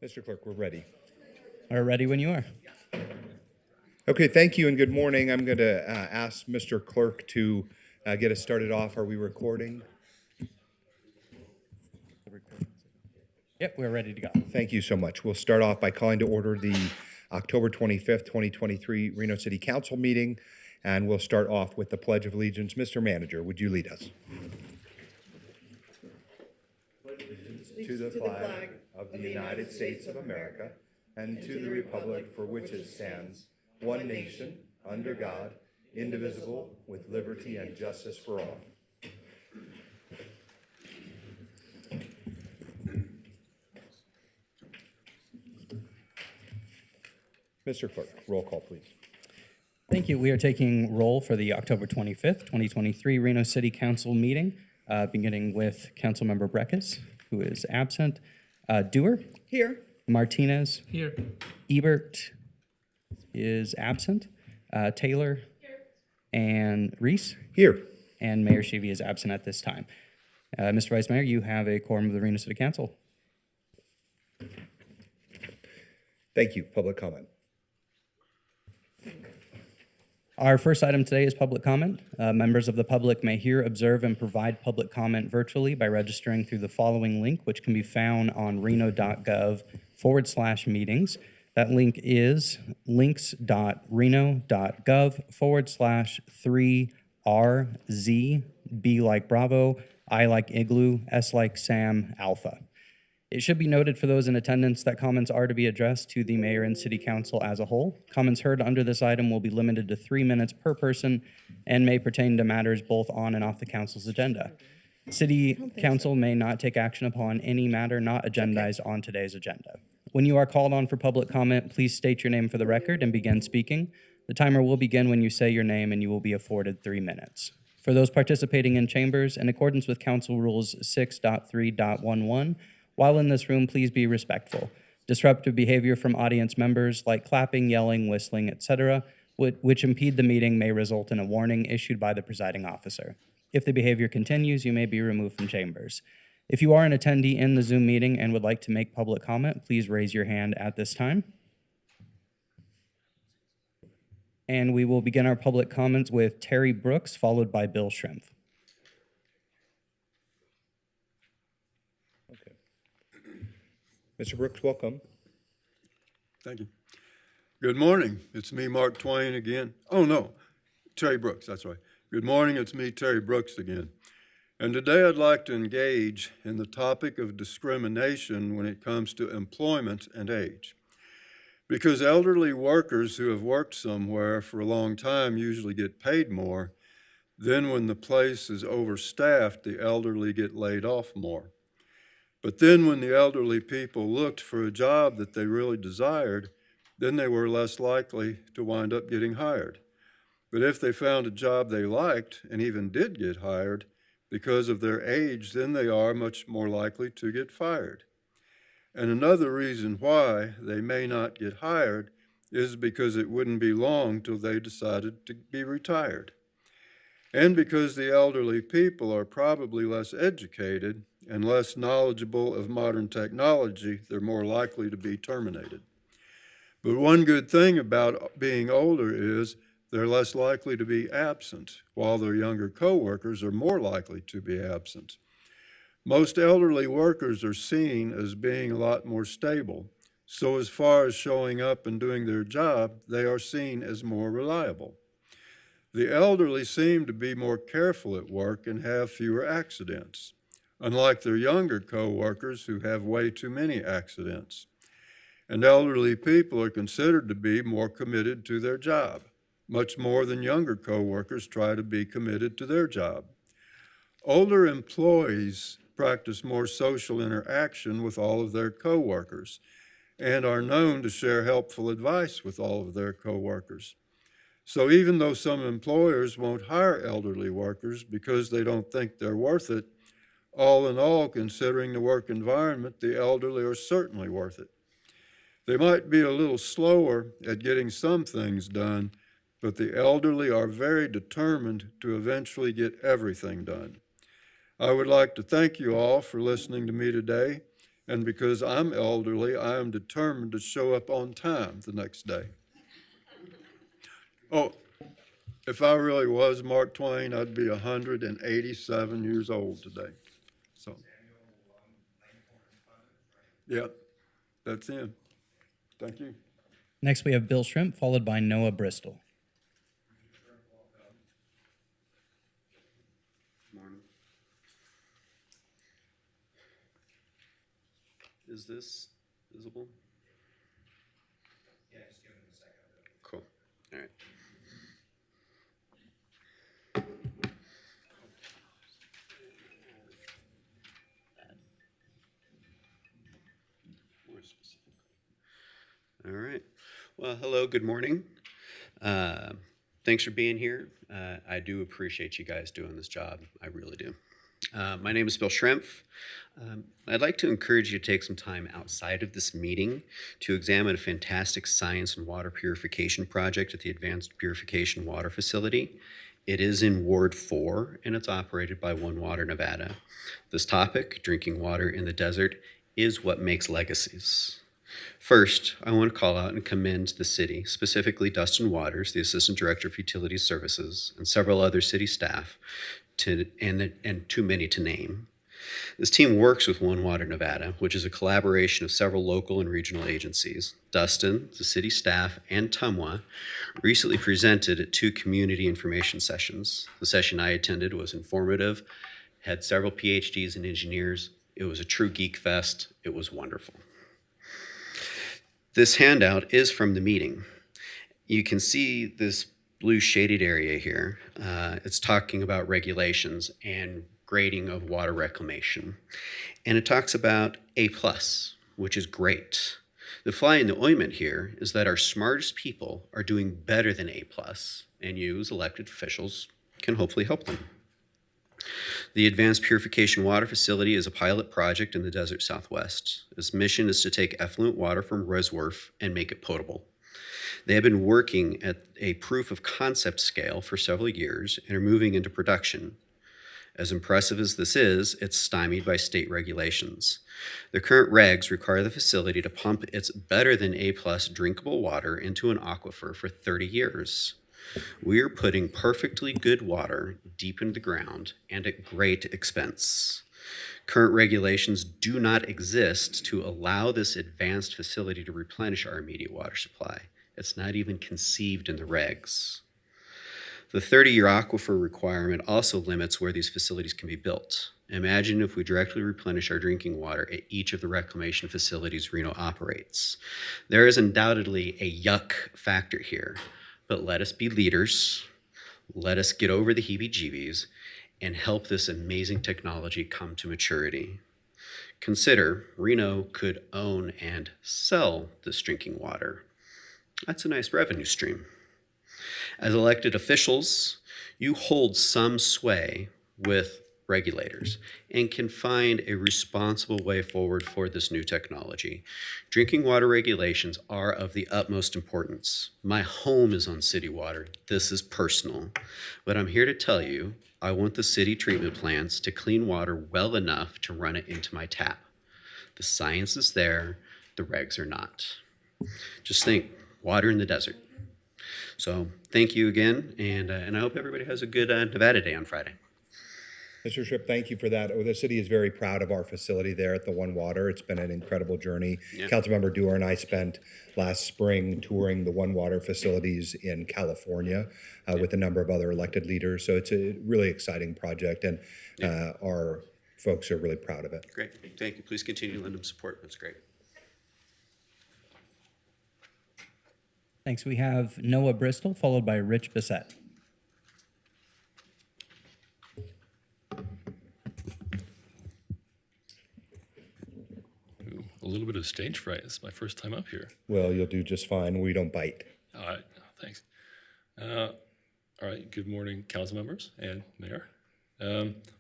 Mr. Clerk, we're ready. We're ready when you are. Okay, thank you and good morning. I'm going to ask Mr. Clerk to get us started off. Are we recording? Yep, we're ready to go. Thank you so much. We'll start off by calling to order the October 25th, 2023 Reno City Council meeting, and we'll start off with the Pledge of Allegiance. Mr. Manager, would you lead us? To the flag of the United States of America and to the republic for which it stands, one nation, under God, indivisible, with liberty and justice for all. Mr. Clerk, roll call, please. Thank you. We are taking roll for the October 25th, 2023 Reno City Council meeting, beginning with Councilmember Breckus, who is absent. Dewar? Here. Martinez? Here. Ebert is absent. Taylor? Here. And Reese? Here. And Mayor Sheevy is absent at this time. Mr. Vice Mayor, you have a quorum of the Reno City Council. Thank you. Public comment. Our first item today is public comment. Members of the public may hear, observe, and provide public comment virtually by registering through the following link, which can be found on reno.gov/meetings. That link is links.reno.gov/3RZ, B like Bravo, I like Igloo, S like Sam, Alpha. It should be noted for those in attendance that comments are to be addressed to the mayor and city council as a whole. Comments heard under this item will be limited to 3 minutes per person and may pertain to matters both on and off the council's agenda. City council may not take action upon any matter not agendized on today's agenda. When you are called on for public comment, please state your name for the record and begin speaking. The timer will begin when you say your name and you will be afforded 3 minutes. For those participating in chambers, in accordance with Council Rules 6.3.11, while in this room, please be respectful. Disruptive behavior from audience members like clapping, yelling, whistling, etc., which impede the meeting may result in a warning issued by the presiding officer. If the behavior continues, you may be removed from chambers. If you are an attendee in the Zoom meeting and would like to make public comment, please raise your hand at this time. And we will begin our public comments with Terry Brooks, followed by Bill Shrimp. Mr. Brooks, welcome. Thank you. Good morning. It's me, Mark Twain, again. Oh, no, Terry Brooks, that's right. Good morning. It's me, Terry Brooks, again. And today I'd like to engage in the topic of discrimination when it comes to employment and age. Because elderly workers who have worked somewhere for a long time usually get paid more, then when the place is overstaffed, the elderly get laid off more. But then when the elderly people looked for a job that they really desired, then they were less likely to wind up getting hired. But if they found a job they liked and even did get hired, because of their age, then they are much more likely to get fired. And another reason why they may not get hired is because it wouldn't be long till they decided to be retired. And because the elderly people are probably less educated and less knowledgeable of modern technology, they're more likely to be terminated. But one good thing about being older is they're less likely to be absent, while their younger coworkers are more likely to be absent. Most elderly workers are seen as being a lot more stable, so as far as showing up and doing their job, they are seen as more reliable. The elderly seem to be more careful at work and have fewer accidents, unlike their younger co-workers who have way too many accidents. And elderly people are considered to be more committed to their job, much more than younger co-workers try to be committed to their job. Older employees practice more social interaction with all of their co-workers and are known to share helpful advice with all of their co-workers. So even though some employers won't hire elderly workers because they don't think they're worth it, all in all, considering the work environment, the elderly are certainly worth it. They might be a little slower at getting some things done, but the elderly are very determined to eventually get everything done. I would like to thank you all for listening to me today And because I'm elderly, I am determined to show up on time the next day. Oh, if I really was Mark Twain, I'd be 187 years old today. So, yep, that's him. Thank you. Next, we have Bill Shrimp, followed by Noah Bristol. Morning. Is this visible? Yeah, just give him a second. Cool. All right. More specific. All right. Well, hello, good morning. Thanks for being here. I do appreciate you guys doing this job. I really do. My name is Bill Shrimp. I'd like to encourage you to take some time outside of this meeting to examine a fantastic science and water purification project at the Advanced Purification Water Facility. It is in Ward 4, and it's operated by One Water Nevada. This topic, drinking water in the desert, is what makes legacies. First, I want to call out and commend the city, specifically Dustin Waters, the Assistant Director of Utilities Services, and several other city staff, and too many to name. This team works with One Water Nevada, which is a collaboration of several local and regional agencies. Dustin, the city staff, and TUMWA recently presented at 2 community information sessions. The session I attended was informative, had several PhDs and engineers. It was a true geek fest. It was wonderful. This handout is from the meeting. You can see this blue shaded area here. It's talking about regulations and grading of water reclamation. And it talks about A+, which is great. The fly in the ointment here is that our smartest people are doing better than A+, and you as elected officials can hopefully help them. The Advanced Purification Water Facility is a pilot project in the desert Southwest. Its mission is to take effluent water from reservoirs and make it potable. They have been working at a proof of concept scale for several years and are moving into production. As impressive as this is, it's stymied by state regulations. The current regs require the facility to pump its better than A+ drinkable water into an aquifer for 30 years. We are putting perfectly good water deep into the ground and at great expense. Current regulations do not exist to allow this advanced facility to replenish our immediate water supply. It's not even conceived in the regs. The 30-year aquifer requirement also limits where these facilities can be built. Imagine if we directly replenish our drinking water at each of the reclamation facilities Reno operates. There is undoubtedly a yuck factor here, but let us be leaders. Let us get over the heebie-jeebies and help this amazing technology come to maturity. Consider Reno could own and sell this drinking water. That's a nice revenue stream. As elected officials, you hold some sway with regulators and can find a responsible way forward for this new technology. Drinking water regulations are of the utmost importance. My home is on city water. This is personal. But I'm here to tell you, I want the city treatment plants to clean water well enough to run it into my tap. The science is there, the regs are not. Just think, water in the desert. So thank you again, and I hope everybody has a good Nevada Day on Friday. Mr. Shrimp, thank you for that. Oh, the city is very proud of our facility there at the One Water. It's been an incredible journey. Yeah. Councilmember Dewar and I spent last spring touring the One Water facilities in California with a number of other elected leaders. So it's a really exciting project, and our folks are really proud of it. Great, thank you. Please continue to lend them support. That's great. Thanks. We have Noah Bristol, followed by Rich Bissett. Ooh, a little bit of stage fright. This is my first time up here. Well, you'll do just fine. We don't bite. All right, thanks. All right, good morning, council members and mayor.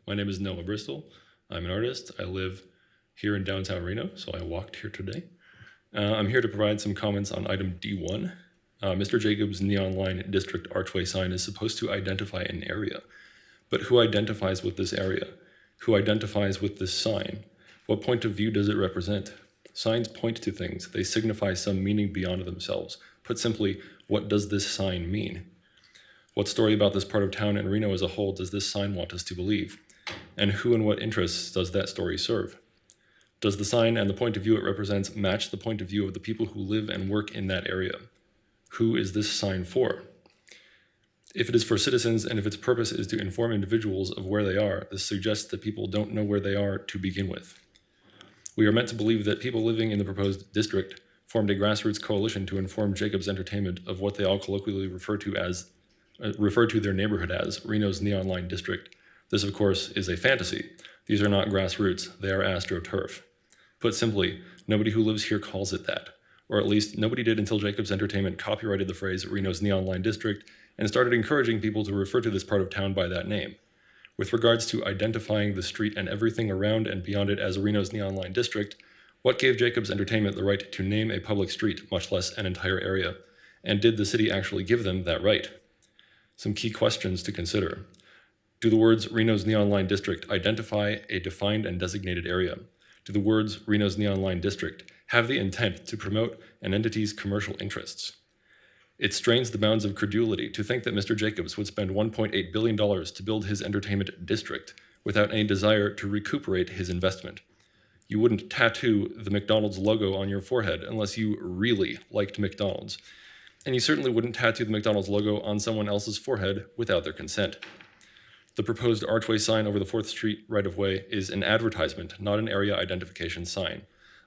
My name is Noah Bristol. I'm an artist. I live here in downtown Reno, so I walked here today. I'm here to provide some comments on item D1. Mr. Jacobs' neon line district archway sign is supposed to identify an area, but who identifies with this area? Who identifies with this sign? What point of view does it represent? Signs point to things. They signify some meaning beyond themselves. Put simply, what does this sign mean? What story about this part of town and Reno as a whole does this sign want us to believe? And who and what interests does that story serve? Does the sign and the point of view it represents match the point of view of the people who live and work in that area? Who is this sign for? If it is for citizens and if its purpose is to inform individuals of where they are, this suggests that people don't know where they are to begin with. We are meant to believe that people living in the proposed district formed a grassroots coalition to inform Jacobs Entertainment of what they all colloquially refer to their neighborhood as Reno's Neon Line District. This, of course, is a fantasy. These are not grassroots, they are astroturf. Put simply, nobody who lives here calls it that, or at least nobody did until Jacobs Entertainment copyrighted the phrase Reno's Neon Line District and started encouraging people to refer to this part of town by that name. With regards to identifying the street and everything around and beyond it as Reno's Neon Line District, what gave Jacobs Entertainment the right to name a public street, much less an entire area? And did the city actually give them that right? Some key questions to consider. Do the words Reno's Neon Line District identify a defined and designated area? Do the words Reno's Neon Line District have the intent to promote an entity's commercial interests? It strains the bounds of credulity to think that Mr. Jacobs would spend $1.8 billion to build his entertainment district without any desire to recuperate his investment. You wouldn't tattoo the McDonald's logo on your forehead unless you really liked McDonald's. And you certainly wouldn't tattoo the McDonald's logo on someone else's forehead without their consent. The proposed archway sign over the 4th Street right-of-way is an advertisement, not an area identification sign.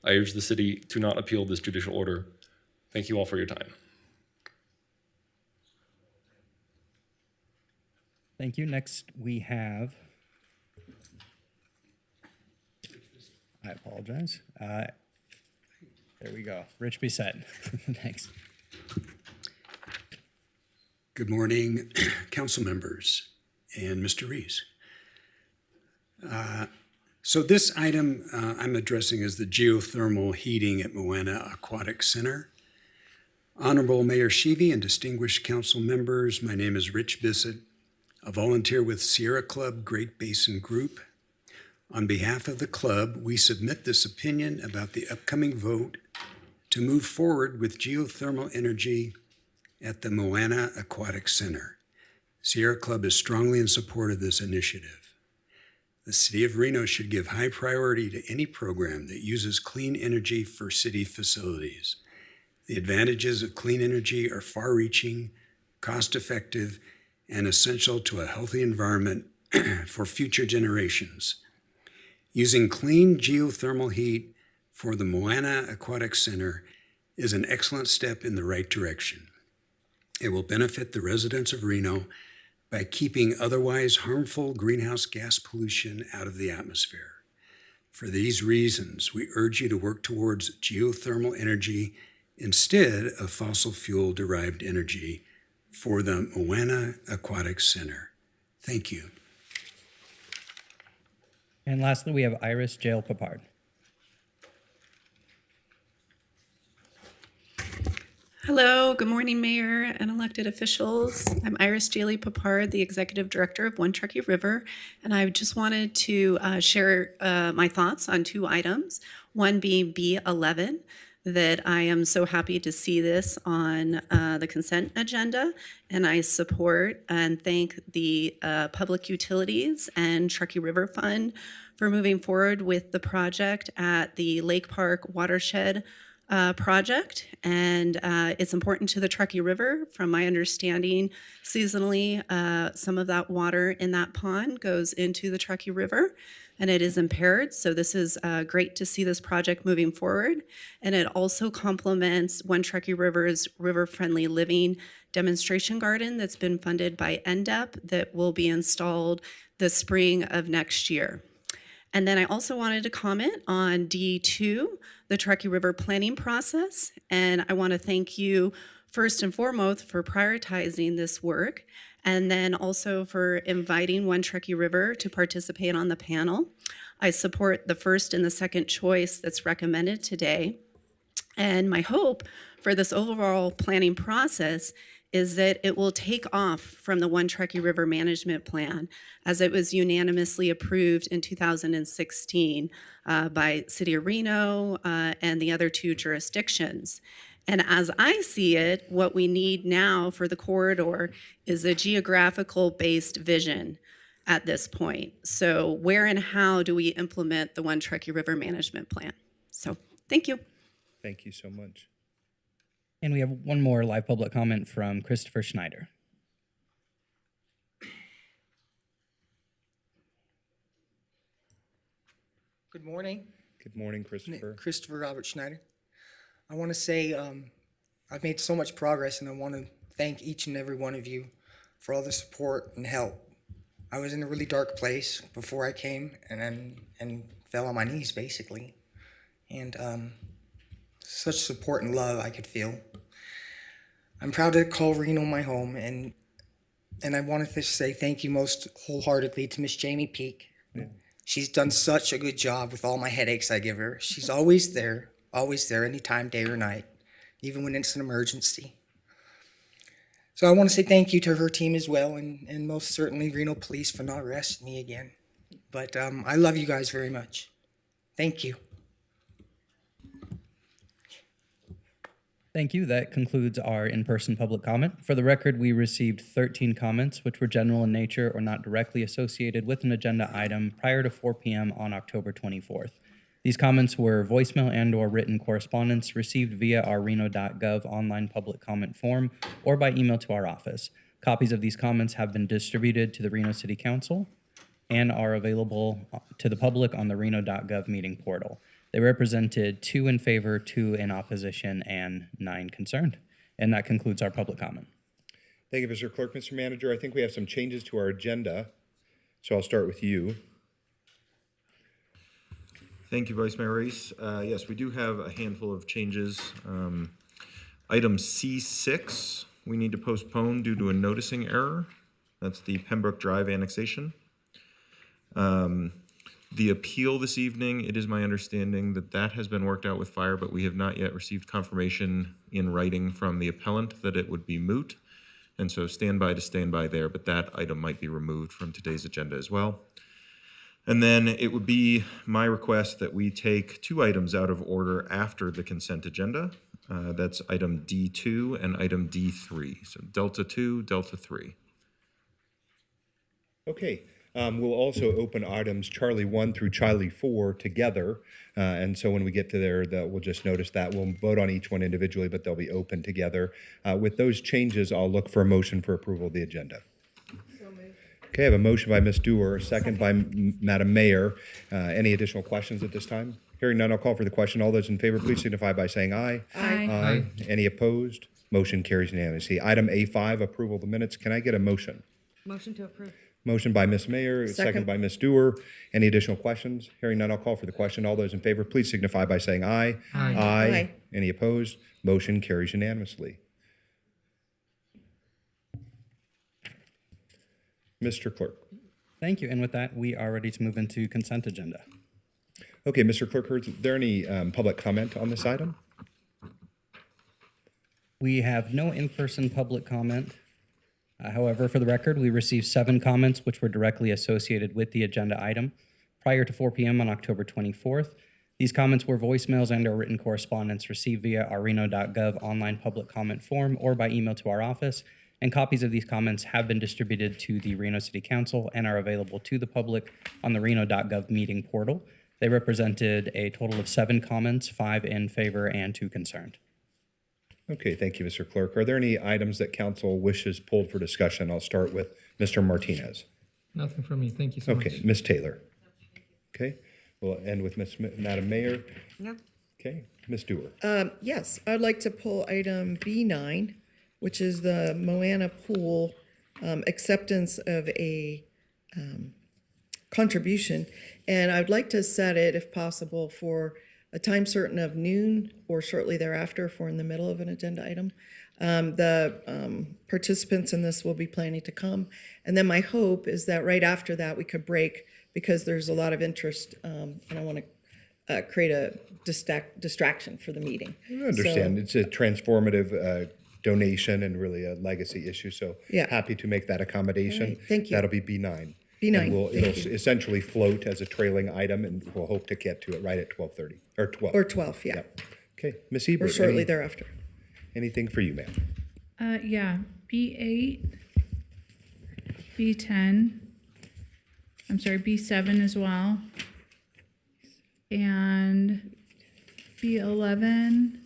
I urge the city to not appeal this judicial order. Thank you all for your time. Thank you. Next, we have, I apologize. There we go. Rich Bissett. Thanks. Good morning, council members and Mr. Rees. So this item I'm addressing is the geothermal heating at Moana Aquatic Center. Honorable Mayor Sheevy and distinguished council members, my name is Rich Bissett, a volunteer with Sierra Club Great Basin Group. On behalf of the club, we submit this opinion about the upcoming vote to move forward with geothermal energy at the Moana Aquatic Center. Sierra Club is strongly in support of this initiative. The City of Reno should give high priority to any program that uses clean energy for city facilities. The advantages of clean energy are far-reaching, cost-effective, and essential to a healthy environment for future generations. Using clean geothermal heat for the Moana Aquatic Center is an excellent step in the right direction. It will benefit the residents of Reno by keeping otherwise harmful greenhouse gas pollution out of the atmosphere. For these reasons, we urge you to work towards geothermal energy instead of fossil fuel-derived energy for the Moana Aquatic Center. Thank you. And lastly, we have Iris Jail Papard. Hello, good morning, Mayor and elected officials. I'm Iris Jaley Papard, the Executive Director of One Truckee River, and I just wanted to share my thoughts on 2 items, one being B11, that I am so happy to see this on the consent agenda, and I support and thank the Public Utilities and Truckee River Fund for moving forward with the project at the Lake Park Watershed project, and it's important to the Truckee River. From my understanding, seasonally, some of that water in that pond goes into the Truckee River, and it is impaired. So this is great to see this project moving forward, and it also complements One Truckee River's river-friendly living demonstration garden that's been funded by NDEP that will be installed the spring of next year. And then I also wanted to comment on D2, the Truckee River planning process. And I want to thank you first and foremost for prioritizing this work, and then also for inviting One Truckee River to participate on the panel. I support the first and the second choice that's recommended today. And my hope for this overall planning process is that it will take off from the One Truckee River Management Plan as it was unanimously approved in 2016 by City of Reno and the other two jurisdictions. And as I see it, what we need now for the corridor is a geographical-based vision at this point. So where and how do we implement the One Truckee River Management Plan? So thank you. Thank you so much. And we have one more live public comment from Christopher Schneider. Good morning. Good morning, Christopher. Christopher Robert Schneider. I want to say I've made so much progress, and I want to thank each and every one of you for all the support and help. I was in a really dark place before I came, and fell on my knees basically, and such support and love I could feel. I'm proud to call Reno my home, and I wanted to say thank you most wholeheartedly to Miss Jamie Peak. Yeah. She's done such a good job with all my headaches I give her. She's always there anytime, day or night, even when it's an emergency. So I want to say thank you to her team as well, and most certainly Reno Police for not arresting me again. But I love you guys very much. Thank you. Thank you. That concludes our in-person public comment. For the record, we received 13 comments, which were general in nature or not directly associated with an agenda item prior to 4 p.m. on October 24th. These comments were voicemail and/or written correspondence received via our reno.gov online public comment form or by email to our office. Copies of these comments have been distributed to the Reno City Council and are available to the public on the reno.gov meeting portal. They represented 2 in favor, 2 in opposition, and 9 concerned. And that concludes our public comment. Thank you, Mr. Clerk. Mr. Manager, I think we have some changes to our agenda, so I'll start with you. Thank you, Vice Mayor Reese. Yes, we do have a handful of changes. Item C6, we need to postpone due to a noticing error. That's the Pembroke Drive annexation. The appeal this evening, it is my understanding that that has been worked out with fire, but we have not yet received confirmation in writing from the appellant that it would be moot. And so stand by there, but that item might be removed from today's agenda as well. And then it would be my request that we take 2 items out of order after the consent agenda. That's item D2 and item D3. So Delta 2, Delta 3. Okay. We'll also open items Charlie 1 through Charlie 4 together. And so when we get to there, we'll just notice that. We'll vote on each one individually, but they'll be open together. With those changes, I'll look for a motion for approval of the agenda. Okay, I have a motion by Ms. Dewar, second by Madam Mayor. Any additional questions at this time? Hearing none, I'll call for the question. All those in favor, please signify by saying aye. Aye. Aye. Any opposed? Motion carries unanimously. Item A5, approval of the minutes. Can I get a motion? Motion to approve. Motion by Ms. Mayor, second by Ms. Dewar. Any additional questions? Hearing none, I'll call for the question. All those in favor, please signify by saying aye. Aye. Aye. Any opposed? Motion carries unanimously. Mr. Clerk. Thank you. And with that, we are ready to move into consent agenda. Okay, Mr. Clerk, is there any public comment on this item? We have no in-person public comment. However, for the record, we received 7 comments which were directly associated with the agenda item prior to 4 p.m. on October 24th. These comments were voicemails and/or written correspondence received via our reno.gov online public comment form or by email to our office, and copies of these comments have been distributed to the Reno City Council and are available to the public on the reno.gov meeting portal. They represented a total of 7 comments, 5 in favor and 2 concerned. Okay, thank you, Mr. Clerk. Are there any items that council wishes pulled for discussion? I'll start with Mr. Martinez. Nothing from me. Thank you so much. Okay, Ms. Taylor. Okay, we'll end with Madam Mayor. No. Okay, Ms. Dewar. Yes, I'd like to pull item B9, which is the Moana Pool acceptance of a contribution. And I'd like to set it, if possible, for a time certain of noon or shortly thereafter if we're in the middle of an agenda item. The participants in this will be planning to come. And then my hope is that right after that we could break because there's a lot of interest and I want to create a distraction for the meeting. I understand. It's a transformative donation and really a legacy issue. So Yeah. happy to make that accommodation. All right, thank you. That'll be B9. B9, And thank it'll you. essentially float as a trailing item, and we'll hope to get to it right at 12:30 or 12. Or 12, yeah, Okay, Ms. or Ebert, shortly thereafter. anything for you, ma'am? Yeah, B8, B10, I'm sorry, B7 as well. And B11.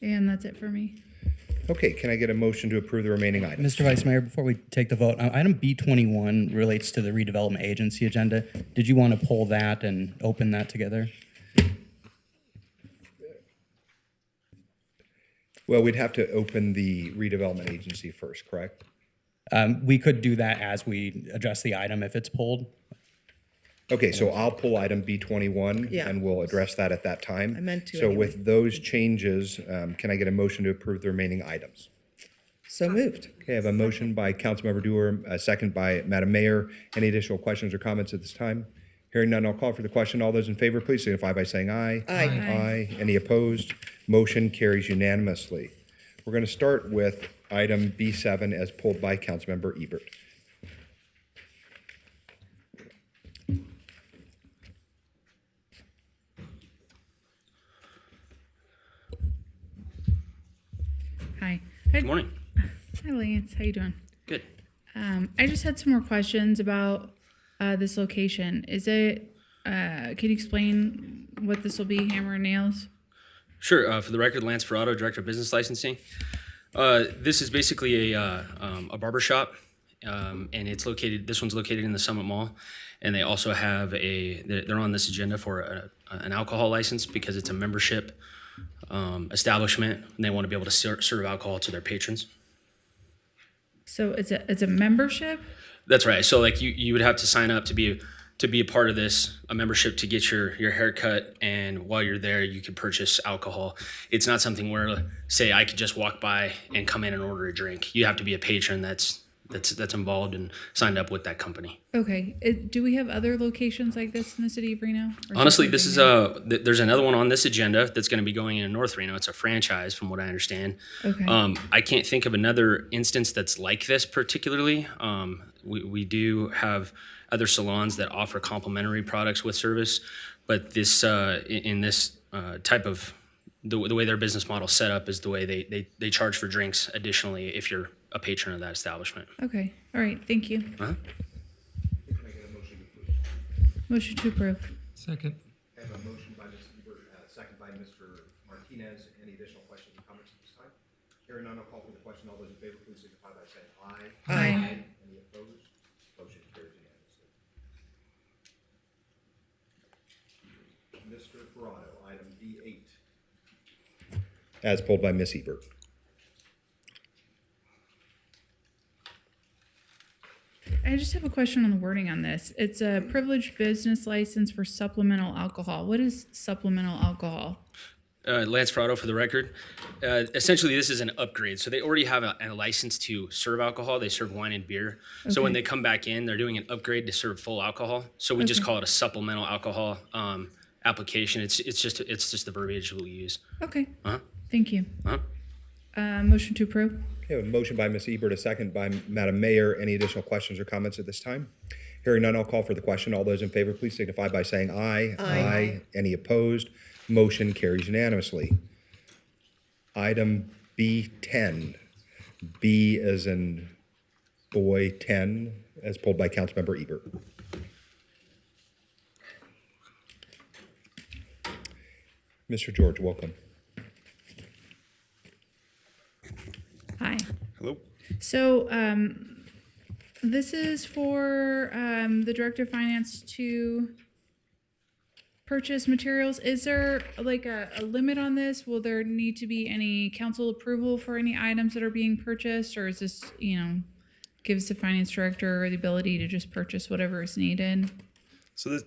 And that's it for me. Okay, can I get a motion to approve the remaining items? Mr. Vice Mayor, before we take the vote, item B21 relates to the redevelopment agency agenda. Did you want to pull that and open that together? Well, we'd have to open the redevelopment agency first, correct? We could do that as we address the item if it's pulled. Okay, so I'll pull item B21 Yeah. and we'll address that at that time. I meant to So anyway. with those changes, can I get a motion to approve the remaining items? So moved. Okay, I have a motion by Councilmember Dewar, a second by Madam Mayor. Any additional questions or comments at this time? Hearing none, I'll call for the question. All those in favor, please signify by saying aye. Aye. Aye. Any opposed? Motion carries unanimously. We're going to start with item B7 as pulled by Councilmember Ebert. Hi. Good morning. Hi, Lance. How you doing? Good. I just had some more questions about this location. Is it, can you explain what this will be, hammer and nails? Sure. For the record, Lance Ferrato, Director of Business Licensing. This is basically a barber shop, and it's located. This one's located in the Summit Mall, and they also have they're on this agenda for an alcohol license because it's a membership establishment, and they want to be able to serve alcohol to their patrons. So it's a membership? That's right. So like you would have to sign up to be a part of this, a membership to get your hair cut, and while you're there you can purchase alcohol. It's not something where, say, I could just walk by and come in and order a drink. You have to be a patron that's involved and signed up with that company. Okay. Do we have other locations like this in the city of Reno? Or Honestly, just this something is there's another one on this agenda that's going to be going in North Reno. It's a franchise from what I understand. Okay. I can't think of another instance that's like this particularly. We do have other salons that offer complimentary products with service, but this in this type of the way their business model set up is the way they charge for drinks additionally if you're a patron of that establishment. Okay. All right. Thank you. Uh-huh. Motion to approve. Second. I have a motion by Ms. Ebert, second by Mr. Martinez. Any additional questions or comments at this time? Hearing none, I'll call for the question. All those in favor, please signify by saying aye. Aye. Any opposed? Motion carries unanimously. Mr. Ferrato, item D8. As pulled by Ms. Ebert. I just have a question on the wording on this. It's a privileged business license for supplemental alcohol. What is supplemental alcohol? Lance Ferrato for the record. Essentially, this is an upgrade. So they already have a license to serve alcohol. They serve wine and beer. So when Okay. they come back in, they're doing an upgrade to serve full alcohol. So we just Okay. call it a supplemental alcohol application. It's just the verbiage we'll use. Okay. Uh-huh. Thank you. Uh-huh. Motion to approve. Okay, a motion by Ms. Ebert, a second by Madam Mayor. Any additional questions or comments at this time? Hearing none, I'll call for the question. All those in favor, please signify by saying aye. Aye. Any opposed? Motion carries unanimously. Item B10. B as in boy 10, as pulled by Councilmember Ebert. Mr. George, welcome. Hi. Hello? So, this is for, the Director of Finance to purchase materials. Is there like a limit on this? Will there need to be any council approval for any items that are being purchased? Or is this, gives the finance director the ability to just purchase whatever is needed? So this,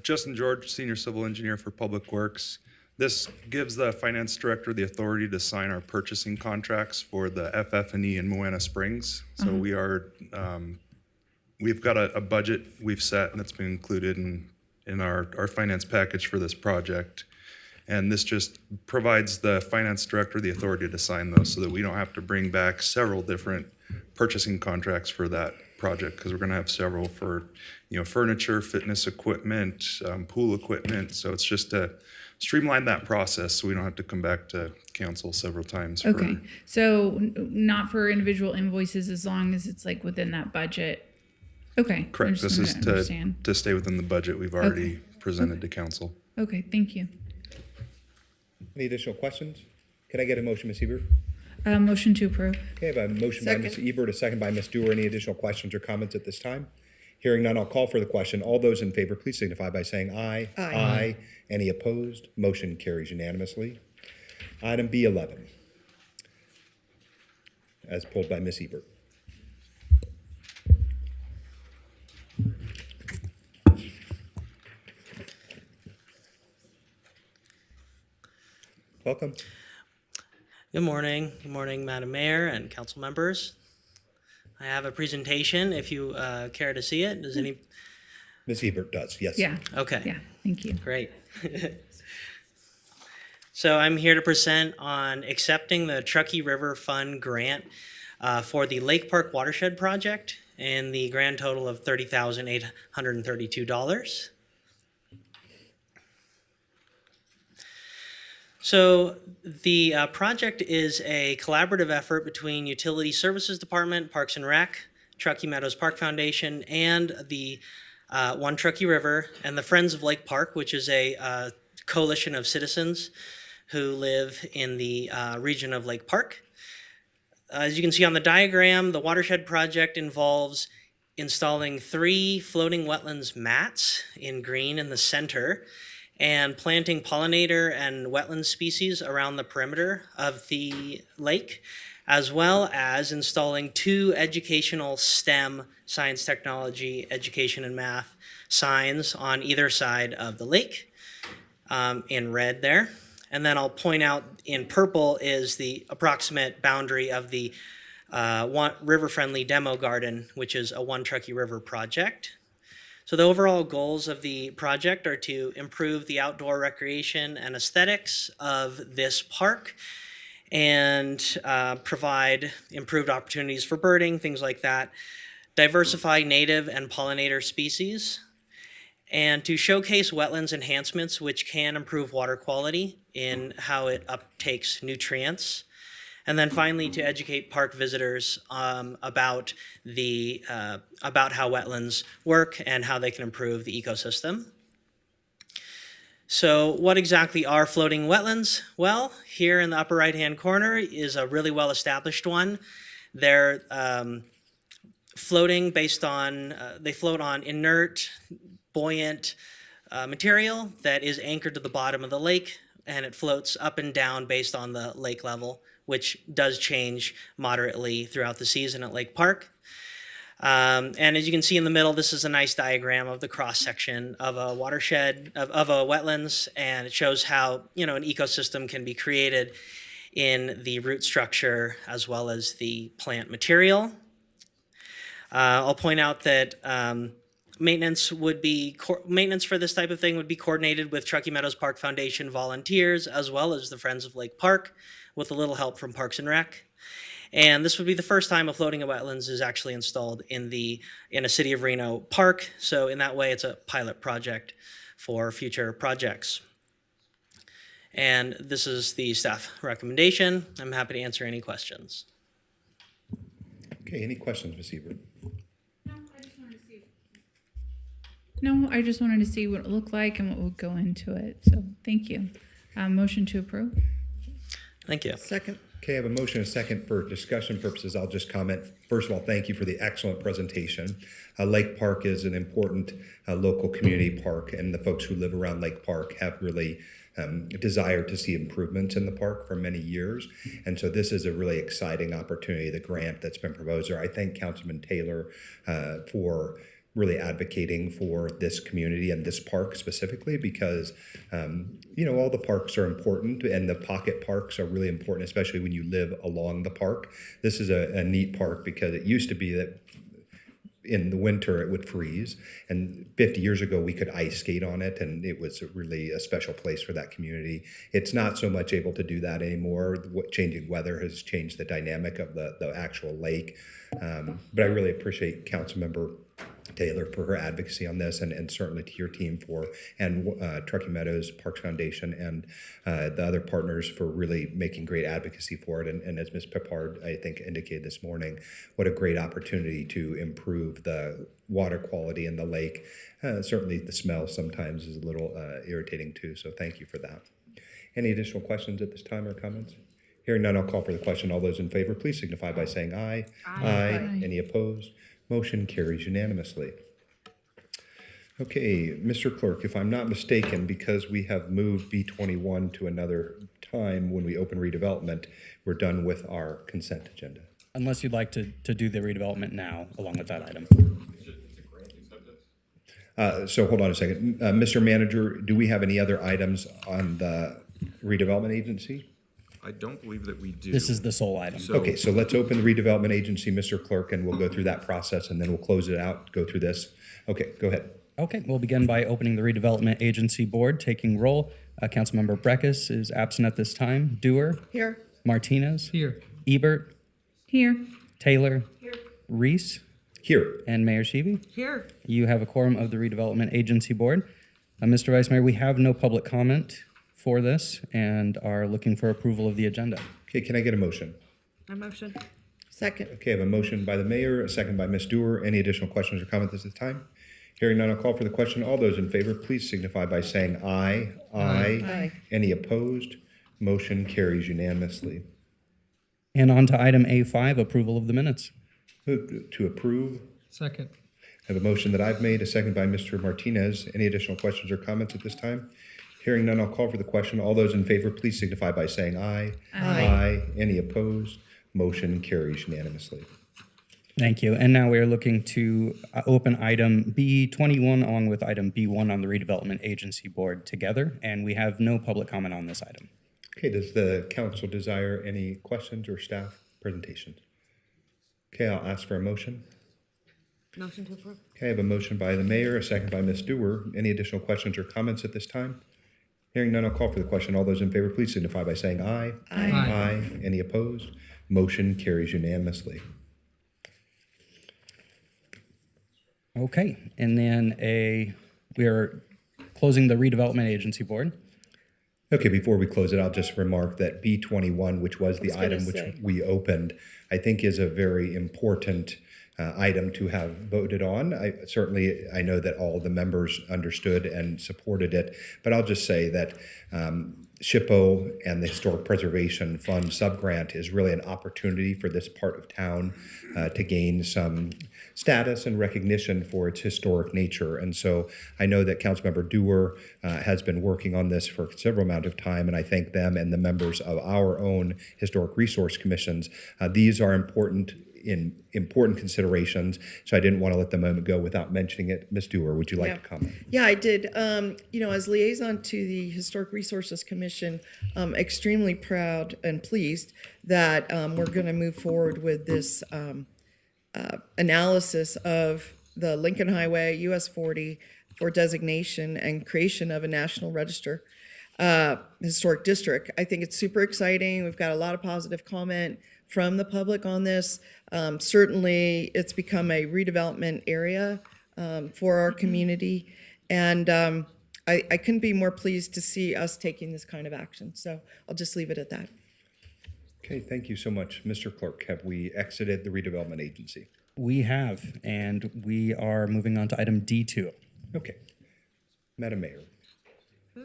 Justin George, Senior Civil Engineer for Public Works. This gives the Finance Director the authority to sign our purchasing contracts for the FF&E in Moana Springs. So we are, we've got a budget we've set and it's been included in our finance package for this project. And this just provides the finance director the authority to sign those so that we don't have to bring back several different purchasing contracts for that project, because we're going to have several for, furniture, fitness equipment, pool equipment. So it's just to streamline that process so we don't have to come back to council several times. Okay, so not for individual invoices as long as it's like within that budget. Okay. I Correct. just This wanted is to understand. to stay within the budget we've already presented to council. Okay, thank you. Any additional questions? Can I get a motion, Ms. Ebert? Motion to approve. Okay, I have a motion by Ms. Ebert, a second by Ms. Dewar. Any additional questions or comments at this time? Hearing none, I'll call for the question. All those in favor, please signify by saying aye. Aye. Any opposed? Motion carries unanimously. Item B11, as pulled by Ms. Ebert. Welcome. Good morning. Good morning, Madam Mayor and council members. I have a presentation if you care to see it. Does any? Ms. Ebert does, yes. Yeah. Okay. Yeah, thank you. Great. So I'm here to present on accepting the Truckee River Fund grant for the Lake Park Watershed Project and the grand total of $30,832. So the project is a collaborative effort between Utility Services Department, Parks and Rec, Truckee Meadows Park Foundation, and the One Truckee River, and the Friends of Lake Park, which is a coalition of citizens who live in the region of Lake Park. As you can see on the diagram, the watershed project involves installing 3 floating wetlands mats in green in the center, and planting pollinator and wetland species around the perimeter of the lake, as well as installing 2 educational STEM, science, technology, education, and math signs on either side of the lake, in red there. And then I'll point out in purple is the approximate boundary of the river-friendly demo garden, which is a One Truckee River project. So the overall goals of the project are to improve the outdoor recreation and aesthetics of this park and provide improved opportunities for birding, things like that, diversify native and pollinator species, and to showcase wetlands enhancements which can improve water quality in how it uptakes nutrients. And then finally, to educate park visitors about how wetlands work and how they can improve the ecosystem. So what exactly are floating wetlands? Well, here in the upper right-hand corner is a really well-established one. They're floating based on, they float on inert, buoyant material that is anchored to the bottom of the lake, and it floats up and down based on the lake level, which does change moderately throughout the season at Lake Park. And as you can see in the middle, this is a nice diagram of the cross-section of a watershed, of a wetlands, and it shows how, an ecosystem can be created in the root structure as well as the plant material. I'll point out that maintenance for this type of thing would be coordinated with Truckee Meadows Park Foundation volunteers as well as the Friends of Lake Park, with a little help from Parks and Rec. And this would be the first time a floating wetlands is actually installed in a City of Reno park. So in that way, it's a pilot project for future projects. And this is the staff recommendation. I'm happy to answer any questions. Okay, any questions, Ms. Ebert? No, I just wanted to see what it looked like and what would go into it. So thank you. Motion to approve. Thank you. Second. Okay, I have a motion and a second. For discussion purposes, I'll just comment. First of all, thank you for the excellent presentation. Lake Park is an important local community park, and the folks who live around Lake Park have really desired to see improvements in the park for many years. And so this is a really exciting opportunity, the grant that's been proposed there. I thank Councilman Taylor for really advocating for this community and this park specifically because, all the parks are important and the pocket parks are really important, especially when you live along the park. This is a neat park because it used to be that in the winter it would freeze, and 50 years ago we could ice skate on it, and it was really a special place for that community. It's not so much able to do that anymore. Changing weather has changed the dynamic of the actual lake. But I really appreciate Councilmember Taylor for her advocacy on this, and certainly to your team and Truckee Meadows Parks Foundation and the other partners for really making great advocacy for it. And as Ms. Pipard, I think, indicated this morning, what a great opportunity to improve the water quality in the lake. Certainly the smell sometimes is a little irritating too, so thank you for that. Any additional questions at this time or comments? Hearing none, I'll call for the question. All those in favor, please signify by saying aye. Aye. Any opposed? Motion carries unanimously. Okay, Mr. Clerk, if I'm not mistaken, because we have moved B21 to another time when we open redevelopment, we're done with our consent agenda. Unless you'd like to do the redevelopment now along with that item. So hold on a second. Mr. Manager, do we have any other items on the redevelopment agency? I don't believe that we do. This is the sole item. Okay, so let's open the redevelopment agency, Mr. Clerk, and we'll go through that process, and then we'll close it out, go through this. Okay, go ahead. Okay, we'll begin by opening the redevelopment agency board, taking roll. Councilmember Breckus is absent at this time. Dewar. Here. Martinez. Here. Ebert. Here. Taylor. Here. Reese. Here. And Mayor Sheevy. Here. You have a quorum of the redevelopment agency board. Mr. Vice Mayor, we have no public comment for this and are looking for approval of the agenda. Okay, can I get a motion? A motion. Second. Okay, I have a motion by the mayor, a second by Ms. Dewar. Any additional questions or comments at this time? Hearing none, I'll call for the question. All those in favor, please signify by saying aye. Aye. Aye. Any opposed? Motion carries unanimously. And on to item A5, approval of the minutes. To approve, Second. I have a motion that I've made, a second by Mr. Martinez. Any additional questions or comments at this time? Hearing none, I'll call for the question. All those in favor, please signify by saying aye. Aye. Any opposed? Motion carries unanimously. Thank you. And now we are looking to open item B21 along with item B1 on the redevelopment agency board together. And we have no public comment on this item. Okay, does the council desire any questions or staff presentations? Okay, I'll ask for a motion. Motion to approve. Okay, I have a motion by the mayor, a second by Ms. Dewar. Any additional questions or comments at this time? Hearing none, I'll call for the question. All those in favor, please signify by saying aye. Aye. Aye. Any opposed? Motion carries unanimously. Okay, and then we are closing the redevelopment agency board. Okay, before we close it, I'll just remark that B21, which was the item which we opened, I think is a very important item to have voted on. I know that all the members understood and supported it, but I'll just say that SHPO and the Historic Preservation Fund subgrant is really an opportunity for this part of town to gain some status and recognition for its historic nature. And so I know that Councilmember Dewar has been working on this for a considerable amount of time, and I thank them and the members of our own historic resource commissions. These are important considerations, so I didn't want to let the moment go without mentioning it. Ms. Dewar, would you like to comment? Yeah, I did. As liaison to the Historic Resources Commission, I'm extremely proud and pleased that we're going to move forward with this analysis of the Lincoln Highway, US 40, for designation and creation of a National Register historic district. I think it's super exciting. We've got a lot of positive comment from the public on this. Certainly, it's become a redevelopment area for our community. And I couldn't be more pleased to see us taking this kind of action. So I'll just leave it at that. Okay, thank you so much. Mr. Clerk, have we exited the redevelopment agency? We have, and we are moving on to item D2. Okay. Madam Mayor. We're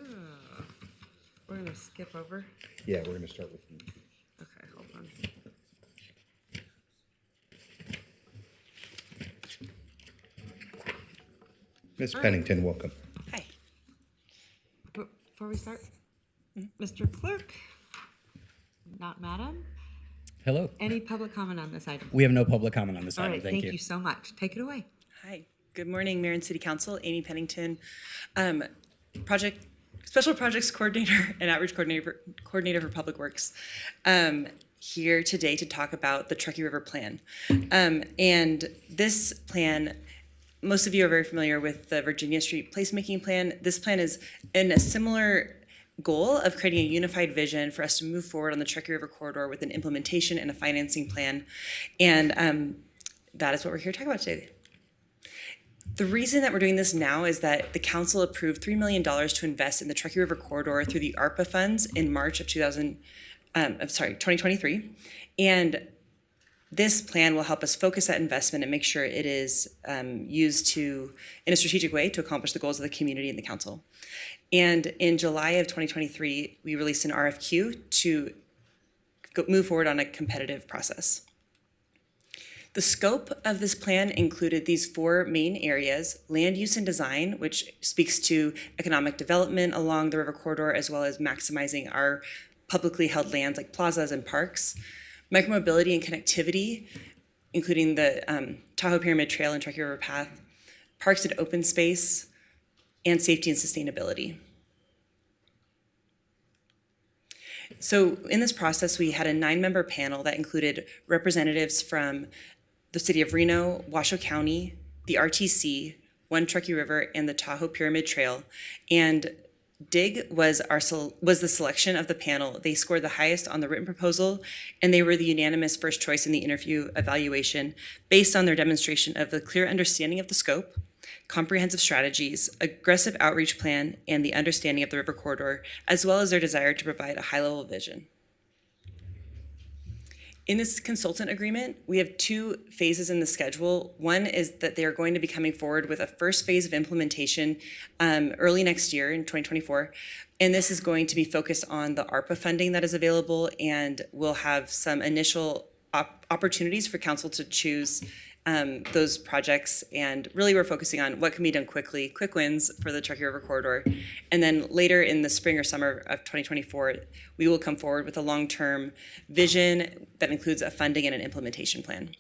going to skip over. Yeah, we're going to start with you. Okay, hold on. Ms. Pennington, welcome. Hi. Before we start, Mr. Clerk, not Madam, Hello. any public comment on this item? We have no public comment on this All item. right, Thank thank you so much. Take it away. Hi, good morning, Mayor and City Council, Amy Pennington, Special Projects Coordinator and Outreach Coordinator for Public Works. here today to talk about the Truckee River Plan. And this plan, most of you are very familiar with the Virginia Street Placemaking Plan. This plan is in a similar goal of creating a unified vision for us to move forward on the Truckee River corridor with an implementation and a financing plan. And that is what we're here to talk about today. The reason that we're doing this now is that the council approved $3 million to invest in the Truckee River corridor through the ARPA funds in March of 2023. And this plan will help us focus that investment and make sure it is used in a strategic way to accomplish the goals of the community and the council. And in July of 2023, we released an RFQ to move forward on a competitive process. The scope of this plan included these 4 main areas: land use and design, which speaks to economic development along the river corridor, as well as maximizing our publicly held lands like plazas and parks; micromobility and connectivity, including the Tahoe Pyramid Trail and Truckee River Path; parks and open space; and safety and sustainability. So in this process, we had a 9-member panel that included representatives from the city of Reno, Washoe County, the RTC, One Truckee River, and the Tahoe Pyramid Trail. And DIG was the selection of the panel. They scored the highest on the written proposal, and they were the unanimous first choice in the interview evaluation based on their demonstration of the clear understanding of the scope, comprehensive strategies, aggressive outreach plan, and the understanding of the river corridor, as well as their desire to provide a high-level vision. In this consultant agreement, we have 2 phases in the schedule. One is that they are going to be coming forward with a first phase of implementation early next year in 2024. And this is going to be focused on the ARPA funding that is available, and we'll have some initial opportunities for council to choose those projects. And really we're focusing on what can be done quickly, quick wins for the Truckee River corridor. And then later in the spring or summer of 2024, we will come forward with a long-term vision that includes a funding and an implementation plan.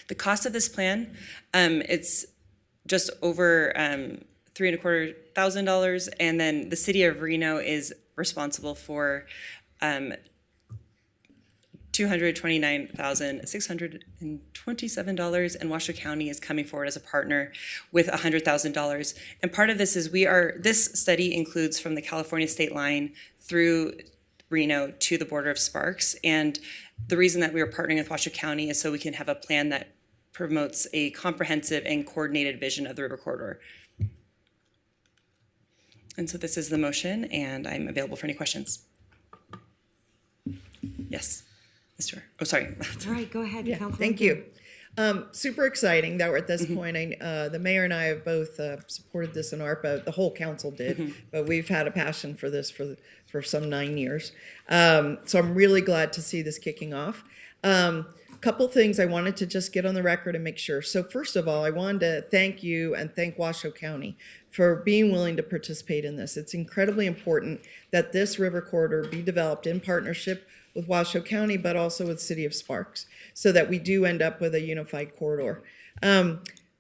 The cost of this plan, it's just over $3,250, and then the city of Reno is responsible for $229,627, and Washoe County is coming forward as a partner with $100,000. And part of this is this study includes from the California state line through Reno to the border of Sparks. And the reason that we are partnering with Washoe County is so we can have a plan that promotes a comprehensive and coordinated vision of the river corridor. And so this is the motion, and I'm available for any questions. Yes. Oh, sorry. All right, go ahead, Yeah, Councilman. thank you. Super exciting that we're at this point. The mayor and I have both supported this in ARPA. The whole council did, but we've had a passion for this for some 9 years. So I'm really glad to see this kicking off. Couple things I wanted to just get on the record and make sure. So first of all, I wanted to thank you and thank Washoe County for being willing to participate in this. It's incredibly important that this river corridor be developed in partnership with Washoe County, but also with City of Sparks, so that we do end up with a unified corridor.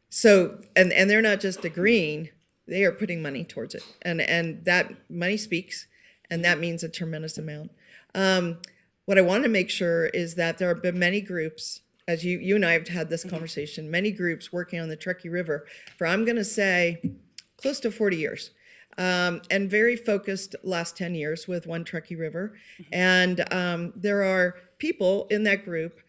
So they're not just agreeing, they are putting money towards it. And that money speaks, and that means a tremendous amount. What I want to make sure is that there have been many groups, as you and I have had this conversation, many groups working on the Truckee River for, I'm going to say, close to 40 years. And very focused last 10 years with One Truckee River. And there are people in that group.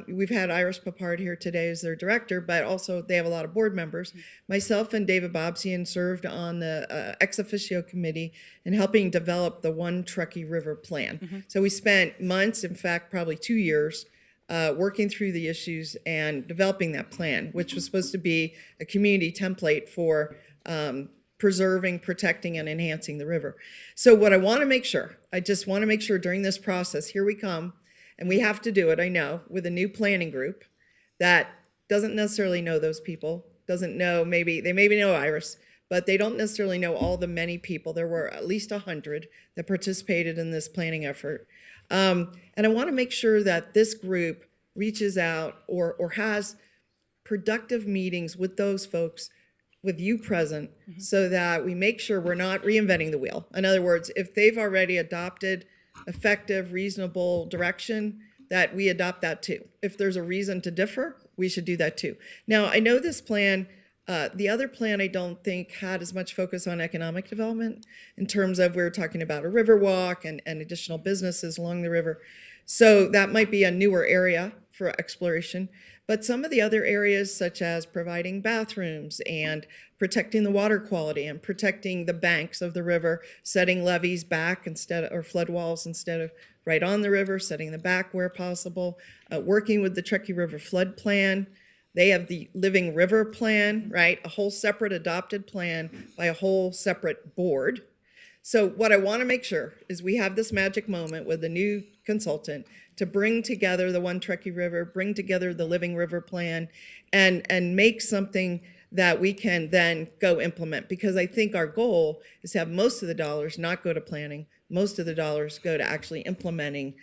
We've had Iris Papard here today as their director, but also they have a lot of board members. Myself and David Bobsian served on the ex officio committee in helping develop the One Truckee River plan. So we spent months, in fact, probably 2 years, working through the issues and developing that plan, which was supposed to be a community template for preserving, protecting, and enhancing the river. So what I want to make sure, I just want to make sure during this process, here we come, and we have to do it, I know, with a new planning group that doesn't necessarily know those people, doesn't know, they maybe know Iris, but they don't necessarily know all the many people. There were at least 100 that participated in this planning effort. And I want to make sure that this group reaches out or has productive meetings with those folks, with you present, so that we make sure we're not reinventing the wheel. In other words, if they've already adopted effective, reasonable direction, that we adopt that too. If there's a reason to differ, we should do that too. Now, I know this plan, the other plan I don't think had as much focus on economic development in terms of we were talking about a river walk and additional businesses along the river. So that might be a newer area for exploration. But some of the other areas, such as providing bathrooms and protecting the water quality and protecting the banks of the river, setting levees back instead of, or flood walls instead of right on the river, setting them back where possible, working with the Truckee River Flood Plan. They have the Living River Plan, right? A whole separate adopted plan by a whole separate board. So what I want to make sure is we have this magic moment with the new consultant to bring together the One Truckee River, bring together the Living River Plan, and make something that we can then go implement. Because I think our goal is to have most of the dollars not go to planning, most of the dollars go to actually implementing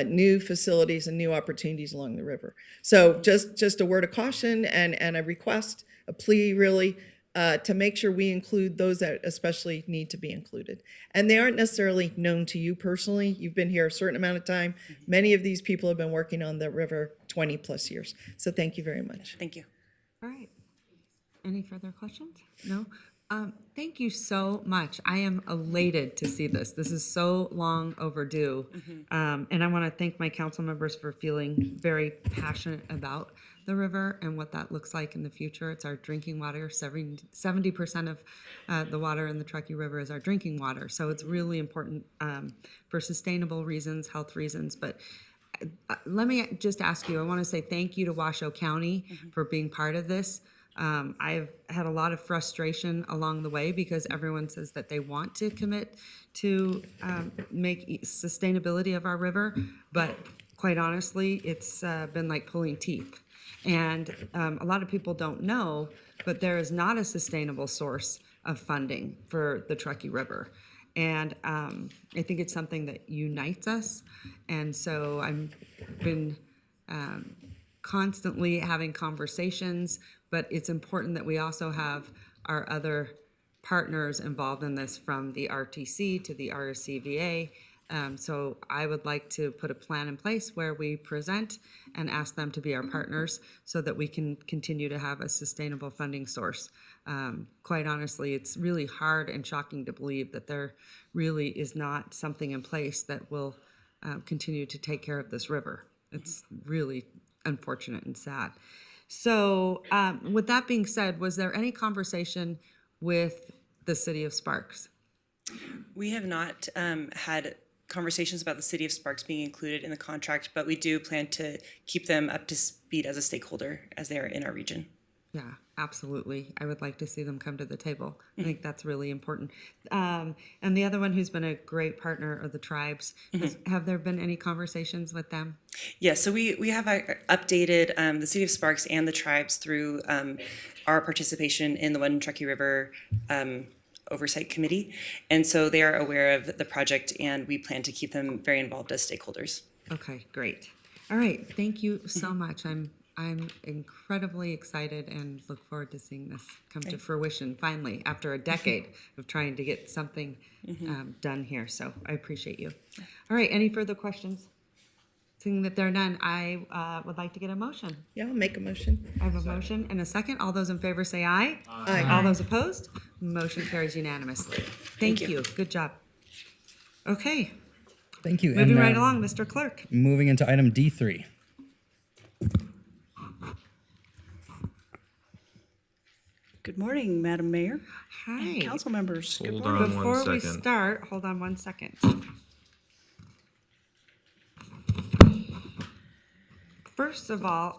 new facilities and new opportunities along the river. So just a word of caution and a request, a plea really, to make sure we include those that especially need to be included. And they aren't necessarily known to you personally. You've been here a certain amount of time. Many of these people have been working on the river 20 plus years. So thank you very much. Thank you. All right. Any further questions? No? Thank you so much. I am elated to see this. This is so long overdue. And I want to thank my council members for feeling very passionate about the river and what that looks like in the future. It's our drinking water. 70% of the water in the Truckee River is our drinking water. So it's really important for sustainable reasons, health reasons. But let me just ask you, I want to say thank you to Washoe County for being part of this. I've had a lot of frustration along the way because everyone says that they want to commit to make sustainability of our river, but quite honestly, it's been like pulling teeth. And a lot of people don't know, but there is not a sustainable source of funding for the Truckee River. And I think it's something that unites us. And so I've been constantly having conversations, but it's important that we also have our other partners involved in this, from the RTC to the RSCVA. So I would like to put a plan in place where we present and ask them to be our partners so that we can continue to have a sustainable funding source. Quite honestly, it's really hard and shocking to believe that there really is not something in place that will continue to take care of this river. It's really unfortunate and sad. So with that being said, was there any conversation with the city of Sparks? We have not had conversations about the city of Sparks being included in the contract, but we do plan to keep them up to speed as a stakeholder as they are in our region. Yeah, absolutely. I would like to see them come to the table. I think that's really important. And the other one who's been a great partner are the tribes. Have there been any conversations with them? Yes, so we have updated the city of Sparks and the tribes through our participation in the One Truckee River Oversight Committee. And so they are aware of the project, and we plan to keep them very involved as stakeholders. Okay, great. All right, thank you so much. I'm incredibly excited and look forward to seeing this come to fruition finally after a decade of trying to get something done here. So I appreciate you. All right, any further questions? Seeing that there are none, I would like to get a motion. Yeah, I'll make a motion. I have a motion and a second. All those in favor say aye. Aye. All those opposed? Motion carries unanimously. Thank you. Good job. Okay, Thank you. moving And, right along, Mr. Clerk. Moving into item D3. Good morning, Madam Mayor Hi. and council members. Good Hold morning. on one Before we second. start, hold on one second. First of all,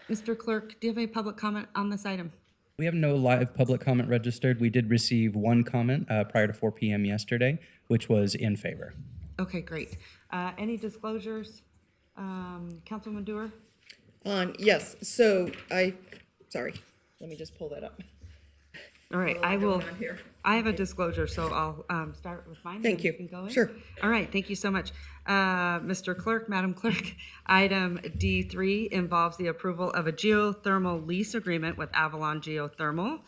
Mr. Clerk, do you have any public comment on this item? We have no live public comment registered. We did receive one comment prior to 4 p.m. yesterday, which was in favor. Okay, great. Any disclosures? Councilman Dewar? Yes, so sorry, let me just pull that up. All right, What I am I will, doing on here? I have a disclosure, so I'll start with mine. Thank and you. can go in. Sure. All right, thank you so much. Mr. Clerk, Madam Clerk, item D3 involves the approval of a geothermal lease agreement with Avalon Geothermal.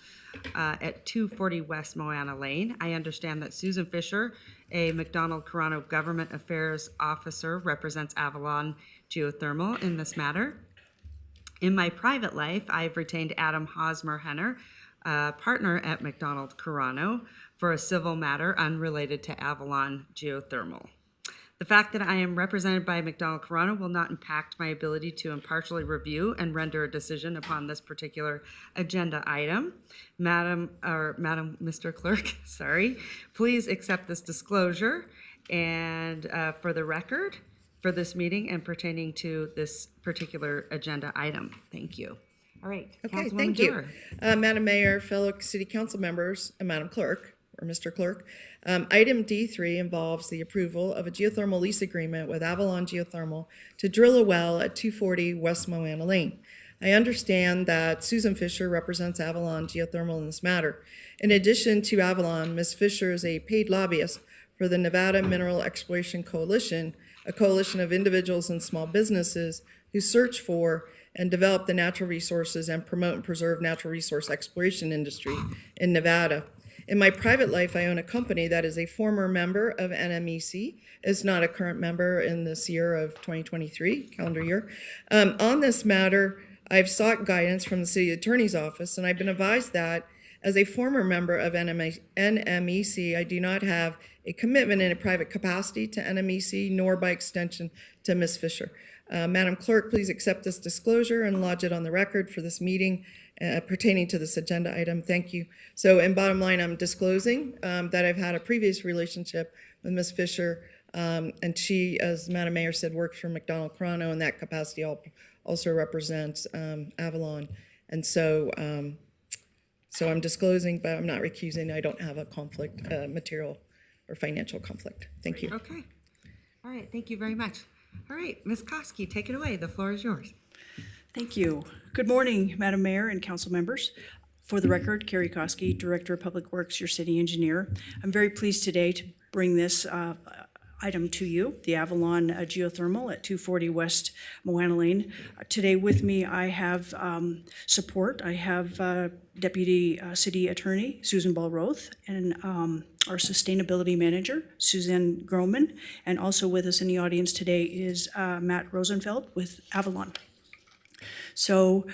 at 240 West Moana Lane. I understand that Susan Fisher, a McDonald Carano Government Affairs Officer, represents Avalon Geothermal in this matter. In my private life, I've retained Adam Hosmer-Henner, partner at McDonald Carano, for a civil matter unrelated to Avalon Geothermal. The fact that I am represented by McDonald Carano will not impact my ability to impartially review and render a decision upon this particular agenda item. Madam, Mr. Clerk, sorry, please accept this disclosure and for the record for this meeting and pertaining to this particular agenda item. Thank you. All right. Okay, Councilwoman thank you. Dewar. Madam Mayor, fellow city council members, and Madam Clerk, or Mr. Clerk, item D3 involves the approval of a geothermal lease agreement with Avalon Geothermal to drill a well at 240 West Moana Lane. I understand that Susan Fisher represents Avalon Geothermal in this matter. In addition to Avalon, Ms. Fisher is a paid lobbyist for the Nevada Mineral Exploration Coalition, a coalition of individuals and small businesses who search for and develop the natural resources and promote and preserve natural resource exploration industry in Nevada. In my private life, I own a company that is a former member of NMEC, is not a current member in this year of 2023, calendar year. On this matter, I've sought guidance from the city attorney's office, and I've been advised that as a former member of NMEC, I do not have a commitment in a private capacity to NMEC, nor by extension to Ms. Fisher. Madam Clerk, please accept this disclosure and lodge it on the record for this meeting pertaining to this agenda item. Thank you. So, in bottom line, I'm disclosing that I've had a previous relationship with Ms. Fisher, and she, as Madam Mayor said, works for McDonald Carano. In that capacity, also represents Avalon. And so, so I'm disclosing, but I'm not recusing. I don't have a conflict, material or financial conflict. Thank you. Okay. All right. Thank you very much. All right, Ms. Koski, take it away. The floor is yours. Thank you. Good morning, Madam Mayor and council members. For the record, Carrie Koski, Director of Public Works, your city engineer. I'm very pleased today to bring this item to you, the Avalon Geothermal at 240 West Moana Lane. Today with me, I have support. I have Deputy City Attorney Susan Ball-Roth and our Sustainability Manager, Suzanne Groman, and also with us in the audience today is Matt Rosenfeld with Avalon. So,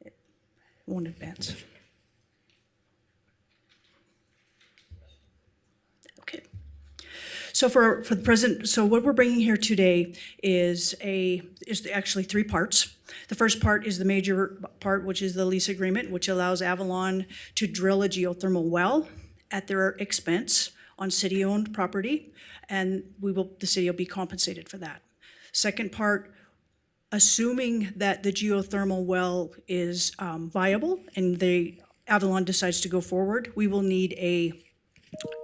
it won't advance. Okay. So for the present, so what we're bringing here today is actually three parts. The first part is the major part, which is the lease agreement, which allows Avalon to drill a geothermal well at their expense on city-owned property, and the city will be compensated for that. Second part, assuming that the geothermal well is viable and Avalon decides to go forward, we will need a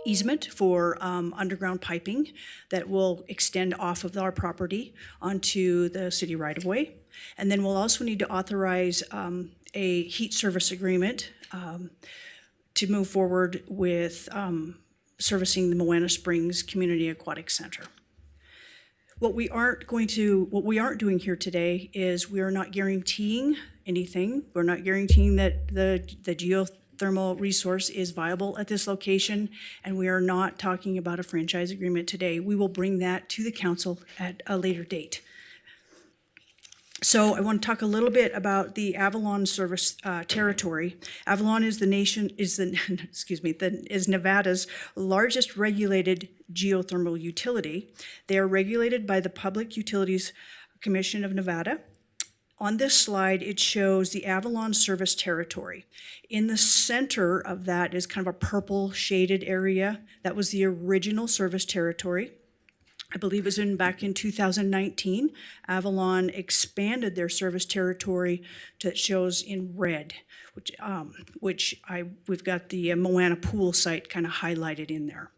easement for underground piping that will extend off of our property onto the city right-of-way. And then we'll also need to authorize a heat service agreement to move forward with servicing the Moana Springs Community Aquatic Center. What we aren't doing here today is we are not guaranteeing anything. We're not guaranteeing that the geothermal resource is viable at this location, and we are not talking about a franchise agreement today. We will bring that to the council at a later date. So I want to talk a little bit about the Avalon service territory. Avalon is is Nevada's largest regulated geothermal utility. They are regulated by the Public Utilities Commission of Nevada. On this slide, it shows the Avalon service territory. In the center of that is kind of a purple shaded area. That was the original service territory. I believe it was back in 2019, Avalon expanded their service territory that shows in red, we've got the Moana Pool site kind of highlighted in there.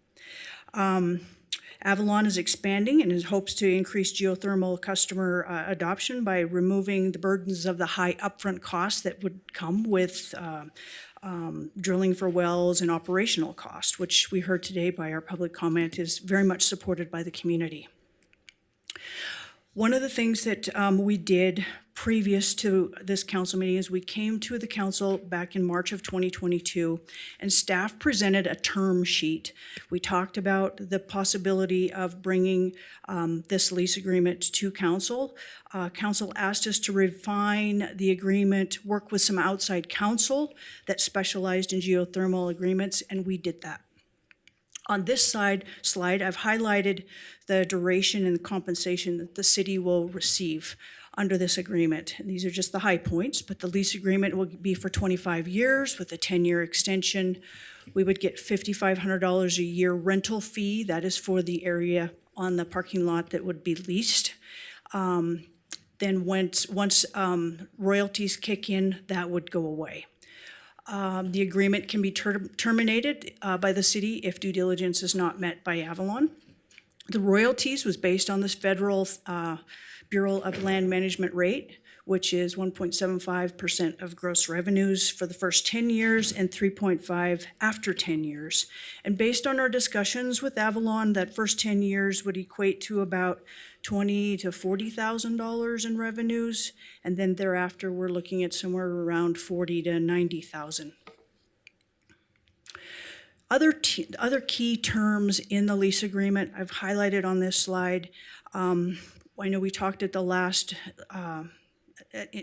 Avalon is expanding and hopes to increase geothermal customer adoption by removing the burdens of the high upfront costs that would come with drilling for wells and operational cost, which we heard today by our public comment is very much supported by the community. One of the things that we did previous to this council meeting is we came to the council back in March of 2022, and staff presented a term sheet. We talked about the possibility of bringing this lease agreement to council. Council asked us to refine the agreement, work with some outside counsel that specialized in geothermal agreements, and we did that. On this slide, I've highlighted the duration and the compensation that the city will receive under this agreement. And these are just the high points, but the lease agreement will be for 25 years with a 10-year extension. We would get $5,500 a year rental fee. That is for the area on the parking lot that would be leased. Then once royalties kick in, that would go away. The agreement can be terminated by the city if due diligence is not met by Avalon. The royalties was based on this federal Bureau of Land Management rate, which is 1.75% of gross revenues for the first 10 years and 3.5% after 10 years. And based on our discussions with Avalon, that first 10 years would equate to about $20,000 to $40,000 in revenues, and then thereafter we're looking at somewhere around $40,000 to $90,000. Other key terms in the lease agreement I've highlighted on this slide. I know we talked at the last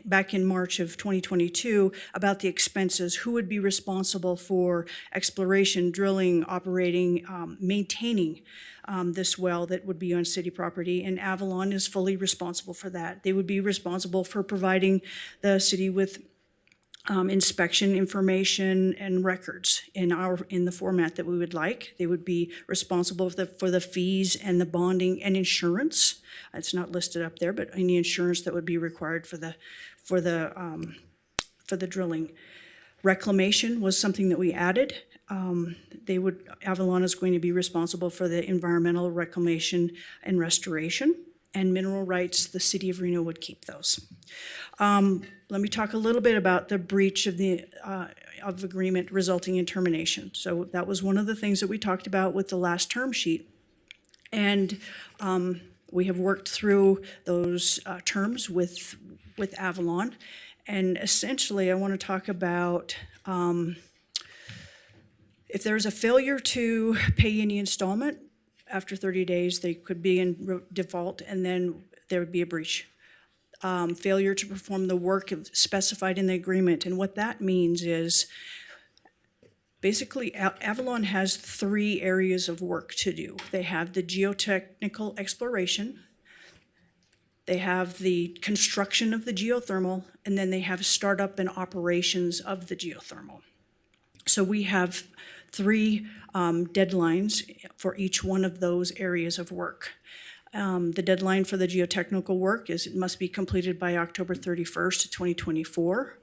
back in March of 2022 about the expenses, who would be responsible for exploration, drilling, operating, maintaining this well that would be on city property, and Avalon is fully responsible for that. They would be responsible for providing the city with inspection information and records in the format that we would like. They would be responsible for the fees and the bonding and insurance. It's not listed up there, but any insurance that would be required for the drilling. Reclamation was something that we added. Avalon is going to be responsible for the environmental reclamation and restoration, and mineral rights, the city of Reno would keep those. Let me talk a little bit about the breach of the agreement resulting in termination. So that was one of the things that we talked about with the last term sheet. And we have worked through those terms with Avalon. And essentially, I want to talk about if there's a failure to pay any installment, after 30 days, they could be in default, and then there would be a breach. Failure to perform the work specified in the agreement. And what that means is basically Avalon has 3 areas of work to do. They have the geotechnical exploration, they have the construction of the geothermal, and then they have startup and operations of the geothermal. So we have 3 deadlines for each one of those areas of work. The deadline for the geotechnical work is it must be completed by October 31st, 2024.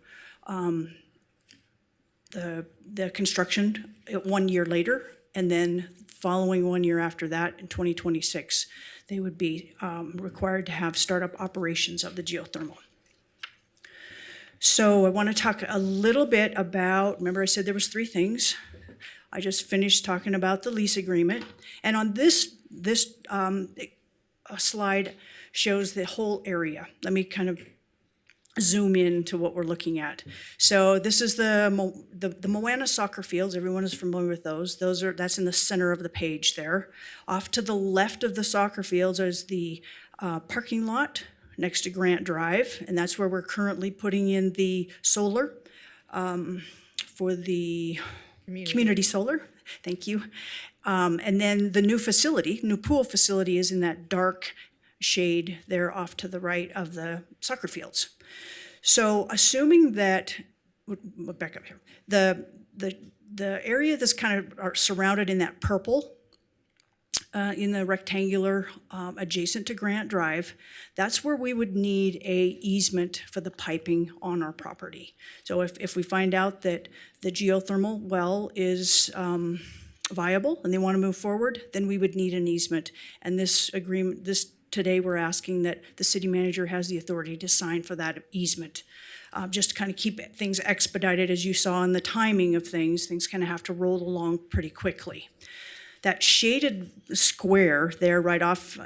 The construction 1 year later, and then following 1 year after that in 2026, they would be required to have startup operations of the geothermal. So I want to talk a little bit about, remember I said there was 3 things. I just finished talking about the lease agreement. And on this slide shows the whole area. Let me kind of zoom in to what we're looking at. So this is the Moana soccer fields. Everyone is familiar with those. That's in the center of the page there. Off to the left of the soccer fields is the parking lot next to Grant Drive, and that's where we're currently putting in the solar for the community solar. Thank you. And then the new pool facility is in that dark shade there off to the right of the soccer fields. So assuming that, we'll back up here, the area that's kind of surrounded in that purple, in the rectangular adjacent to Grant Drive, that's where we would need a easement for the piping on our property. So if we find out that the geothermal well is viable and they want to move forward, then we would need an easement. And this agreement, today we're asking that the city manager has the authority to sign for that easement. Just to kind of keep things expedited, as you saw in the timing of things kind of have to roll along pretty quickly. That shaded square there right off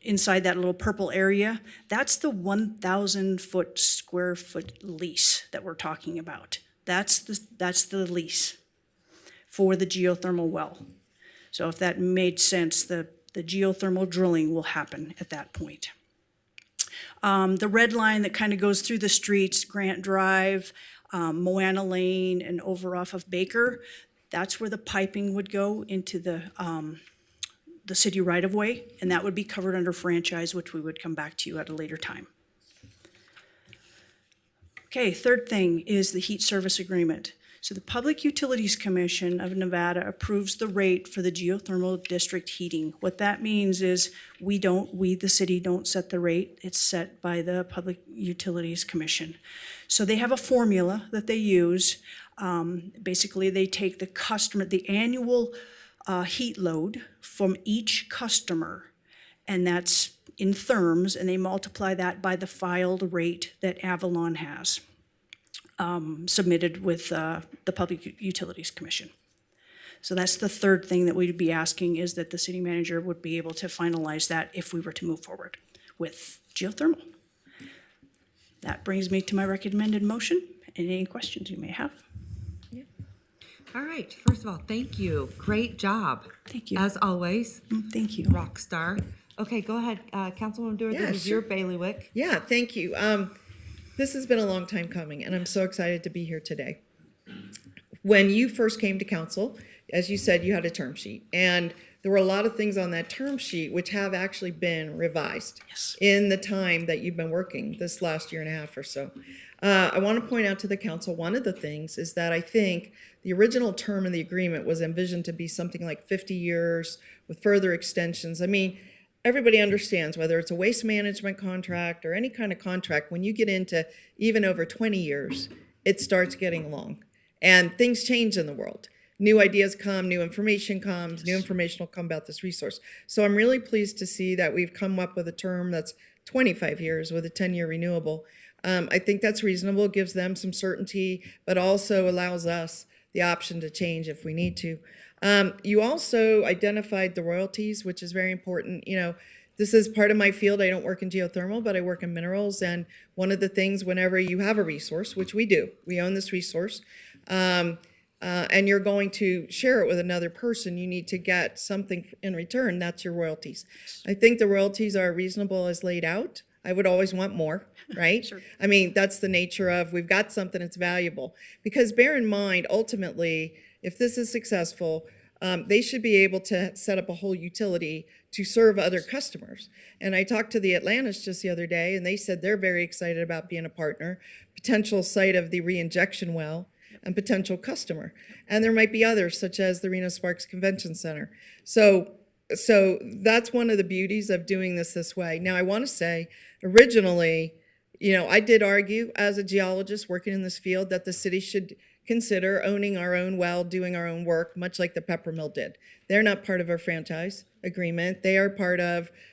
inside that little purple area, that's the 1,000 square foot lease that we're talking about. That's the lease for the geothermal well. So if that made sense, the geothermal drilling will happen at that point. The red line that kind of goes through the streets, Grant Drive, Moana Lane, and over off of Baker, that's where the piping would go into the city right-of-way, and that would be covered under franchise, which we would come back to you at a later time. Okay, third thing is the heat service agreement. So the Public Utilities Commission of Nevada approves the rate for the geothermal district heating. What that means is we, the city, don't set the rate. It's set by the Public Utilities Commission. So they have a formula that they use. Basically, they take the annual heat load from each customer, and that's in therms, and they multiply that by the filed rate that Avalon has. Submitted with the Public Utilities Commission. So that's the third thing that we'd be asking, is that the city manager would be able to finalize that if we were to move forward with geothermal. That brings me to my recommended motion. Any questions you may have? Yeah. All right. First of all, thank you. Great job. Thank you. As always. Thank you. Rock star. Okay, go ahead. Councilwoman Dewar, Yeah, this is sure. your bailiwick. Yeah, thank you. This has been a long time coming, and I'm so excited to be here today. When you first came to council, as you said, you had a term sheet, and there were a lot of things on that term sheet which have actually been revised in the time that you've been working this last year and a half or so. I want to point out to the council, one of the things is that I think the original term in the agreement was envisioned to be something like 50 years with further extensions. I mean, everybody understands whether it's a waste management contract or any kind of contract, when you get into even over 20 years, it starts getting long. And things change in the world. New ideas come, new information comes, new information will come about this resource. So I'm really pleased to see that we've come up with a term that's 25 years with a 10-year renewable. I think that's reasonable, gives them some certainty, but also allows us the option to change if we need to. You also identified the royalties, which is very important. You know, this is part of my field. I don't work in geothermal, but I work in minerals. And one of the things, whenever you have a resource, which we do, we own this resource, and you're going to share it with another person, you need to get something in return. That's your royalties. I think the royalties are reasonable as laid out. I would always want more, right? Sure. I mean, that's the nature of, we've got something that's valuable. Because bear in mind, ultimately, if this is successful, they should be able to set up a whole utility to serve other customers. And I talked to the Atlantis just the other day, and they said they're very excited about being a partner, potential site of the reinjection well, and potential customer. And there might be others, such as the Reno Sparks Convention Center. So that's one of the beauties of doing this way. Now, I want to say, originally, you know, I did argue as a geologist working in this field that the city should consider owning our own well, doing our own work, much like the pepper mill did. They're not part of our franchise agreement. They are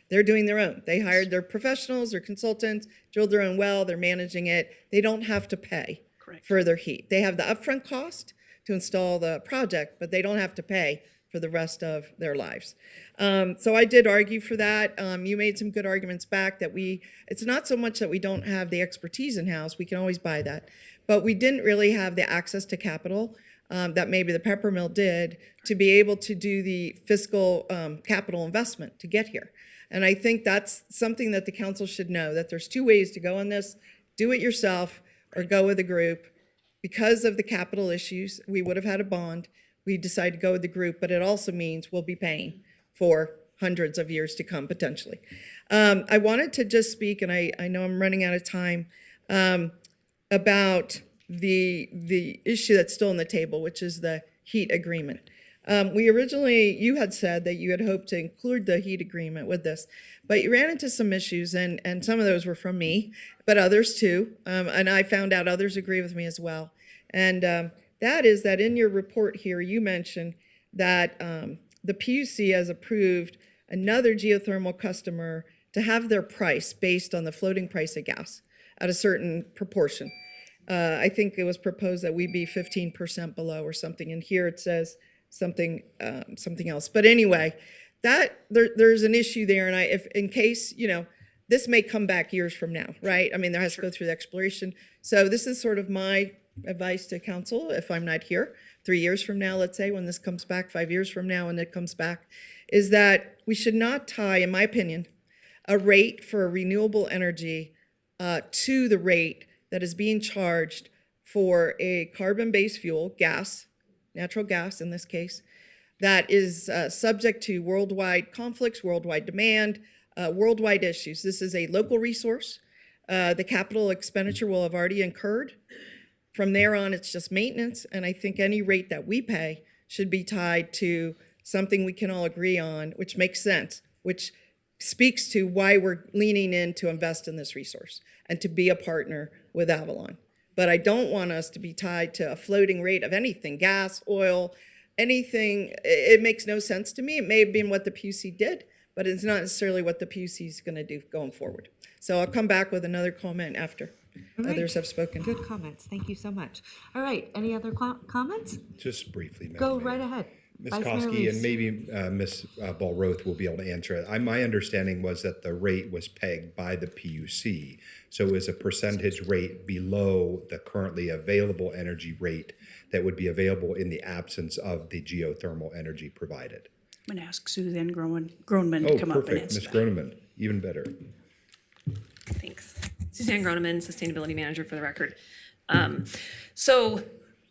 they're doing their own. They hired their professionals, their consultants, drilled their own well, they're managing it. They don't have to pay for their heat. They have the upfront cost to install the project, but they don't have to pay for the rest of their lives. So I did argue for that. You made some good arguments back that it's not so much that we don't have the expertise in-house, we can always buy that, but we didn't really have the access to capital that maybe the pepper mill did to be able to do the fiscal capital investment to get here. And I think that's something that the council should know, that there's two ways to go on this: do it yourself or go with a group. Because of the capital issues, we would have had a bond. We decided to go with the group, but it also means we'll be paying for hundreds of years to come, potentially. I wanted to just speak, and I know I'm running out of time, about the issue that's still on the table, which is the heat agreement. You had said that you had hoped to include the heat agreement with this, but you ran into some issues, and some of those were from me, but others too, and I found out others agree with me as well. And that is that in your report here, you mentioned that the PUC has approved another geothermal customer to have their price based on the floating price of gas at a certain proportion. I think it was proposed that we be 15% below or something, and here it says something else. But anyway, there's an issue there, and if in case, this may come back years from now, right? I mean, there has to go through the exploration. So this is sort of my advice to council, if I'm not here 3 years from now, let's say, when this comes back, 5 years from now when it comes back, is that we should not tie, in my opinion, a rate for renewable energy to the rate that is being charged for a carbon-based fuel, gas, natural gas in this case, that is subject to worldwide conflicts, worldwide demand, worldwide issues. This is a local resource. The capital expenditure will have already incurred. From there on, it's just maintenance, and I think any rate that we pay should be tied to something we can all agree on, which makes sense, which speaks to why we're leaning in to invest in this resource and to be a partner with Avalon. But I don't want us to be tied to a floating rate of anything, gas, oil, anything. It makes no sense to me. It may have been what the PUC did, but it's not necessarily what the PUC is going to do going forward. So I'll come back with another comment after others have spoken. Good comments. Thank you so much. All right. Any other comments? Just briefly, Madam Go Mayor. right ahead. Ms. Vice Mayor Koski Reese. and maybe Ms. Ballroth will be able to answer it. My understanding was that the rate was pegged by the PUC. So it was a percentage rate below the currently available energy rate that would be available in the absence of the geothermal energy provided. I'm going to ask Suzanne Groneman Oh, to come up and perfect, answer Ms. that. Groneman, even better. Thanks. Suzanne Groneman, Sustainability Manager for the record. So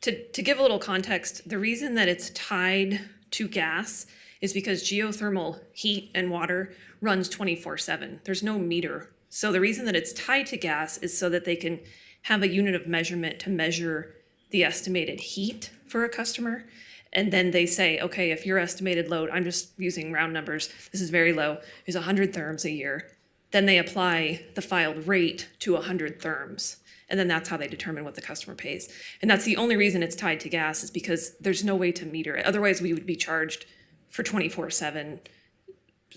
to give a little context, the reason that it's tied to gas is because geothermal heat and water runs 24/7. There's no meter. So the reason that it's tied to gas is so that they can have a unit of measurement to measure the estimated heat for a customer. And then they say, okay, if your estimated load, I'm just using round numbers, this is very low, is 100 therms a year. Then they apply the filed rate to 100 therms. And then that's how they determine what the customer pays. And that's the only reason it's tied to gas, is because there's no way to meter it. Otherwise, we would be charged for 24/7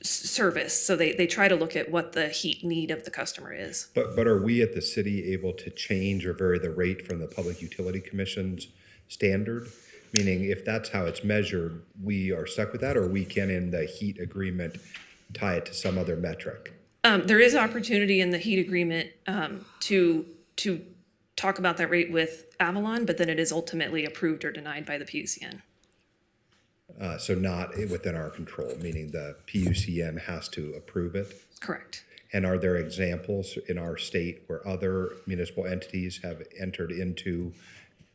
service. So they try to look at what the heat need of the customer is. But are we at the city able to change or vary the rate from the Public Utility Commission's standard? Meaning, if that's how it's measured, we are stuck with that, or we can, in the heat agreement, tie it to some other metric? There is opportunity in the heat agreement to talk about that rate with Avalon, but then it is ultimately approved or denied by the PUCN. So not within our control, meaning the PUCN has to approve it? Correct. And are there examples in our state where other municipal entities have entered into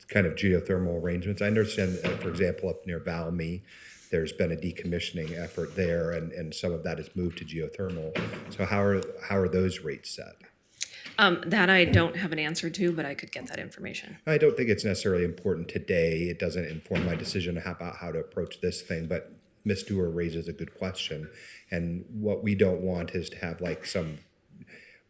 kind of geothermal arrangements? I understand, for example, up near Valmy, there's been a decommissioning effort there, and some of that has moved to geothermal. So how are those rates set? That I don't have an answer to, but I could get that information. I don't think it's necessarily important today. It doesn't inform my decision about how to approach this thing, but Ms. Dewar raises a good question. And what we don't want is to have like some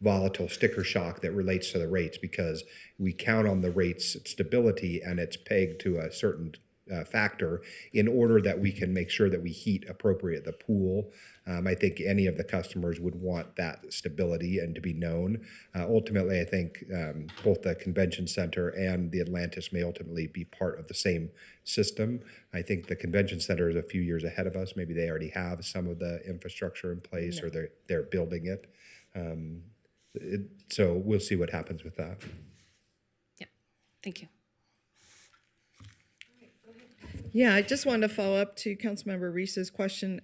volatile sticker shock that relates to the rates, because we count on the rates stability and it's pegged to a certain factor in order that we can make sure that we heat appropriate the pool. I think any of the customers would want that stability and to be known. Ultimately, I think both the convention center and the Atlantis may ultimately be part of the same system. I think the convention center is a few years ahead of us. Maybe they already have some of the infrastructure in place, or they're building it. So we'll see what happens with that. Yeah, thank you. Yeah, I just wanted to follow up to Councilmember Reese's question.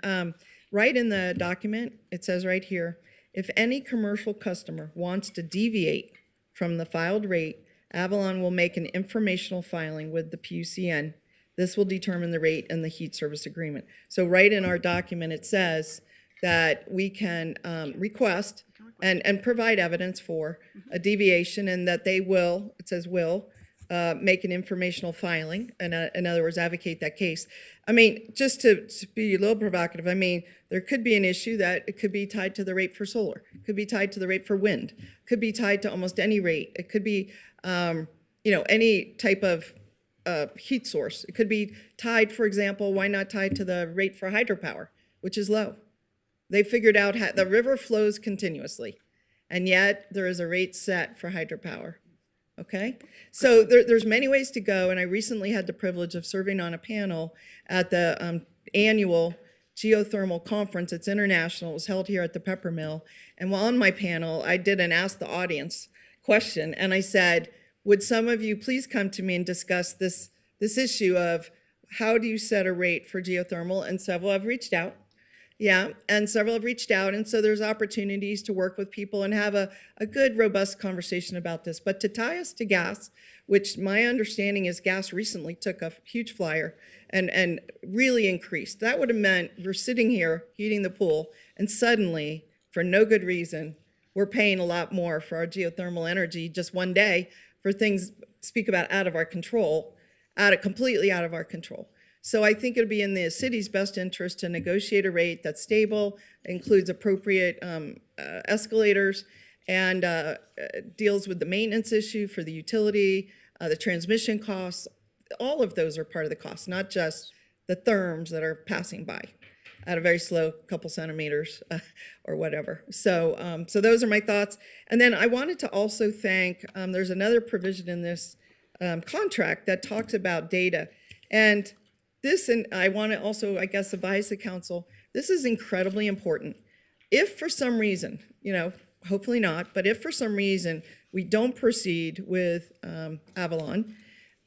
Right in the document, it says right here, if any commercial customer wants to deviate from the filed rate, Avalon will make an informational filing with the PUCN. This will determine the rate and the heat service agreement. So right in our document, it says that we can request and provide evidence for a deviation, and that they will, it says will, make an informational filing, and in other words, advocate that case. I mean, just to be a little provocative, I mean, there could be an issue that it could be tied to the rate for solar, could be tied to the rate for wind, could be tied to almost any rate. It could be, any type of heat source. It could be tied, for example, why not tied to the rate for hydropower, which is low? They figured out the river flows continuously, and yet there is a rate set for hydropower. Okay, so there's many ways to go, and I recently had the privilege of serving on a panel at the annual Geothermal Conference. It's international. It was held here at the Pepper Mill, and while on my panel, I did an Ask the Audience question, and I said, would some of you please come to me and discuss this issue of how do you set a rate for geothermal? And several have reached out. Yeah, and several have reached out, and so there's opportunities to work with people and have a good, robust conversation about this. But to tie us to gas, which my understanding is gas recently took a huge flyer and really increased. That would have meant we're sitting here heating the pool, and suddenly, for no good reason, we're paying a lot more for our geothermal energy just one day for things, speak about out of our control, completely out of our control. So I think it'll be in the city's best interest to negotiate a rate that's stable, includes appropriate escalators, and deals with the maintenance issue for the utility, the transmission costs. All of those are part of the cost, not just the therms that are passing by at a very slow couple centimeters or whatever. So those are my thoughts. And then I wanted to also thank, there's another provision in this contract that talks about data. And this, and I want to also, I guess, advise the council, this is incredibly important. If for some reason, hopefully not, but if for some reason we don't proceed with Avalon,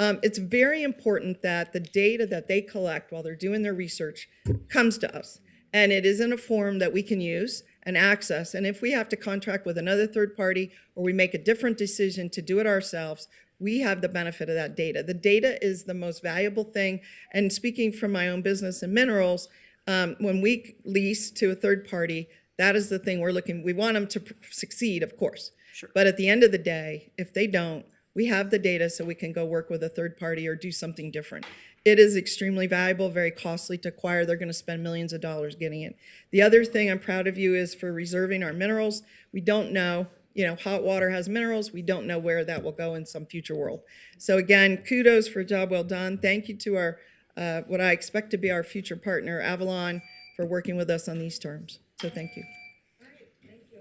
it's very important that the data that they collect while they're doing their research comes to us. And it is in a form that we can use and access. And if we have to contract with another third party or we make a different decision to do it ourselves, we have the benefit of that data. The data is the most valuable thing. And speaking from my own business in minerals, when we lease to a third party, that is the thing we want them to succeed, of course. Sure. But at the end of the day, if they don't, we have the data so we can go work with a third party or do something different. It is extremely valuable, very costly to acquire. They're going to spend millions of dollars getting it. The other thing I'm proud of you is for reserving our minerals. We don't know, hot water has minerals. We don't know where that will go in some future world. So again, kudos for a job well done. Thank you to our, what I expect to be our future partner, Avalon, for working with us on these terms. So thank you. All right, thank you.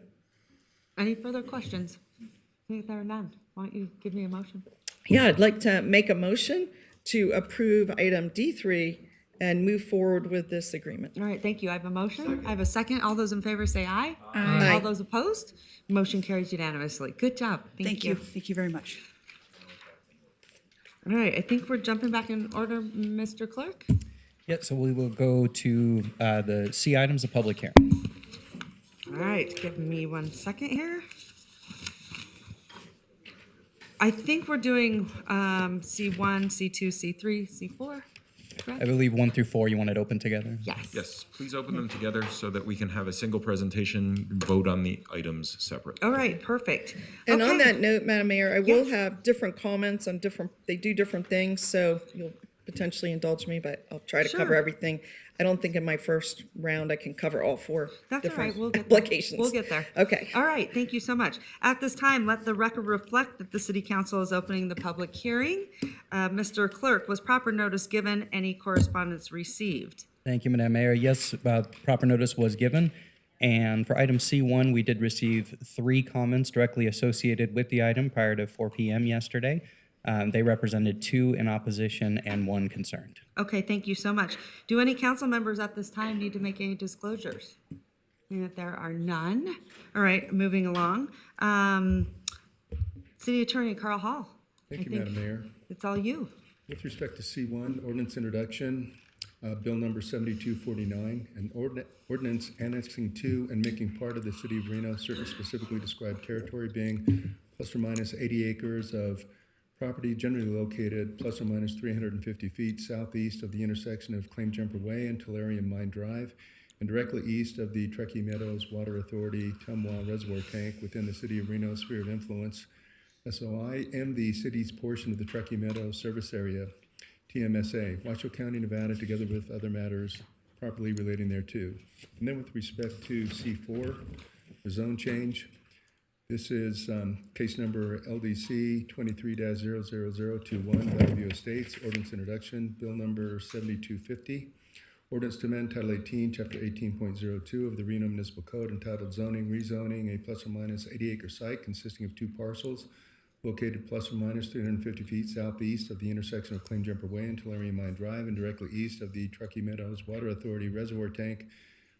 Any further questions? I think there are none. Why don't you give me a motion? Yeah, I'd like to make a motion to approve item D3 and move forward with this agreement. All right, thank you. I have a motion. Second. I have a second. All those in favor say aye. Aye. All those opposed? Motion carries unanimously. Good job. Thank you. Thank you very much. All right, I think we're jumping back in order, Mr. Clerk. Yeah, so we will go to the C items of public hearing. All right, give me 1 second here. I think we're doing C1, C2, C3, C4, correct? I believe 1 through 4 you want it open together? Yes. Yes, please open them together so that we can have a single presentation, vote on the items separate. All right, perfect. And on Okay. that note, Madam Mayor, I will have different comments on they do different things, so you'll potentially indulge me, but I'll try to cover Sure. everything. I don't think in my first round I can cover all 4 That's all different right, we'll get there. applications. We'll get there. Okay. All right, thank you so much. At this time, let the record reflect that the City Council is opening the public hearing. Mr. Clerk, was proper notice given? Any correspondence received? Thank you, Madam Mayor. Yes, proper notice was given. And for item C1, we did receive 3 comments directly associated with the item prior to 4 p.m. yesterday. They represented 2 in opposition and 1 concerned. Okay, thank you so much. Do any council members at this time need to make any disclosures? Seeing that there are none. All right, moving along. City Attorney Carl Hall. Thank you, Madam Mayor. It's all you. With respect to C1, ordinance introduction, bill number 7249, an ordinance annexing to and making part of the city of Reno certain specifically described territory being plus or minus 80 acres of property generally located plus or minus 350 feet southeast of the intersection of Claim Jumper Way and Tellurium Mine Drive, and directly east of the Truckee Meadows Water Authority Tumwa Reservoir Tank within the City of Reno sphere of influence, SOI, and the city's portion of the Truckee Meadows service area, TMSA, Washoe County, Nevada, together with other matters properly relating thereto. And then with respect to C4, the zone change, this is case number LDC 23-00021, Bellevue Estates, ordinance introduction, bill number 7250, ordinance to amend Title 18, Chapter 18.02 of the Reno Municipal Code entitled Zoning, Rezoning a plus or minus 80-acre site consisting of 2 parcels located plus or minus 350 feet southeast of the intersection of Claim Jumper Way and Tulare Mine Drive and directly east of the Truckee Meadows Water Authority Reservoir Tank,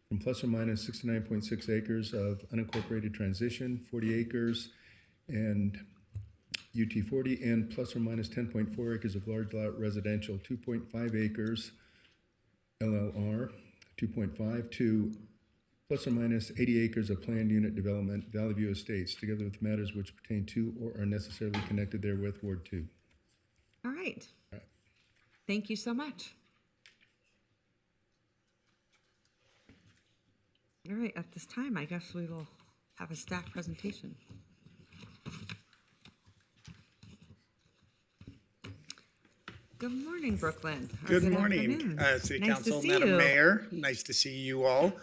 from plus or minus 69.6 acres of unincorporated transition, 40 acres and UT 40, and plus or minus 10.4 acres of large lot residential, 2.5 acres LLR 2.5 to plus or minus 80 acres of planned unit development, Valley View Estates, together with matters which pertain to or are necessarily connected therewith, Ward 2. All right. Thank you so much. All right, at this time, I guess we will have a staff presentation. Good morning, Brooklyn. Or Good morning, afternoon. City Nice to Council, see Madam you. Mayor. Nice to see you all.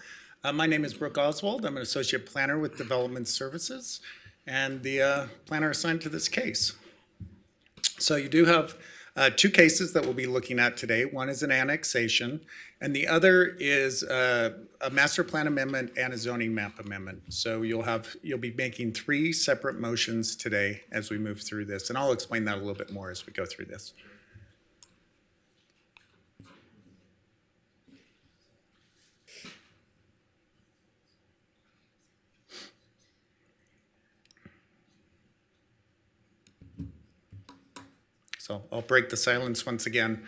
My name is Brooke Oswald. I'm an associate planner with Development Services and the planner assigned to this case. So you do have two cases that we'll be looking at today. One is an annexation, and the other is a master plan amendment and a zoning map amendment. So you'll be making three separate motions today as we move through this, and I'll explain that a little bit more as we go through this. So I'll break the silence once again.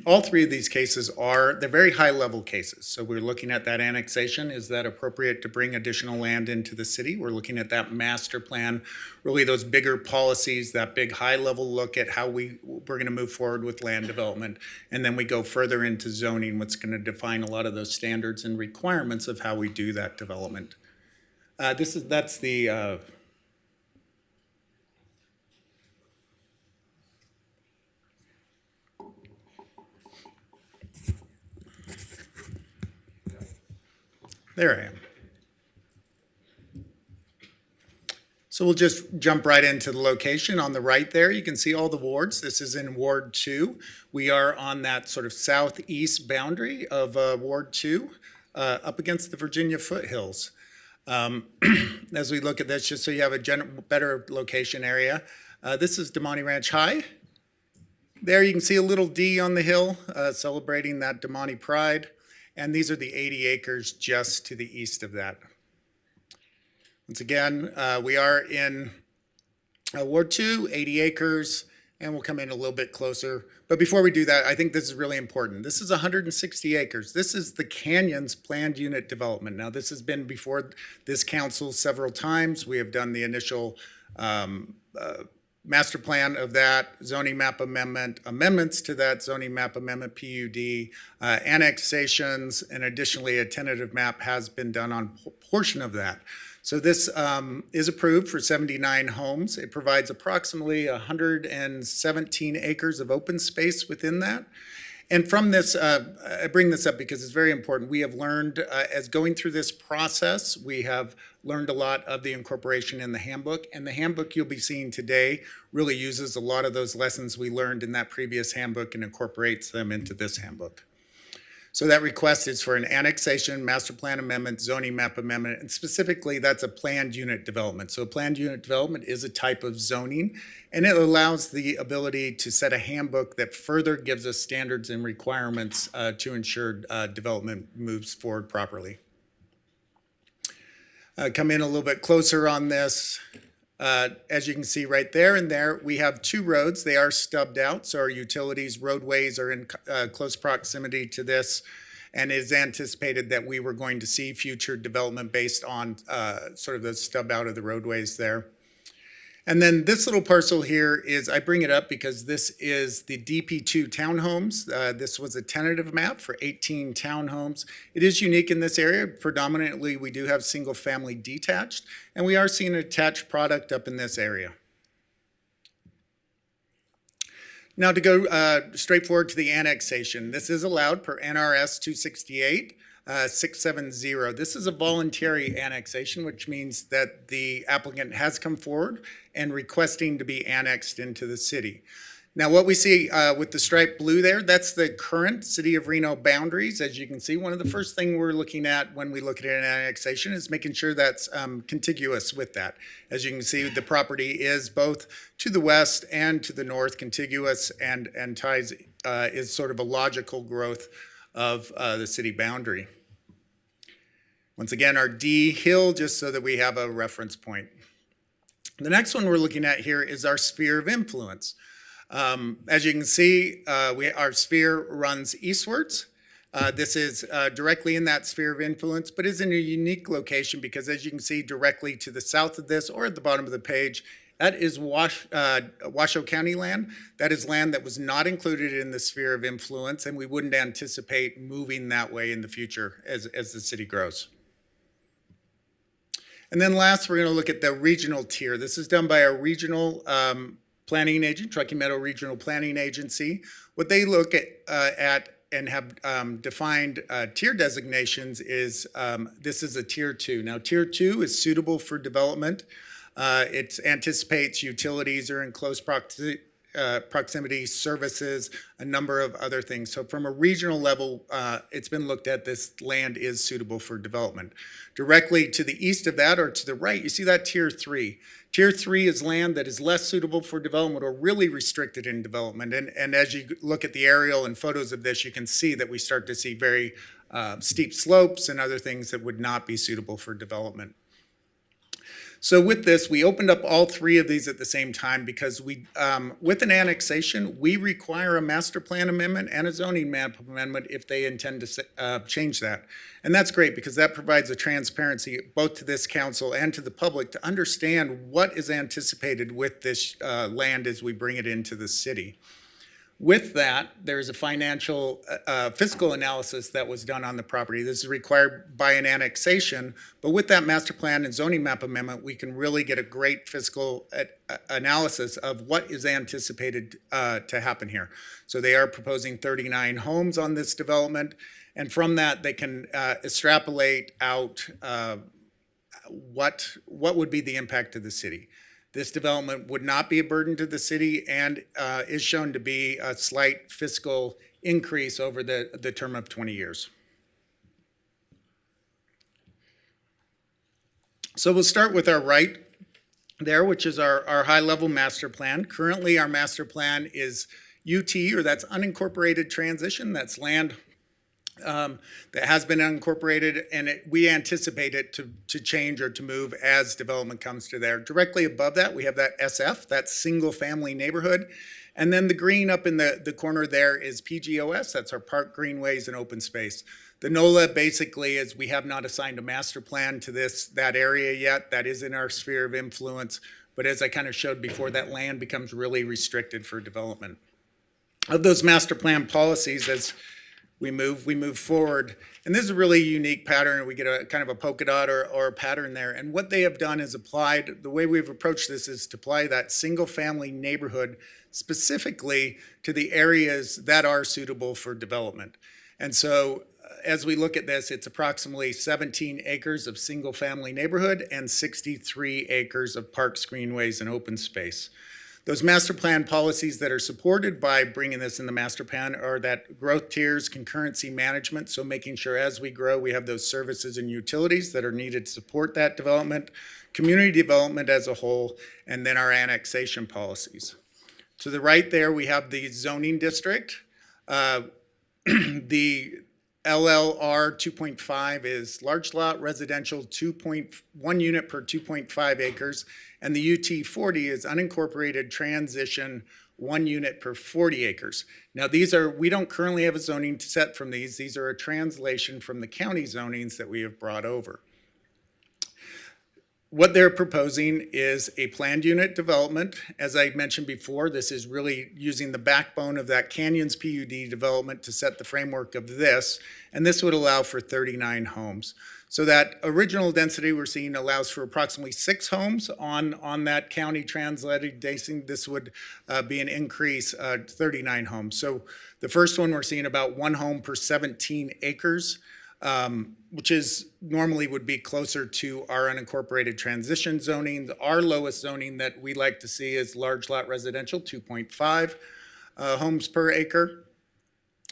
All three of these cases they're very high level cases. So we're looking at that annexation. Is that appropriate to bring additional land into the city? We're looking at that master plan, really those bigger policies, that big high level look at how we're going to move forward with land development. And then we go further into zoning, what's going to define a lot of those standards and requirements of how we do that development. That's the There I am. So we'll just jump right into the location. On the right there, you can see all the wards. This is in Ward 2. We are on that sort of southeast boundary of Ward 2, up against the Virginia foothills. As we look at this, just so you have a better location area, this is Damani Ranch High. There you can see a little D on the hill, celebrating that Damani Pride. And these are the 80 acres just to the east of that. Once again, we are in Ward 2, 80 acres, and we'll come in a little bit closer. But before we do that, I think this is really important. This is 160 acres. This is the Canyons planned unit development. Now, this has been before this council several times. We have done the initial master plan of that, zoning map amendment, amendments to that zoning map amendment, PUD, annexations, and additionally a tentative map has been done on a portion of that. So this is approved for 79 homes. It provides approximately 117 acres of open space within that. And from this, I bring this up because it's very important. We have learned, as going through this process, we have learned a lot of the incorporation in the handbook. And the handbook you'll be seeing today really uses a lot of those lessons we learned in that previous handbook and incorporates them into this handbook. So that request is for an annexation, master plan amendment, zoning map amendment, and specifically that's a planned unit development. So a planned unit development is a type of zoning, and it allows the ability to set a handbook that further gives us standards and requirements to ensure development moves forward properly. Come in a little bit closer on this. As you can see right there and there, we have two roads. They are stubbed out, so our utilities, roadways are in close proximity to this, and it is anticipated that we were going to see future development based on sort of the stub out of the roadways there. And then this little parcel here is, I bring it up because this is the DP2 townhomes. This was a tentative map for 18 townhomes. It is unique in this area. Predominantly, we do have single family detached, and we are seeing an attached product up in this area. Now to go straight forward to the annexation. This is allowed per NRS 268. 670. This is a voluntary annexation, which means that the applicant has come forward and requesting to be annexed into the city. Now, what we see with the striped blue there, that's the current City of Reno boundaries. As you can see, one of the first things we're looking at when we look at an annexation is making sure that's contiguous with that. As you can see, the property is both to the west and to the north contiguous and ties is sort of a logical growth of the city boundary. Once again, our D hill, just so that we have a reference point. The next one we're looking at here is our sphere of influence. As you can see, our sphere runs eastwards. This is directly in that sphere of influence, but is in a unique location because, as you can see directly to the south of this or at the bottom of the page, that is Washoe County land. That is land that was not included in the sphere of influence, and we wouldn't anticipate moving that way in the future as the city grows. And then last, we're going to look at the regional tier. This is done by our regional planning agent, Truckee Meadow Regional Planning Agency. What they look at and have defined tier designations is this is a tier 2. Now, tier 2 is suitable for development. It anticipates utilities are in close proximity, services, a number of other things. So from a regional level, it's been looked at, this land is suitable for development. Directly to the east of that or to the right, you see that tier 3. Tier 3 is land that is less suitable for development or really restricted in development. And as you look at the aerial and photos of this, you can see that we start to see very steep slopes and other things that would not be suitable for development. So with this, we opened up all three of these at the same time because we, with an annexation, we require a master plan amendment and a zoning map amendment if they intend to change that. And that's great because that provides a transparency both to this council and to the public to understand what is anticipated with this land as we bring it into the city. With that, there's a financial fiscal analysis that was done on the property. This is required by an annexation, but with that master plan and zoning map amendment, we can really get a great fiscal analysis of what is anticipated to happen here. So they are proposing 39 homes on this development, and from that, they can extrapolate out what would be the impact to the city. This development would not be a burden to the city and is shown to be a slight fiscal increase over the term of 20 years. So we'll start with our right there, which is our high-level master plan. Currently, our master plan is UT, or that's unincorporated transition. That's land that has been unincorporated, and we anticipate it to change or to move as development comes to there. Directly above that, we have that SF, that single-family neighborhood. And then the green up in the corner there is PGOS, that's our park, greenways, and open space. The NOLA basically is we have not assigned a master plan to that area yet. That is in our sphere of influence. But as I kind of showed before, that land becomes really restricted for development. Of those master plan policies, as we move forward. And this is a really unique pattern. We get a kind of a polka dot or a pattern there. And what they have done is applied, the way we've approached this is to apply that single family neighborhood specifically to the areas that are suitable for development. And so as we look at this, it's approximately 17 acres of single family neighborhood and 63 acres of parks, greenways, and open space. Those master plan policies that are supported by bringing this in the master plan are that growth tiers, concurrency management, so making sure as we grow, we have those services and utilities that are needed to support that development, community development as a whole, and then our annexation policies. To the right there, we have the zoning district. The LLR 2.5 is large lot residential 1 unit per 2.5 acres. And the UT 40 is unincorporated transition 1 unit per 40 acres. Now we don't currently have a zoning set from these. These are a translation from the county zonings that we have brought over. What they're proposing is a planned unit development. As I mentioned before, this is really using the backbone of that Canyons PUD development to set the framework of this, and this would allow for 39 homes. So that original density we're seeing allows for approximately 6 homes on that county translated density. This would be an increase, 39 homes. So the first one we're seeing about 1 home per 17 acres. Which is normally would be closer to our unincorporated transition zoning. Our lowest zoning that we like to see is large lot residential 2.5. homes per acre.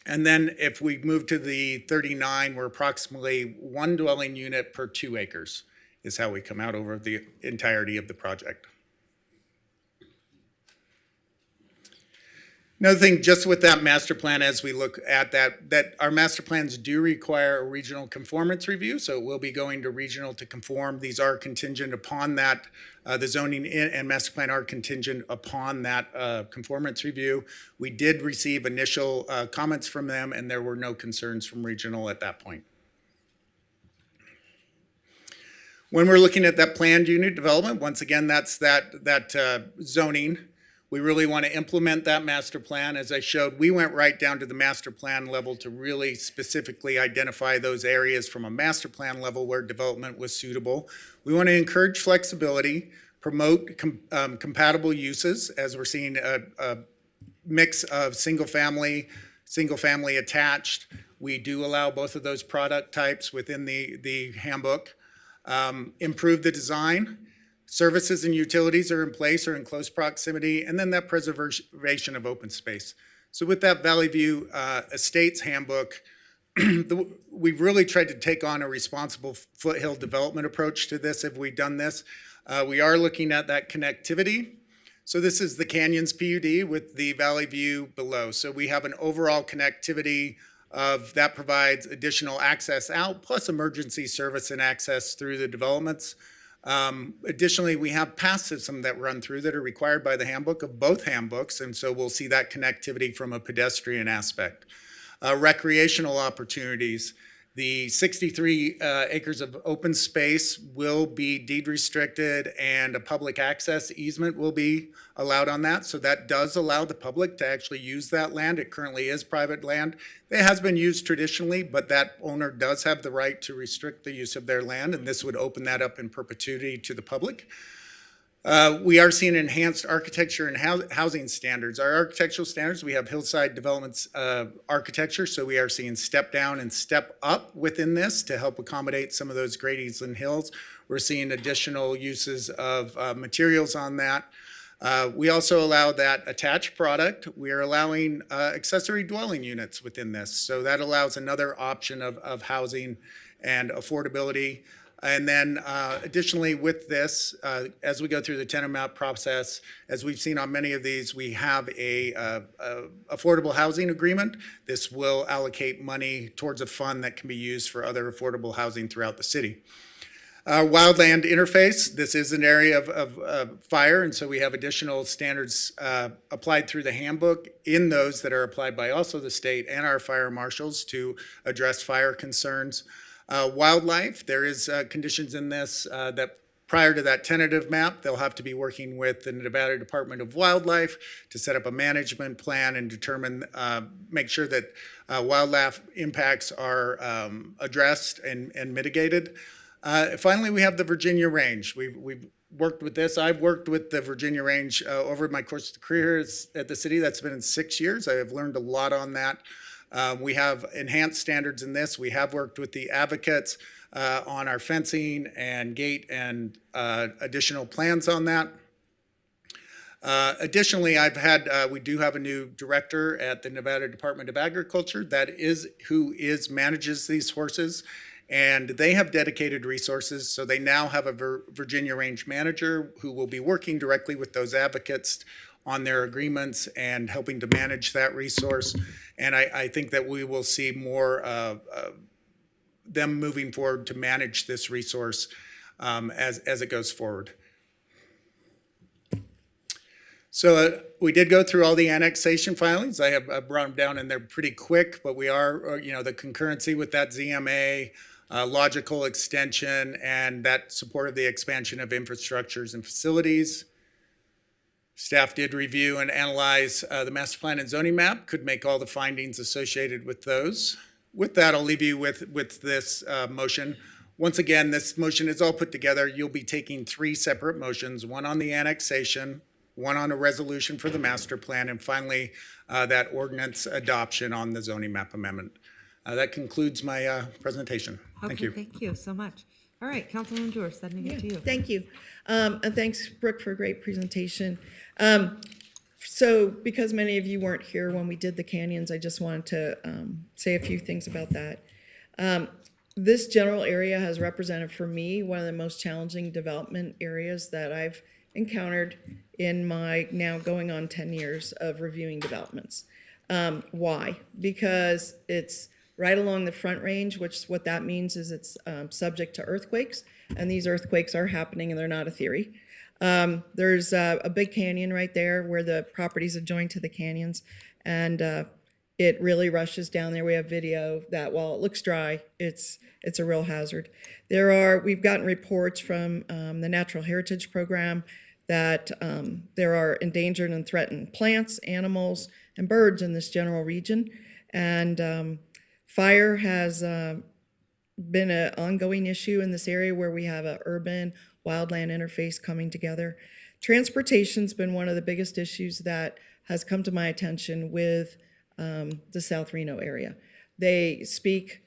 And then if we move to the 39, we're approximately 1 dwelling unit per 2 acres is how we come out over the entirety of the project. Another thing, just with that master plan, as we look at that our master plans do require a regional conformance review, so it will be going to regional to conform. These are contingent upon that. The zoning and master plan are contingent upon that conformance review. We did receive initial comments from them, and there were no concerns from regional at that point. When we're looking at that planned unit development, once again, that's that zoning. We really want to implement that master plan. As I showed, we went right down to the master plan level to really specifically identify those areas from a master plan level where development was suitable. We want to encourage flexibility, promote compatible uses, as we're seeing a mix of single family attached. We do allow both of those product types within the handbook. Improve the design. Services and utilities are in place or in close proximity, and then that preservation of open space. So with that Valley View Estates Handbook, we've really tried to take on a responsible foothill development approach to this. If we've done this, we are looking at that connectivity. So this is the Canyons PUD with the Valley View below. So we have an overall connectivity that provides additional access out, plus emergency service and access through the developments. Additionally, we have pass systems that run through that are required by the handbook of both handbooks, and so we'll see that connectivity from a pedestrian aspect. Recreational opportunities. The 63 acres of open space will be deed restricted, and a public access easement will be allowed on that. So that does allow the public to actually use that land. It currently is private land. It has been used traditionally, but that owner does have the right to restrict the use of their land, and this would open that up in perpetuity to the public. We are seeing enhanced architecture and housing standards. Our architectural standards, we have hillside developments architecture, so we are seeing step down and step up within this to help accommodate some of those gradients and hills. We're seeing additional uses of materials on that. We also allow that attached product. We are allowing accessory dwelling units within this, so that allows another option of housing and affordability. And then additionally with this, as we go through the tenant map process, as we've seen on many of these, we have a affordable housing agreement. This will allocate money towards a fund that can be used for other affordable housing throughout the city. Wildland interface, this is an area of fire, and so we have additional standards applied through the handbook in those that are applied by also the state and our fire marshals to address fire concerns. Wildlife, there is conditions in this that prior to that tentative map, they'll have to be working with the Nevada Department of Wildlife to set up a management plan and determine, make sure that wildlife impacts are addressed and mitigated. Finally, we have the Virginia Range. We've worked with this. I've worked with the Virginia Range over my course of career at the city. That's been in 6 years. I have learned a lot on that. We have enhanced standards in this. We have worked with the advocates on our fencing and gate and additional plans on that. Additionally, we do have a new director at the Nevada Department of Agriculture that is who manages these horses, and they have dedicated resources. So they now have a Virginia Range manager who will be working directly with those advocates on their agreements and helping to manage that resource. And I think that we will see more them moving forward to manage this resource as it goes forward. So we did go through all the annexation filings. I have brought them down and they're pretty quick, but we are, the concurrency with that ZMA, logical extension, and that support of the expansion of infrastructures and facilities. Staff did review and analyze the master plan and zoning map, could make all the findings associated with those. With that, I'll leave you with this motion. Once again, this motion is all put together. You'll be taking 3 separate motions, one on the annexation, one on a resolution for the master plan, and finally, that ordinance adoption on the zoning map amendment. That concludes my presentation. Thank you. Thank you so much. All right, Councilwoman Dewar, sending it to you. Thank you. And thanks, Brooke, for a great presentation. So because many of you weren't here when we did the canyons, I just wanted to say a few things about that. This general area has represented for me one of the most challenging development areas that I've encountered in my now going on 10 years of reviewing developments. Why? Because it's right along the Front Range, which what that means is it's subject to earthquakes, and these earthquakes are happening and they're not a theory. There's a big canyon right there where the properties adjoin to the canyons, and it really rushes down there. We have video that while it looks dry, it's a real hazard. We've gotten reports from the Natural Heritage Program that there are endangered and threatened plants, animals, and birds in this general region. And fire has been an ongoing issue in this area where we have an urban wildland interface coming together. Transportation's been one of the biggest issues that has come to my attention with the South Reno area. They speak,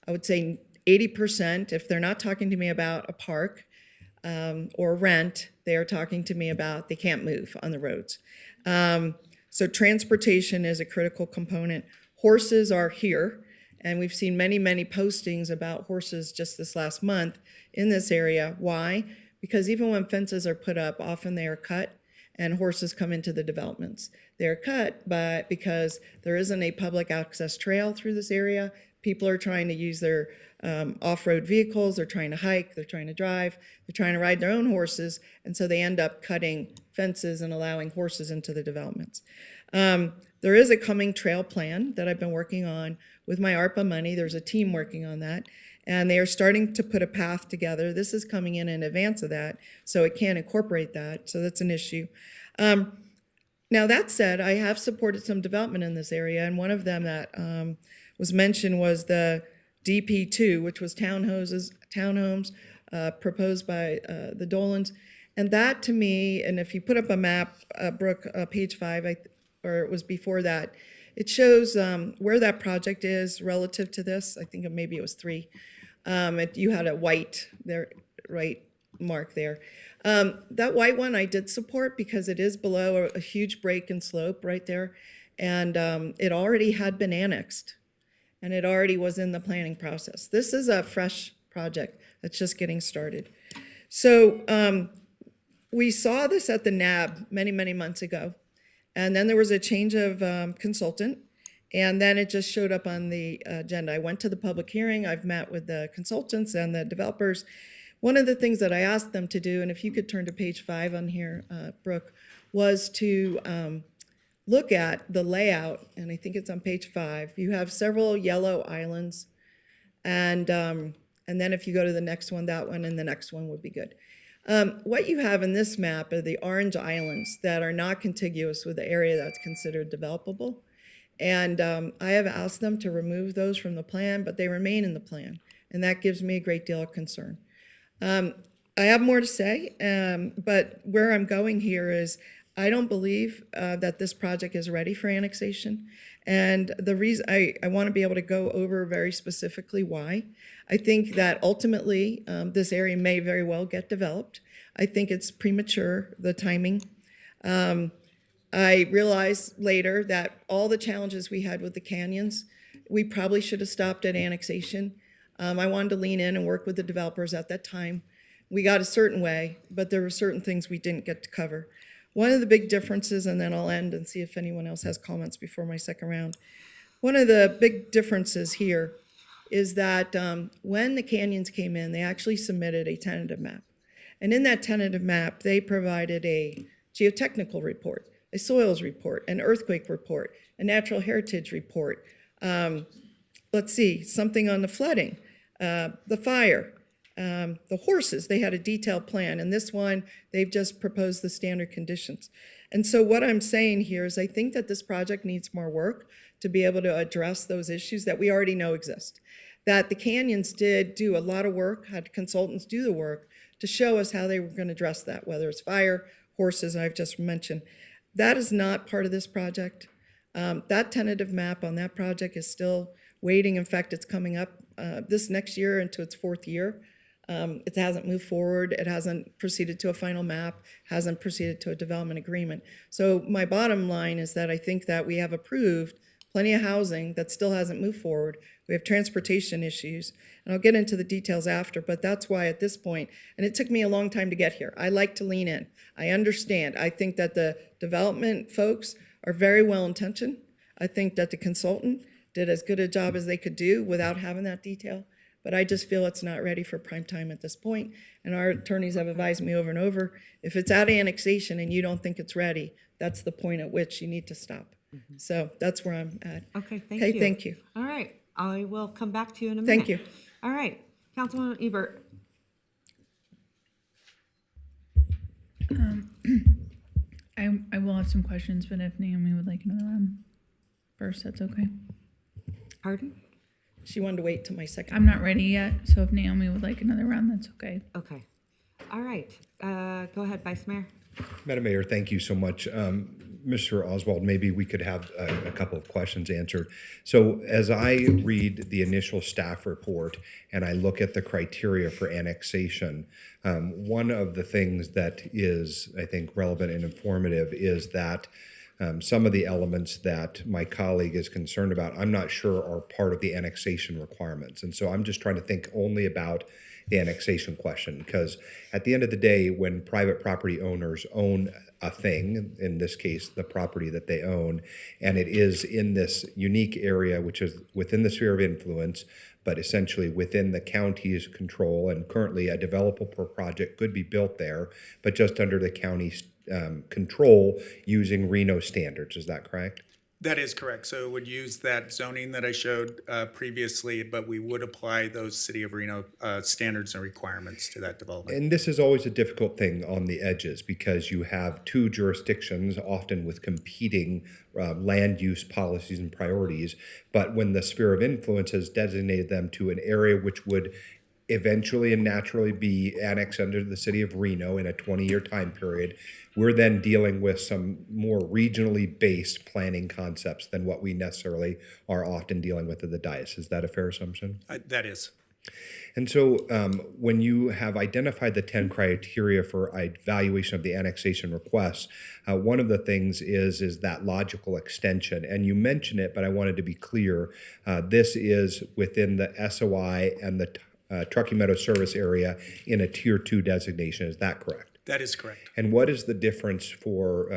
I would say 80%, if they're not talking to me about a park or rent, they are talking to me about they can't move on the roads. So transportation is a critical component. Horses are here, and we've seen many, many postings about horses just this last month in this area. Why? Because even when fences are put up, often they are cut and horses come into the developments. They're cut because there isn't a public access trail through this area. People are trying to use their off-road vehicles, they're trying to hike, they're trying to drive, they're trying to ride their own horses, and so they end up cutting fences and allowing horses into the developments. There is a coming trail plan that I've been working on with my ARPA money. There's a team working on that, and they are starting to put a path together. This is coming in advance of that, so it can't incorporate that, so that's an issue. Now, that said, I have supported some development in this area, and one of them that was mentioned was the DP2, which was townhomes proposed by the Dolans. And that to me, and if you put up a map, Brooke, page 5, or it was before that, it shows where that project is relative to this. I think maybe it was 3. You had a white there, right mark there. That white one I did support because it is below a huge break and slope right there. And it already had been annexed. And it already was in the planning process. This is a fresh project that's just getting started. So we saw this at the NAB many, many months ago. And then there was a change of consultant. And then it just showed up on the agenda. I went to the public hearing. I've met with the consultants and the developers. One of the things that I asked them to do, and if you could turn to page 5 on here, Brooke, was to look at the layout, and I think it's on page 5. You have several yellow islands, and then if you go to the next one, that one, and the next one would be good. What you have in this map are the orange islands that are not contiguous with the area that's considered developable, and I have asked them to remove those from the plan, but they remain in the plan, and that gives me a great deal of concern. I have more to say, but where I'm going here is I don't believe that this project is ready for annexation. And the reason I want to be able to go over very specifically why. I think that ultimately this area may very well get developed. I think it's premature, the timing. I realized later that all the challenges we had with the canyons, we probably should have stopped at annexation. I wanted to lean in and work with the developers at that time. We got a certain way, but there were certain things we didn't get to cover. One of the big differences, and then I'll end and see if anyone else has comments before my second round. One of the big differences here is that when the canyons came in, they actually submitted a tentative map. And in that tentative map, they provided a geotechnical report, a soils report, an earthquake report, a natural heritage report. Let's see, something on the flooding, the fire, the horses. They had a detailed plan. And this one, they've just proposed the standard conditions. And so what I'm saying here is I think that this project needs more work to be able to address those issues that we already know exist. That the canyons did do a lot of work, had consultants do the work to show us how they were going to address that, whether it's fire, horses, I've just mentioned. That is not part of this project. That tentative map on that project is still waiting. In fact, it's coming up this next year into its 4th year. It hasn't moved forward. It hasn't proceeded to a final map, hasn't proceeded to a development agreement. So my bottom line is that I think that we have approved plenty of housing that still hasn't moved forward. We have transportation issues, and I'll get into the details after, but that's why at this point, and it took me a long time to get here, I like to lean in. I understand. I think that the development folks are very well-intentioned. I think that the consultant did as good a job as they could do without having that detail, but I just feel it's not ready for prime time at this point, and our attorneys have advised me over and over, if it's at annexation and you don't think it's ready, that's the point at which you need to stop. So that's where I'm at. Okay, thank you. Okay, thank you. All right, I will come back to you in a minute. Thank you. All right, Councilwoman Ebert. I will have some questions, but if Naomi would like another round first, that's okay. Pardon? She wanted to wait till my second. I'm not ready yet, so if Naomi would like another round, that's okay. Okay. All right, go ahead, Vice Mayor. Madam Mayor, thank you so much. Mr. Oswald, maybe we could have a couple of questions answered. So as I read the initial staff report and I look at the criteria for annexation, one of the things that is, I think, relevant and informative is that some of the elements that my colleague is concerned about, I'm not sure are part of the annexation requirements. And so I'm just trying to think only about the annexation question, because at the end of the day, when private property owners own a thing, in this case, the property that they own, and it is in this unique area, which is within the sphere of influence, but essentially within the county's control, and currently a developable project could be built there, but just under the county's control using Reno standards. Is that correct? That is correct. So it would use that zoning that I showed previously, but we would apply those City of Reno standards and requirements to that development. And this is always a difficult thing on the edges because you have two jurisdictions, often with competing land use policies and priorities. But when the sphere of influence has designated them to an area which would eventually and naturally be annexed under the City of Reno in a 20-year time period, we're then dealing with some more regionally based planning concepts than what we necessarily are often dealing with at the diocese. Is that a fair assumption? That is. And so when you have identified the 10 criteria for evaluation of the annexation requests, one of the things is that logical extension. And you mentioned it, but I wanted to be clear. This is within the SOI and the Truckee Meadows service area in a Tier 2 designation. Is that correct? That is correct. And what is the difference for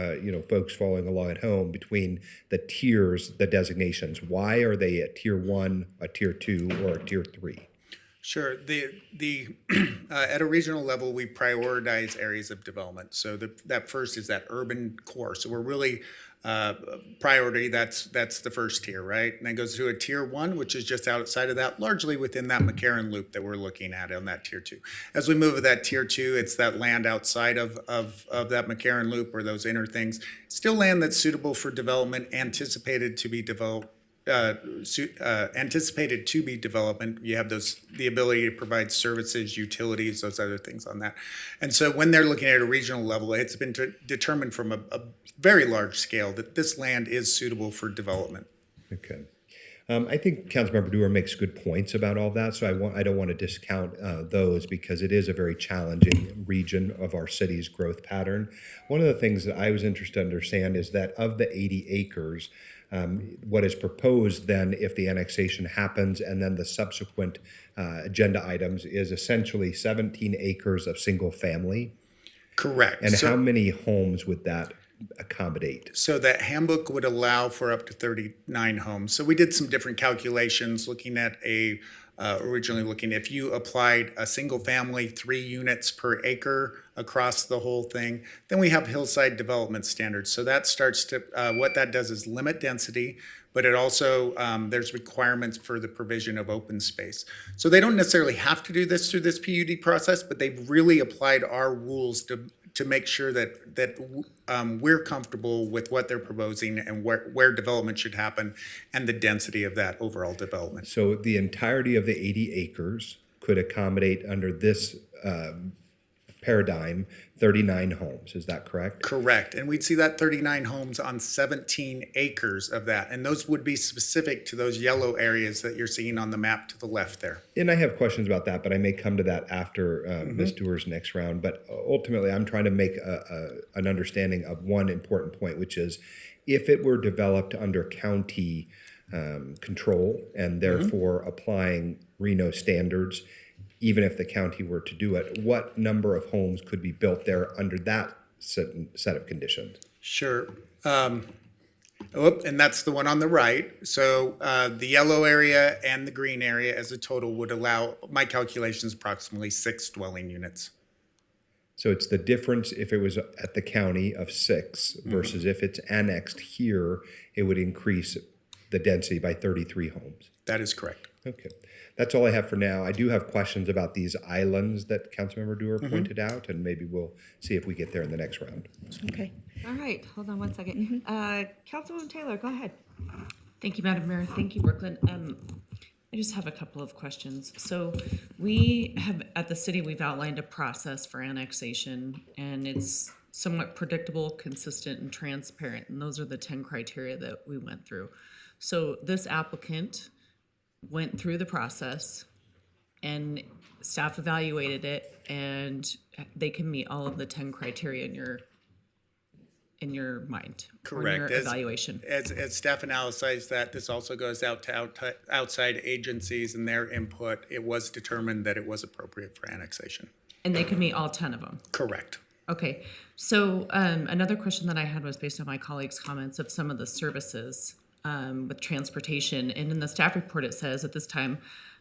folks following along at home between the tiers, the designations? Why are they a Tier 1, a Tier 2, or a Tier 3? Sure. The at a regional level, we prioritize areas of development. So that first is that urban core. So we're really priority. That's the first tier, right? And then goes to a Tier 1, which is just outside of that, largely within that McCarran loop that we're looking at on that Tier 2. As we move to that Tier 2, it's that land outside of that McCarran loop or those inner things. Still land that's suitable for development, anticipated to be development. You have the ability to provide services, utilities, those other things on that. And so when they're looking at a regional level, it's been determined from a very large scale that this land is suitable for development. Okay. I think Councilmember Dewar makes good points about all that, so I don't want to discount those because it is a very challenging region of our city's growth pattern. One of the things that I was interested to understand is that of the 80 acres, what is proposed then if the annexation happens and then the subsequent agenda items is essentially 17 acres of single family. Correct. And how many homes would that accommodate? So that handbook would allow for up to 39 homes. So we did some different calculations looking at originally looking if you applied a single family 3 units per acre across the whole thing, then we have hillside development standards. So that starts to, what that does is limit density, but it also, there's requirements for the provision of open space. So they don't necessarily have to do this through this PUD process, but they've really applied our rules to make sure that we're comfortable with what they're proposing and where development should happen and the density of that overall development. So the entirety of the 80 acres could accommodate under this paradigm, 39 homes. Is that correct? Correct. And we'd see that 39 homes on 17 acres of that. And those would be specific to those yellow areas that you're seeing on the map to the left there. And I have questions about that, but I may come to that after Ms. Dewar's next round. But ultimately, I'm trying to make an understanding of one important point, which is if it were developed under county control and therefore applying Reno standards, even if the county were to do it, what number of homes could be built there under that set of conditions? Sure. And that's the one on the right. So the yellow area and the green area as a total would allow, my calculations, approximately 6 dwelling units. So it's the difference if it was at the county of 6 versus if it's annexed here, it would increase the density by 33 homes. That is correct. Okay. That's all I have for now. I do have questions about these islands that Councilmember Dewar pointed out, and maybe we'll see if we get there in the next round. Okay. All right, hold on one second. Councilwoman Taylor, go ahead. Thank you, Madam Mayor. Thank you, Brooklyn. I just have a couple of questions. So we have, at the city, we've outlined a process for annexation, and it's somewhat predictable, consistent, and transparent. And those are the 10 criteria that we went through. So this applicant went through the process and staff evaluated it, and they can meet all of the 10 criteria in your mind. Correct. Or in your evaluation. As staff analyzes that, this also goes out to outside agencies and their input. It was determined that it was appropriate for annexation. And they can meet all 10 of them. Correct. Okay. So another question that I had was based on my colleagues' comments of some of the services with transportation. And in the staff report, it says at this time,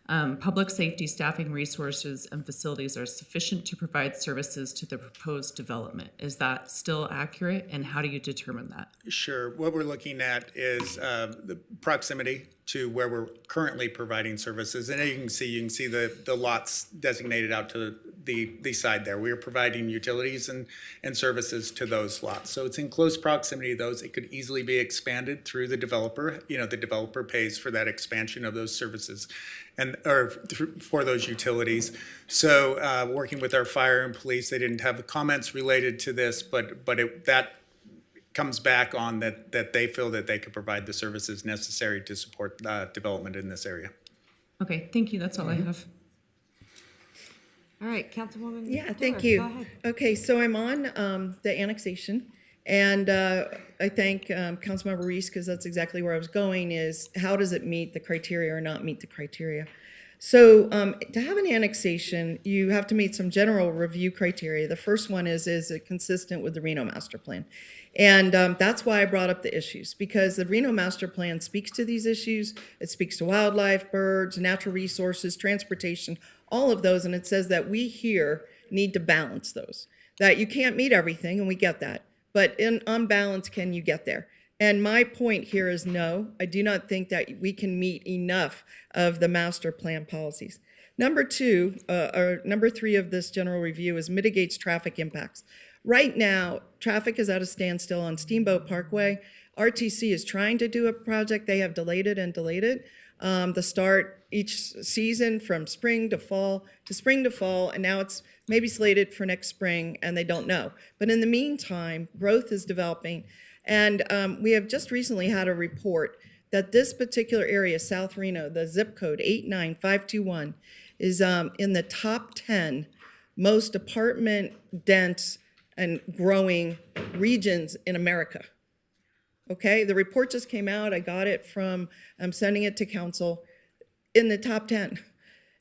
public safety staffing resources and facilities are sufficient to provide services to the proposed development. Is that still accurate? And how do you determine that? Sure. What we're looking at is the proximity to where we're currently providing services. And as you can see the lots designated out to the side there. We are providing utilities and services to those lots. So it's in close proximity to those. It could easily be expanded through the developer. You know, the developer pays for that expansion of those services for those utilities. So working with our fire and police, they didn't have comments related to this, but that comes back on that they feel that they could provide the services necessary to support development in this area. Okay, thank you. That's all I have. All right, Councilwoman. Yeah, Dewar, thank you. Go ahead. Okay, so I'm on the annexation, and I thank Councilmember Reese, because that's exactly where I was going, is how does it meet the criteria or not meet the criteria? So to have an annexation, you have to meet some general review criteria. The first one is it consistent with the Reno Master Plan? And that's why I brought up the issues, because the Reno Master Plan speaks to these issues. It speaks to wildlife, birds, natural resources, transportation, all of those. And it says that we here need to balance those, that you can't meet everything, and we get that. But on balance, can you get there? And my point here is no, I do not think that we can meet enough of the master plan policies. Number three of this general review is mitigates traffic impacts. Right now, traffic is at a standstill on Steamboat Parkway. RTC is trying to do a project. They have delayed it and delayed it. The start each season from spring to fall, and now it's maybe slated for next spring, and they don't know. But in the meantime, growth is developing. And we have just recently had a report that this particular area, South Reno, the zip code 89521, is in the top 10 most apartment dense and growing regions in America. Okay, the report just came out. I got it from, I'm sending it to council, in the top 10.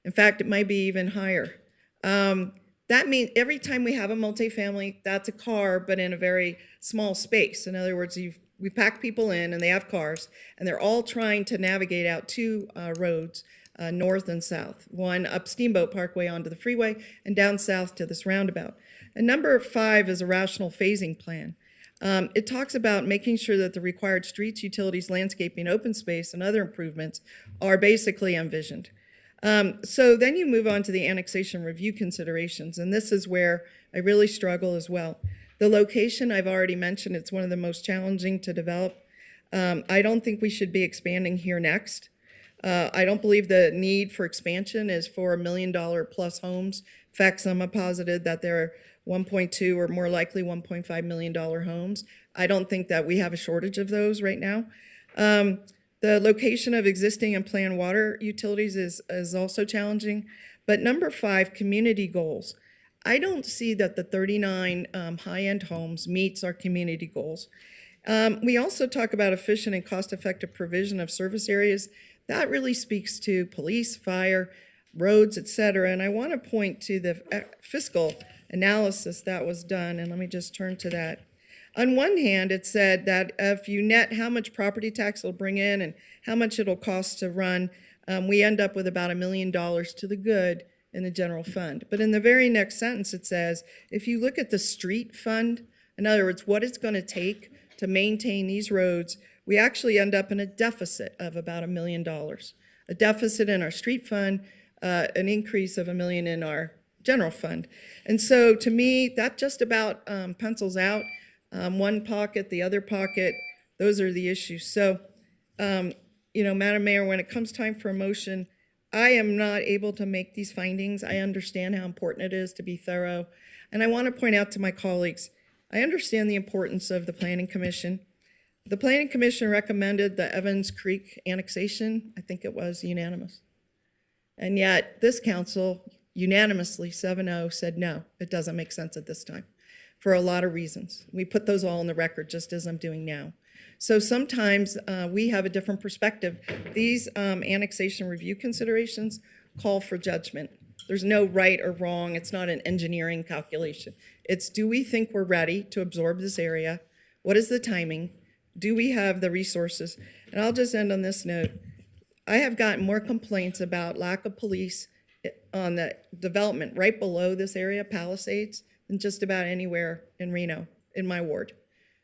In fact, it might be even higher. That means every time we have a multifamily, that's a car, but in a very small space. In other words, we pack people in and they have cars, and they're all trying to navigate out two roads, north and south. One up Steamboat Parkway onto the freeway, and down south to this roundabout. And number 5 is a rational phasing plan. It talks about making sure that the required streets, utilities, landscaping, open space, and other improvements are basically envisioned. So then you move on to the annexation review considerations, and this is where I really struggle as well. The location, I've already mentioned, it's one of the most challenging to develop. I don't think we should be expanding here next. I don't believe the need for expansion is for $1 million plus homes. In fact, some have posited that there are 1.2 or more likely $1.5 million homes. I don't think that we have a shortage of those right now. The location of existing and planned water utilities is also challenging. But number 5, community goals. I don't see that the 39 high-end homes meets our community goals. We also talk about efficient and cost-effective provision of service areas. That really speaks to police, fire, roads, et cetera. And I want to point to the fiscal analysis that was done, and let me just turn to that. On one hand, it said that if you net how much property tax it'll bring in and how much it'll cost to run, we end up with about $1 million to the good in the general fund. But in the very next sentence, it says, if you look at the street fund, in other words, what it's going to take to maintain these roads, we actually end up in a deficit of about $1 million. A deficit in our street fund, an increase of $1 million in our general fund. And so to me, that just about pencils out. One pocket, the other pocket, those are the issues. So, Madam Mayor, when it comes time for a motion, I am not able to make these findings. I understand how important it is to be thorough. And I want to point out to my colleagues, I understand the importance of the Planning Commission. The Planning Commission recommended the Evans Creek annexation. I think it was unanimous. And yet this council unanimously, 7-0, said no, it doesn't make sense at this time for a lot of reasons. We put those all in the record just as I'm doing now. So sometimes we have a different perspective. These annexation review considerations call for judgment. There's no right or wrong. It's not an engineering calculation. It's, do we think we're ready to absorb this area? What is the timing? Do we have the resources? And I'll just end on this note. I have gotten more complaints about lack of police on the development right below this area, Palisades, than just about anywhere in Reno, in my ward.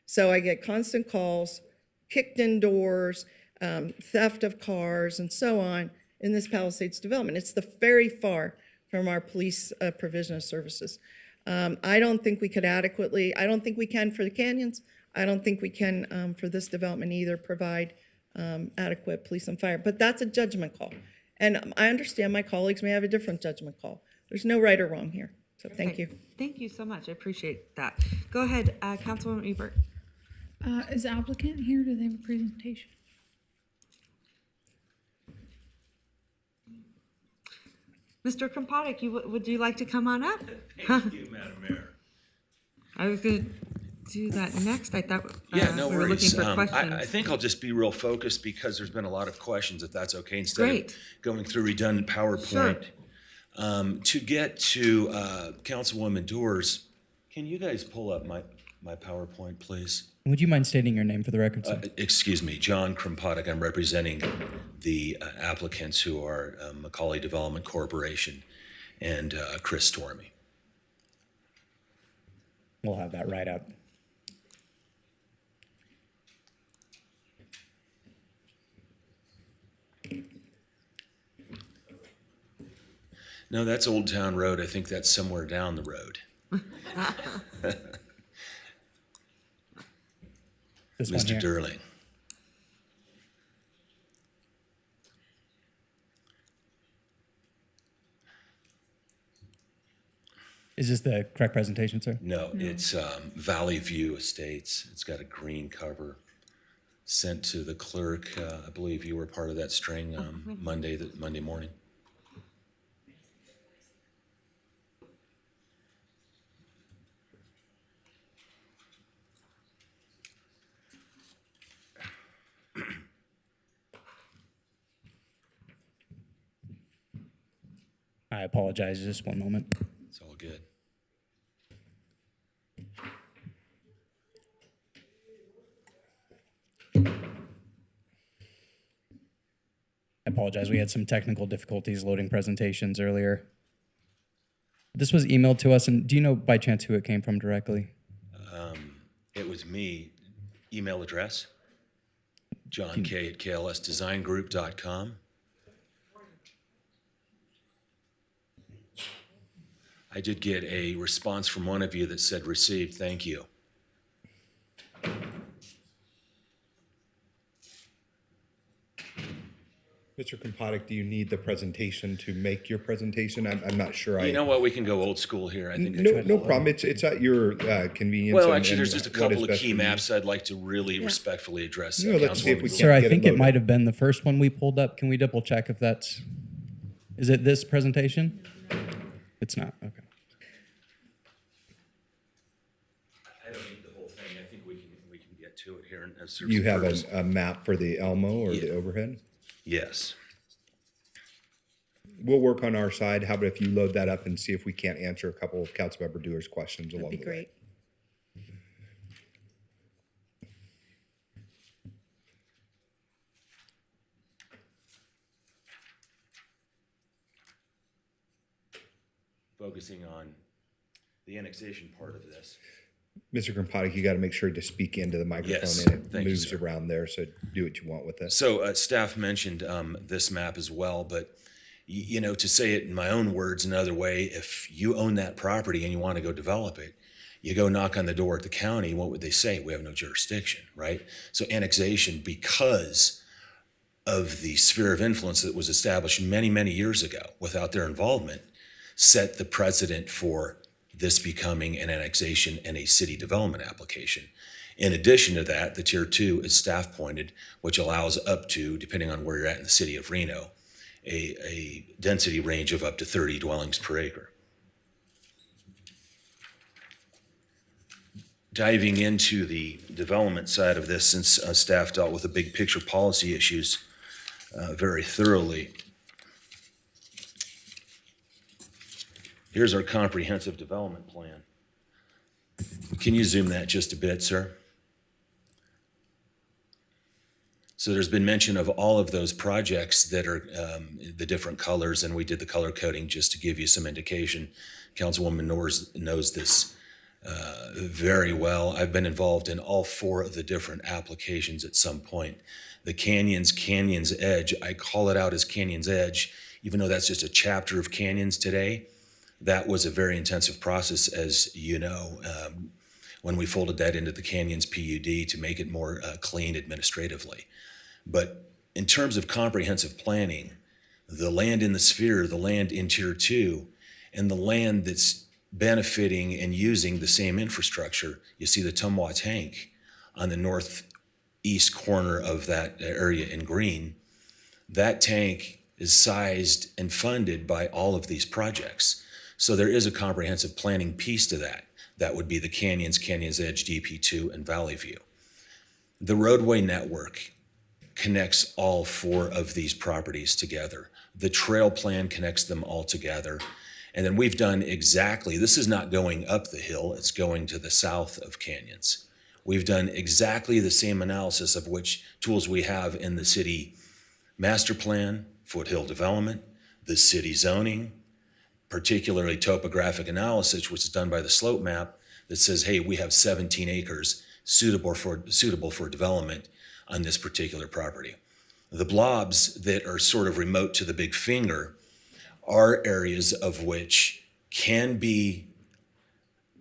So I get constant calls, kicked in doors, theft of cars, and so on in this Palisades development. It's very far from our police provision of services. I don't think we could adequately, I don't think we can for the canyons. I don't think we can for this development either provide adequate police and fire. But that's a judgment call. And I understand my colleagues may have a different judgment call. There's no right or wrong here. So thank you. Thank you so much. I appreciate that. Go ahead, Councilwoman Ebert. Is the applicant here? Do they have a presentation? Mr. Krompatek, would you like to come on up? Thank you, Madam Mayor. I was going to do that next. I thought No we were looking worries. for questions. I think I'll just be real focused because there's been a lot of questions, if that's okay, instead of going through redundant PowerPoint. To get to Councilwoman Doors, can you guys pull up my PowerPoint, please? Would you mind stating your name for the record, sir? Excuse me, John Krompatek. I'm representing the applicants who are Macaulay Development Corporation and Chris Tormey. We'll have that right up. No, that's Oldtown Road. I think that's somewhere down the road. Mr. Durling. Is this the correct presentation, sir? No, it's Valley View Estates. It's got a green cover. Sent to the clerk. I believe you were part of that string Monday morning. I apologize, just one moment. It's all good. I apologize, we had some technical difficulties loading presentations earlier. This was emailed to us, and do you know by chance who it came from directly? It was me. Email address? John K at klsdesigngroup.com. I did get a response from one of you that said received, thank you. Mr. Kompotic, do you need the presentation to make your presentation? I'm not sure. You know what? We can go old school here. I think. No problem. It's at your convenience. Well, and- actually, there's and just a what is couple of best key for you. maps I'd like to really respectfully address. Yeah, let's see if we Councilwoman can Sir, I get it think it loaded. might have been the first one we pulled up. Can we double check if that's, is it this presentation? It's not, okay. I don't need the whole thing. I think we can get to it here. And serve You some have purpose. a map for the Elmo or the overhead? Yes. We'll work on our side. How about if you load that up and see if we can't answer a couple of Councilmember Dewar's questions along That'd be the way. great. Focusing on the annexation part of this. Mr. Kompotic, you got to make sure to speak into the microphone Yes, and it thank you, moves sir. around there. So do what you want with it. So staff mentioned this map as well, but you know, to say it in my own words another way, if you own that property and you want to go develop it, you go knock on the door at the county, what would they say? We have no jurisdiction, right? So annexation, because of the sphere of influence that was established many, many years ago without their involvement, set the precedent for this becoming an annexation and a city development application. In addition to that, the tier 2 is staff pointed, which allows up to, depending on where you're at in the city of Reno, a density range of up to 30 dwellings per acre. Diving into the development side of this, since staff dealt with the big picture policy issues very thoroughly, here's our comprehensive development plan. Can you zoom that just a bit, sir? So there's been mention of all of those projects that are the different colors, and we did the color coding just to give you some indication. Councilwoman knows this very well. I've been involved in all 4 of the different applications at some point. The Canyon's Edge, I call it out as Canyon's Edge, even though that's just a chapter of Canyons today. That was a very intensive process, as you know, when we folded that into the Canyons PUD to make it more clean administratively. But in terms of comprehensive planning, the land in the sphere, the land in tier 2, and the land that's benefiting and using the same infrastructure, you see the Tumwa tank on the northeast corner of that area in green. That tank is sized and funded by all of these projects. So there is a comprehensive planning piece to that. That would be the Canyons, Canyons Edge, DP2, and Valley View. The roadway network connects all 4 of these properties together. The trail plan connects them all together. And then we've done exactly, this is not going up the hill, it's going to the south of Canyons. We've done exactly the same analysis of which tools we have in the city master plan, foothill development, the city zoning, particularly topographic analysis, which is done by the slope map that says, hey, we have 17 acres suitable for development on this particular property. The blobs that are sort of remote to the big finger are areas of which can be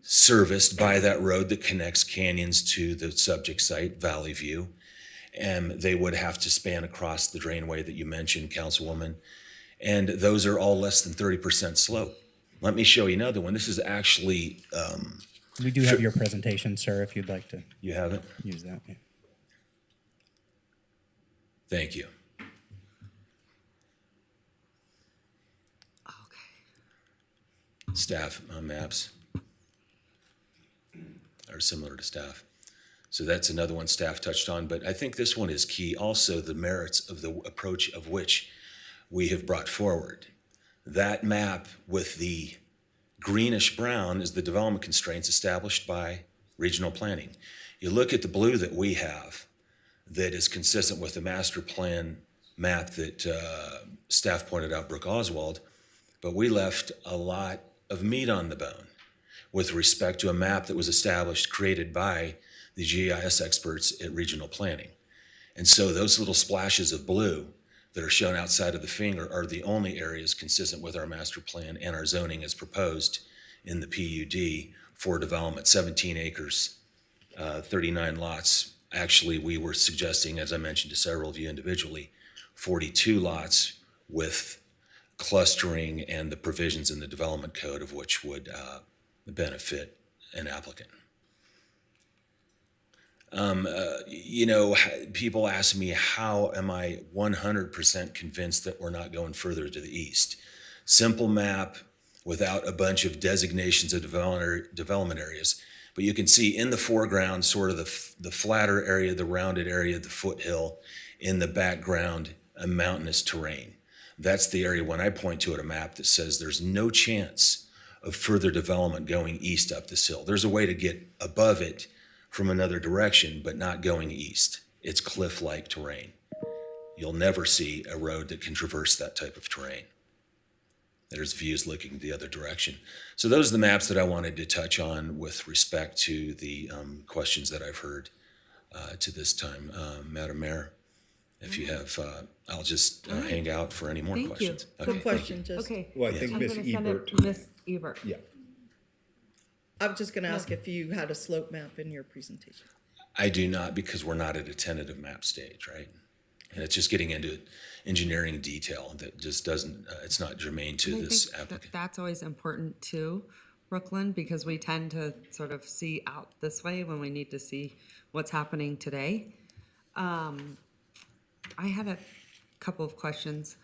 serviced by that road that connects Canyons to the subject site, Valley View. And they would have to span across the drainway that you mentioned, Councilwoman. And those are all less than 30% slope. Let me show you another one. This is actually... We do have your presentation, sir, if you'd like to. You have it? Use that, yeah. Thank you. Staff maps are similar to staff. So that's another one staff touched on, but I think this one is key. Also, the merits of the approach of which we have brought forward. That map with the greenish brown is the development constraints established by regional planning. You look at the blue that we have that is consistent with the master plan map that staff pointed out, Brooke Oswald, but we left a lot of meat on the bone with respect to a map that was established, created by the GIS experts at regional planning. And so those little splashes of blue that are shown outside of the finger are the only areas consistent with our master plan and our zoning as proposed in the PUD for development, 17 acres, 39 lots. Actually, we were suggesting, as I mentioned to several of you individually, 42 lots with clustering and the provisions in the development code of which would benefit an applicant. People ask me, how am I 100% convinced that we're not going further to the east? Simple map without a bunch of designations of development areas. But you can see in the foreground sort of the flatter area, the rounded area, the foothill. In the background, a mountainous terrain. That's the area when I point to it, a map that says there's no chance of further development going east up this hill. There's a way to get above it from another direction, but not going east. It's cliff-like terrain. You'll never see a road that can traverse that type of terrain. There's views looking the other direction. So those are the maps that I wanted to touch on with respect to the questions that I've heard to this time. Madam Mayor, if you have, I'll just hang out for any more questions. Quick question, just. Okay. Well, I think I'm Ms. gonna send it Ebert. to Ms. Ebert. Yeah. I was just gonna ask if you had a slope map in your presentation. I do not, because we're not at a tentative map stage, right? And it's just getting into engineering detail that just doesn't, it's not germane to And I this think applicant. that's always important too, Brooklyn, because we tend to sort of see out this way when we need to see what's happening today. I had a couple of questions.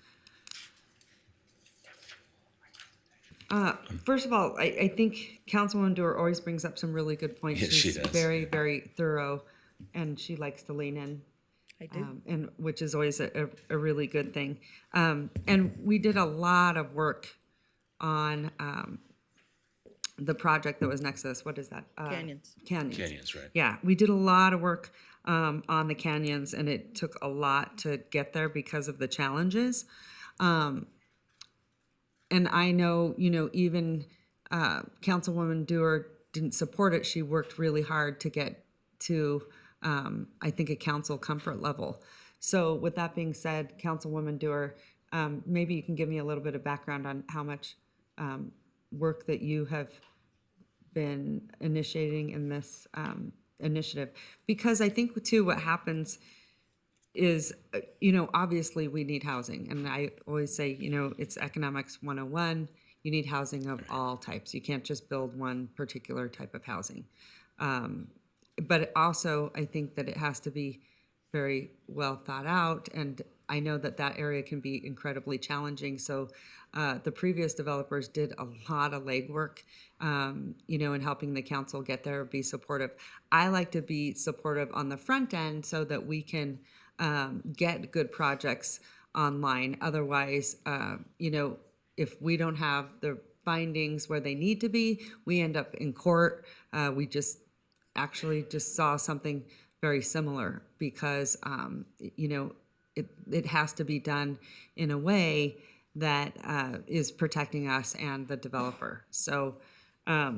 First of all, I think Councilwoman Dewar always brings up some really good points. Yes, she She's does. very, very thorough, and she likes to lean in. I do. And which is always a really good thing. And we did a lot of work on the project that was next to us. What is that? Canyons. Canyons, right. Yeah, we did a lot of work on the canyons, and it took a lot to get there because of the challenges. And I know, even Councilwoman Dewar didn't support it. She worked really hard to get to, I think, a council comfort level. So with that being said, Councilwoman Dewar, maybe you can give me a little bit of background on how much work that you have been initiating in this initiative. Because I think, too, what happens is, obviously we need housing. And I always say, it's economics 101. You need housing of all types. You can't just build one particular type of housing. But also, I think that it has to be very well thought out. And I know that that area can be incredibly challenging. So the previous developers did a lot of legwork, in helping the council get there, be supportive. I like to be supportive on the front end so that we can get good projects online. Otherwise, if we don't have the findings where they need to be, we end up in court. We just saw something very similar because, it has to be done in a way that is protecting us and the developer. So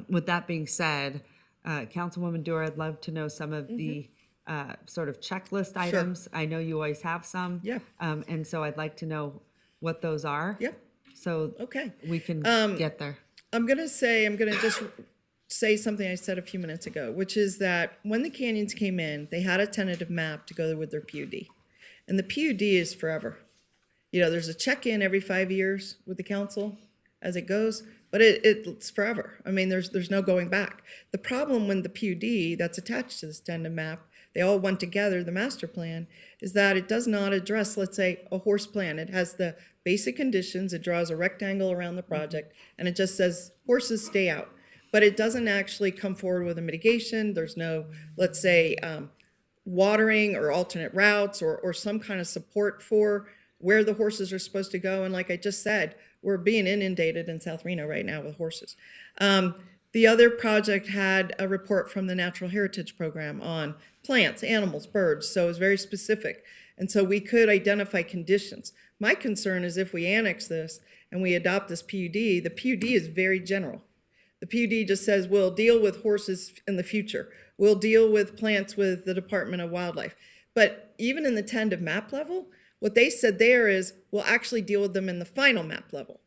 with that being said, Councilwoman Dewar, I'd love to know some of the sort of checklist items. I know you always have some. Yeah. And so I'd like to know what those are. Yep. So Okay. we can get there. I'm gonna just say something I said a few minutes ago, which is that when the canyons came in, they had a tentative map to go with their PUD. And the PUD is forever. There's a check-in every 5 years with the council as it goes, but it's forever. I mean, there's no going back. The problem when the PUD that's attached to this tentative map, they all went together, the master plan, is that it does not address, let's say, a horse plan. It has the basic conditions, it draws a rectangle around the project, and it just says horses stay out. But it doesn't actually come forward with a mitigation. There's no, let's say, watering or alternate routes or some kind of support for where the horses are supposed to go. And like I just said, we're being inundated in South Reno right now with horses. The other project had a report from the Natural Heritage Program on plants, animals, birds, so it was very specific. And so we could identify conditions. My concern is if we annex this and we adopt this PUD, the PUD is very general. The PUD just says, we'll deal with horses in the future. We'll deal with plants with the Department of Wildlife. But even in the tentative map level, what they said there is, we'll actually deal with them in the final map level.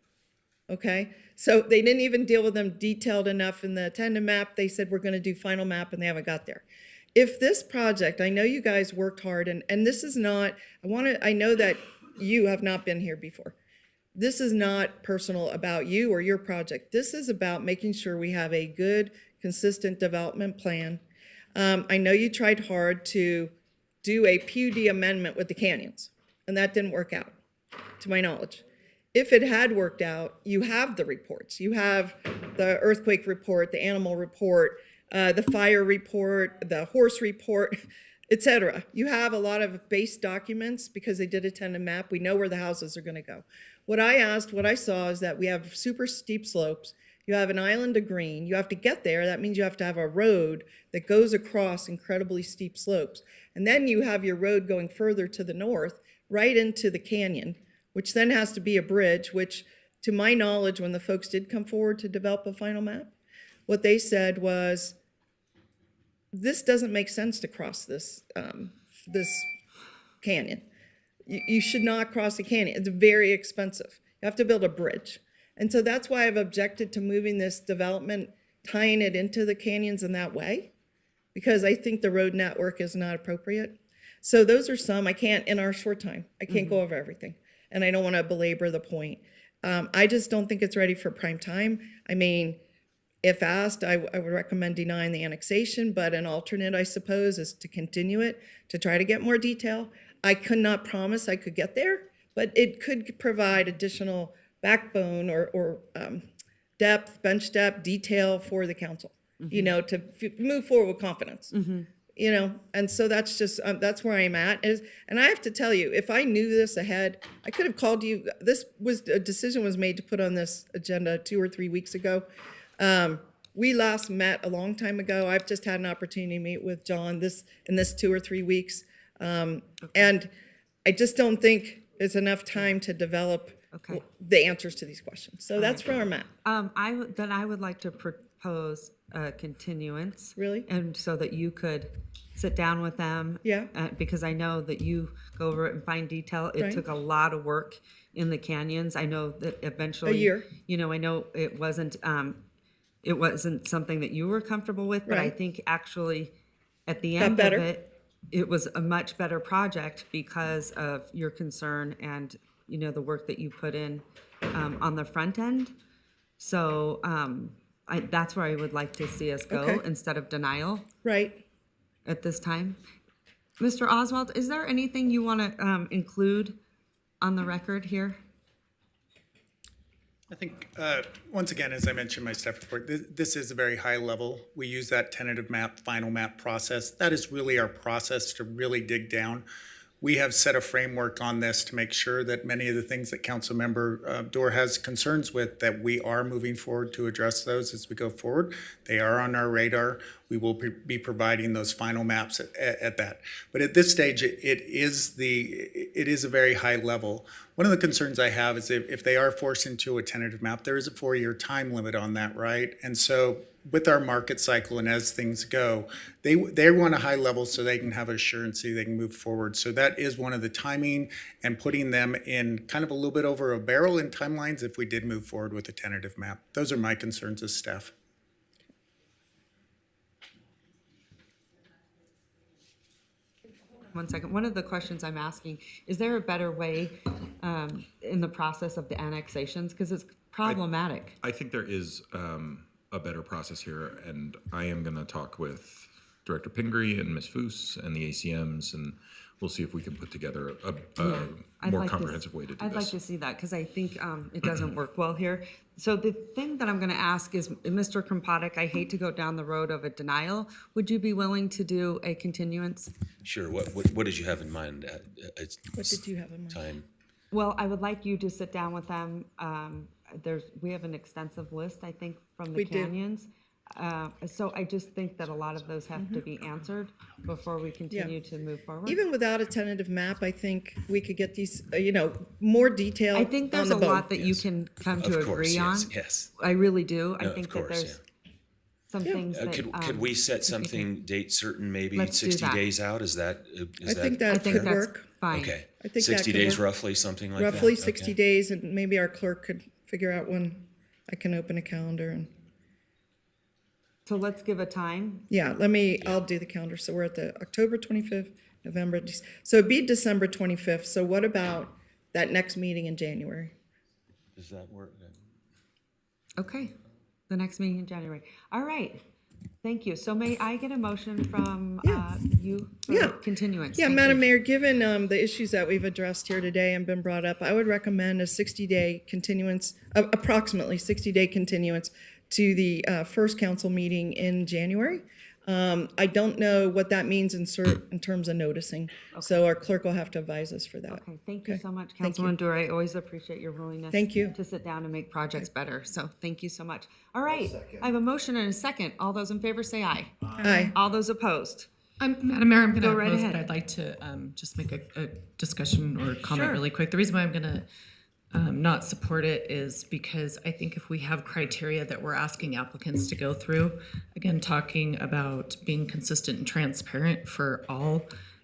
Okay? So they didn't even deal with them detailed enough in the tentative map. They said, we're going to do final map, and they haven't got there. If this project, I know you guys worked hard, and this is not, I know that you have not been here before. This is not personal about you or your project. This is about making sure we have a good, consistent development plan. I know you tried hard to do a PUD amendment with the canyons, and that didn't work out, to my knowledge. If it had worked out, you have the reports. You have the earthquake report, the animal report, the fire report, the horse report, etc. You have a lot of base documents because they did a tentative map. We know where the houses are going to go. What I saw is that we have super steep slopes. You have an island of green. You have to get there. That means you have to have a road that goes across incredibly steep slopes. And then you have your road going further to the north, right into the canyon, which then has to be a bridge, which, to my knowledge, when the folks did come forward to develop a final map, what they said was, this doesn't make sense to cross this canyon. You should not cross the canyon. It's very expensive. You have to build a bridge. And so that's why I've objected to moving this development, tying it into the canyons in that way, because I think the road network is not appropriate. So those are some. I can't, in our short time, I can't go over everything. And I don't want to belabor the point. I just don't think it's ready for prime time. I mean, if asked, I would recommend denying the annexation, but an alternate, I suppose, is to continue it, to try to get more detail. I could not promise I could get there, but it could provide additional backbone or depth, bench depth, detail for the council, to move forward with confidence. And so that's just, that's where I'm at. And I have to tell you, if I knew this ahead, I could have called you. A decision was made to put on this agenda 2 or 3 weeks ago. We last met a long time ago. I've just had an opportunity to meet with John in this 2 or 3 weeks. And I just don't think it's enough time to develop the answers to these questions. So that's where I'm at. I would like to propose a continuance. Really? And so that you could sit down with them. Yeah. Because I know that you go over it in fine detail. It Right. took a lot of work in the canyons. I know that eventually. A year. I know it wasn't something that you were comfortable with, but I Right. think actually at the Got end better. of it, it was a much better project because of your concern and, the work that you put in on the front end. So that's where I would like to see us go Okay. instead of denial Right. at this time. Mr. Oswald, is there anything you want to include on the record here? I think, once again, as I mentioned in my staff report, this is a very high level. We use that tentative map, final map process. That is really our process to really dig down. We have set a framework on this to make sure that many of the things that Councilmember Dorr has concerns with, that we are moving forward to address those as we go forward. They are on our radar. We will be providing those final maps at that. But at this stage, it is a very high level. One of the concerns I have is if they are forced into a tentative map, there is a 4-year time limit on that, right? And so with our market cycle and as things go, they want a high level so they can have assurance they can move forward. So that is one of the timing and putting them in kind of a little bit over a barrel in timelines if we did move forward with a tentative map. Those are my concerns as staff. One second. One of the questions I'm asking, is there a better way in the process of the annexations? Because it's problematic. I think there is a better process here, and I am going to talk with Director Pingree and Ms. Foose and the ACMs, and we'll see if we can put together a more comprehensive way to do this. I'd like to see that because I think it doesn't work well here. So the thing that I'm going to ask is, Mr. Krampotic, I hate to go down the road of a denial. Would you be willing to do a continuance? Sure. What did you have in mind? What did you have in mind? Time. Well, I would like you to sit down with them. We have an extensive list, I think, from the We do. canyons. So I just think that a lot of those have to be answered before we continue to move forward. Even without a tentative map, I think we could get these, more detail. I think there's on the a lot bone. that you can come to Of course, agree on. yes. I really do. I No, think of course, that there's some things that. Could we set something date certain, maybe Let's do 60 that. days out? Is that? I think that could work. Fine. Okay. I think 60 that could days work. roughly, something like that? Roughly 60 Okay. days, and maybe our clerk could figure out when I can open a calendar and. So let's give a time. Yeah, I'll do the calendar. So we're at the October 25th, November, so it'd be December 25th. So what about that next meeting in January. Does that work? Okay, the next meeting in January. All right, thank you. So may I get a motion from you for continuance? Yeah, Thank Madam you. Mayor, given the issues that we've addressed here today and been brought up, I would recommend a 60-day continuance, approximately 60-day continuance to the first council meeting in January. I don't know what that means in terms of noticing, so our clerk will have to advise us for that. Okay, thank you so much, Thank you. Councilwoman Dewar. I always appreciate your willingness. Thank you. To sit down and make projects better, so thank you so much. All right, I have a motion and a second. All those in favor say aye. Aye. All those opposed? Madam Mayor, I'm going to Go right oppose, ahead. but I'd like to just make a discussion or comment Sure. really quick. The reason why I'm going to not support it is because I think if we have criteria that we're asking applicants to go through, again, talking about being consistent and transparent for all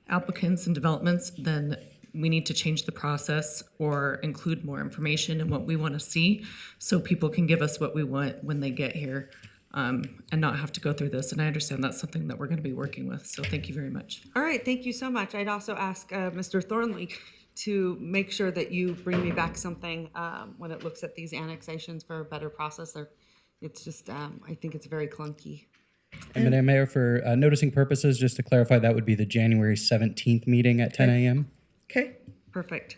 applicants and developments, then we need to change the process or include more information in what we want to see so people can give us what we want when they get here. And not have to go through this. And I understand that's something that we're going to be working with. So thank you very much. All right, thank you so much. I'd also ask Mr. Thornley to make sure that you bring me back something when it looks at these annexations for a better process. It's just, I think it's very clunky. And Madam Mayor, for noticing purposes, just to clarify, that would be the January 17th meeting at 10 a.m. Okay. Perfect.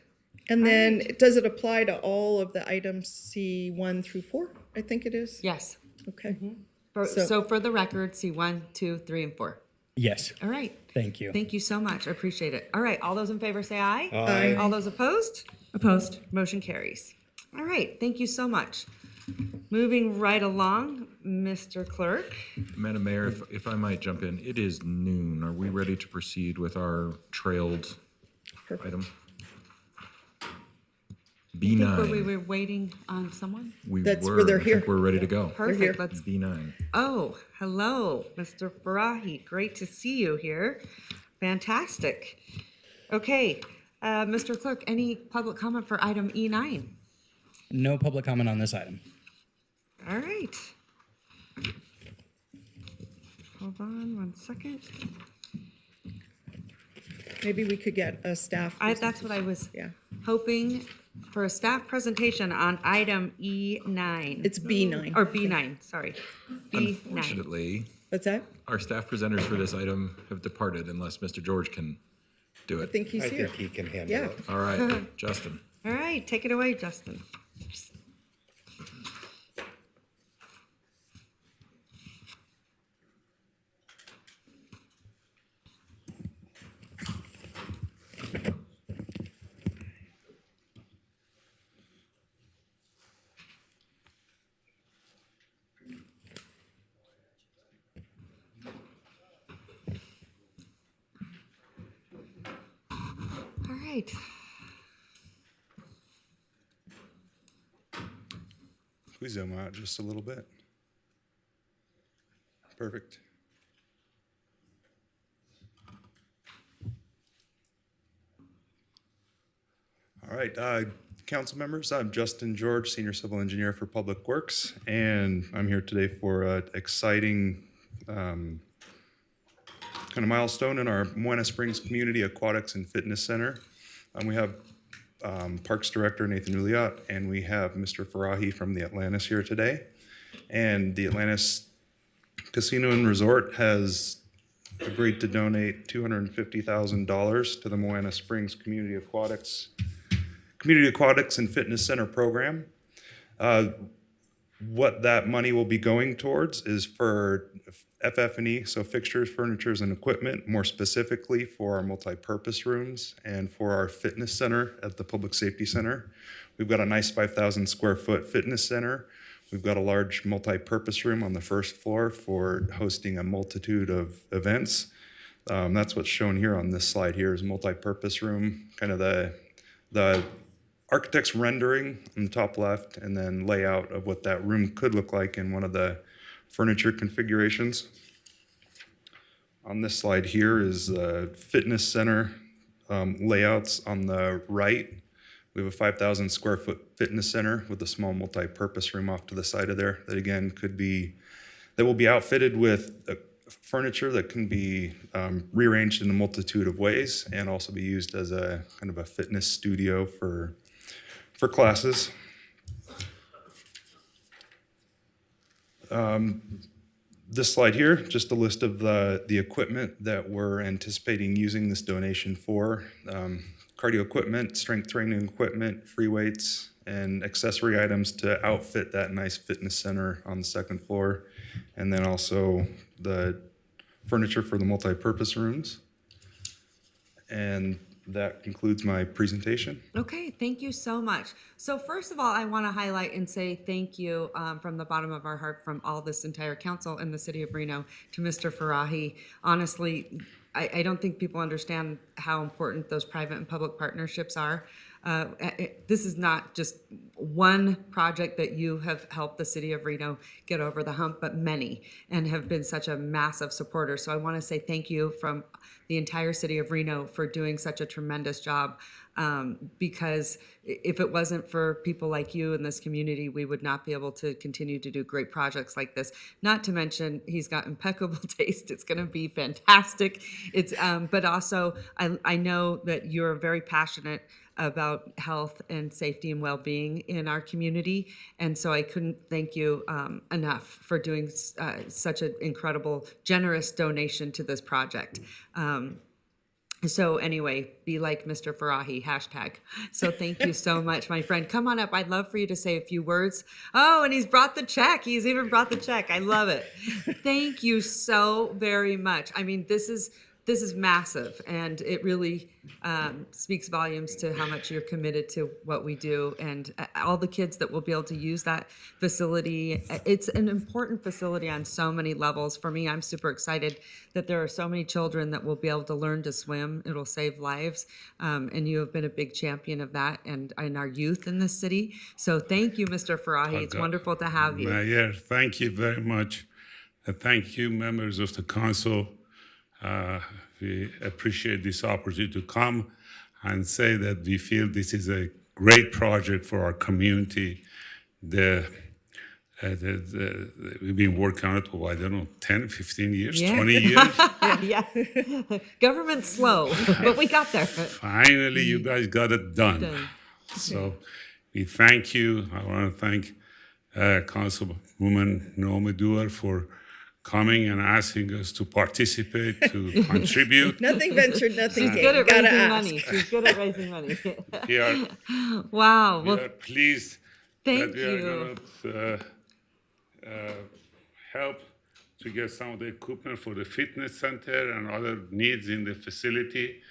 And then does it apply to all of the items C1 through 4? I think it is. Yes. Okay. So for the record, see 1, 2, 3, and 4. Yes. All right. Thank you. Thank you so much. I appreciate it. All right. All those in favor say aye. Aye. All those opposed? Opposed. Motion carries. All right. Thank you so much. Moving right along, Mr. Clerk. Madam Mayor, if I might jump in, it is noon. Are we ready to proceed with our trailed item? I think B9. we were waiting on someone. That's where they're I here. think we're ready to go. Perfect. Let's. B9. Oh, hello, Mr. Farahi. Great to see you here. Fantastic. Okay, Mr. Clerk, any public comment for item E9? No public comment on this item. All right. Hold on 1 second. Maybe we could get a staff. That's what I was hoping for, a staff presentation on item E9. It's B9. Or B9, sorry. B9. Unfortunately, What's that? our staff presenters for this item have departed unless Mr. George can do it. I think he's here. I think he can handle Yeah. it. All right, Justin. All right, take it away, Justin. All right. If we zoom out just a little bit. Perfect. All right, council members, I'm Justin George, Senior Civil Engineer for Public Works, and I'm here today for an exciting kind of milestone in our Moena Springs Community Aquatics and Fitness Center. We have Parks Director Nathan Uliot, and we have Mr. Farahi from the Atlantis here today. And the Atlantis Casino and Resort has agreed to donate $250,000 to the Moena Springs Community Aquatics and Fitness Center program. What that money will be going towards is for FF&E, so fixtures, furnitures, and equipment, more specifically for our multi-purpose rooms and for our fitness center at the Public Safety Center. We've got a nice 5,000 square foot fitness center. We've got a large multi-purpose room on the first floor for hosting a multitude of events. That's what's shown here on this slide here is multi-purpose room, kind of the architect's rendering on the top left, and then layout of what that room could look like in one of the furniture configurations. On this slide here is the fitness center layouts on the right. We have a 5,000 square foot fitness center with a small multi-purpose room off to the side of there that again that will be outfitted with furniture that can be rearranged in a multitude of ways and also be used as a kind of a fitness studio for for classes. This slide here, just a list of the equipment that we're anticipating using this donation for. Cardio equipment, strength training equipment, free weights, and accessory items to outfit that nice fitness center on the second floor. And then also the furniture for the multi-purpose rooms. And that concludes my presentation. Okay, thank you so much. So first of all, I want to highlight and say thank you from the bottom of our heart from all this entire council and the city of Reno to Mr. Farahi. Honestly, I don't think people understand how important those private and public partnerships are. This is not just one project that you have helped the city of Reno get over the hump, but many, and have been such a massive supporter. So I want to say thank you from the entire city of Reno for doing such a tremendous job. Because if it wasn't for people like you in this community, we would not be able to continue to do great projects like this. Not to mention, he's got impeccable taste. It's going to be fantastic. It's, but also, I know that you're very passionate about health and safety and well-being in our community. And so I couldn't thank you enough for doing such an incredible, generous donation to this project. So anyway, be like Mr. Farahi, hashtag. So thank you so much, my friend. Come on up. I'd love for you to say a few words. Oh, and he's brought the check. He's even brought the check. I love it. Thank you so very much. I mean, this is massive, and it really speaks volumes to how much you're committed to what we do, and all the kids that will be able to use that facility. It's an important facility on so many levels. For me, I'm super excited that there are so many children that will be able to learn to swim. It'll save lives, and you have been a big champion of that and our youth in this city. So thank you, Mr. Farahi. It's wonderful to have you. Mayor, thank you very much. Thank you, members of the council. We appreciate this opportunity to come and say that we feel this is a great project for our community. We've been working on it for, I don't know, 10, 15 years, 20 years. Yeah. Government's slow, but we got there. Finally, you guys got it done. So we thank you. I want to thank Councilwoman Naomi Dewar for coming and asking us to participate, to contribute. Nothing ventured, nothing She's gained. good at Gotta raising ask. money. She's good at raising money. Wow. Well, We are pleased thank that we are you. going to help to get some of the equipment for the fitness center and other needs in the facility.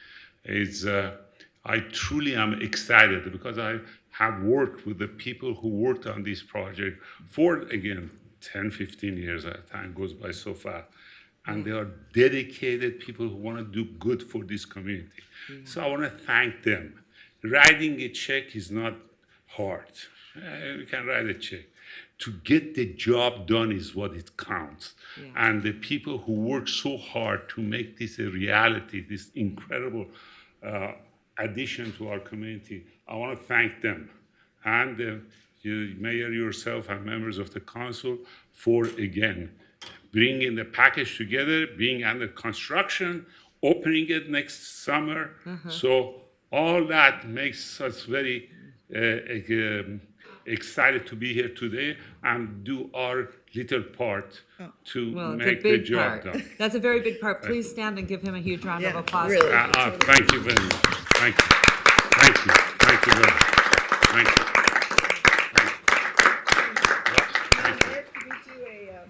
I truly am excited because I have worked with the people who worked on this project for, again, 10, 15 years. Time goes by so fast. And they are dedicated people who want to do good for this community. So I want to thank them. Writing a check is not hard. We can write a check. To get the job done is what it counts. And the people who work so hard to make this a reality, this incredible addition to our community, I want to thank them. And you, Mayor, yourself, and members of the council for, again, bringing the package together, being under construction, opening it next summer. So all that makes us very excited to be here today and do our little part to Well, it's a make the big job part. done. That's a very big part. Please stand and give him a huge round of applause. really. Thank you very much. Thank you. Thank you. Thank you very much. Thank you.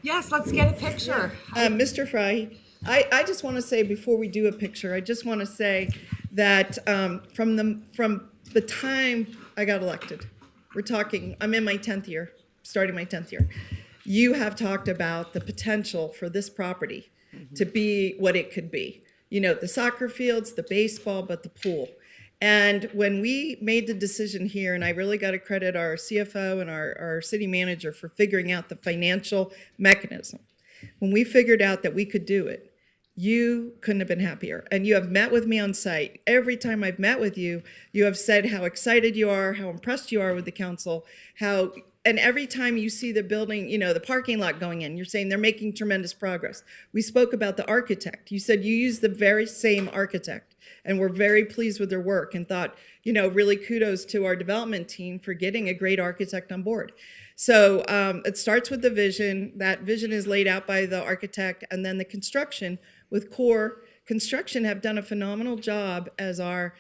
Yes, let's get a picture. Mr. Fry, I just want to say before we do a picture, I just want to say that from the time I got elected, we're talking, I'm in my 10th year, starting my 10th year. You have talked about the potential for this property to be what it could be. You know, the soccer fields, the baseball, but the pool. And when we made the decision here, and I really got to credit our CFO and our city manager for figuring out the financial mechanism. When we figured out that we could do it, you couldn't have been happier. And you have met with me on site. Every time I've met with you, you have said how excited you are, how impressed you are with the council, and every time you see the building, you know, the parking lot going in, you're saying they're making tremendous progress. We spoke about the architect. You said you use the very same architect. And we're very pleased with their work and thought, really kudos to our development team for getting a great architect on board. So it starts with the vision. That vision is laid out by the architect, and then the construction with Core Construction have done a phenomenal job as our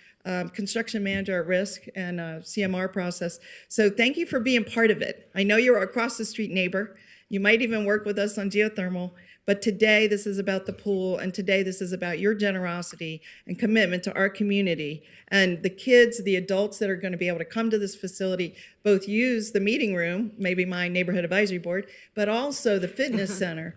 construction manager at risk and CMR process. So thank you for being part of it. I know you're our across the street neighbor. You might even work with us on geothermal, but today this is about the pool, and today this is about your generosity and commitment to our community. And the kids, the adults that are going to be able to come to this facility, both use the meeting room, maybe my neighborhood advisory board, but also the fitness center.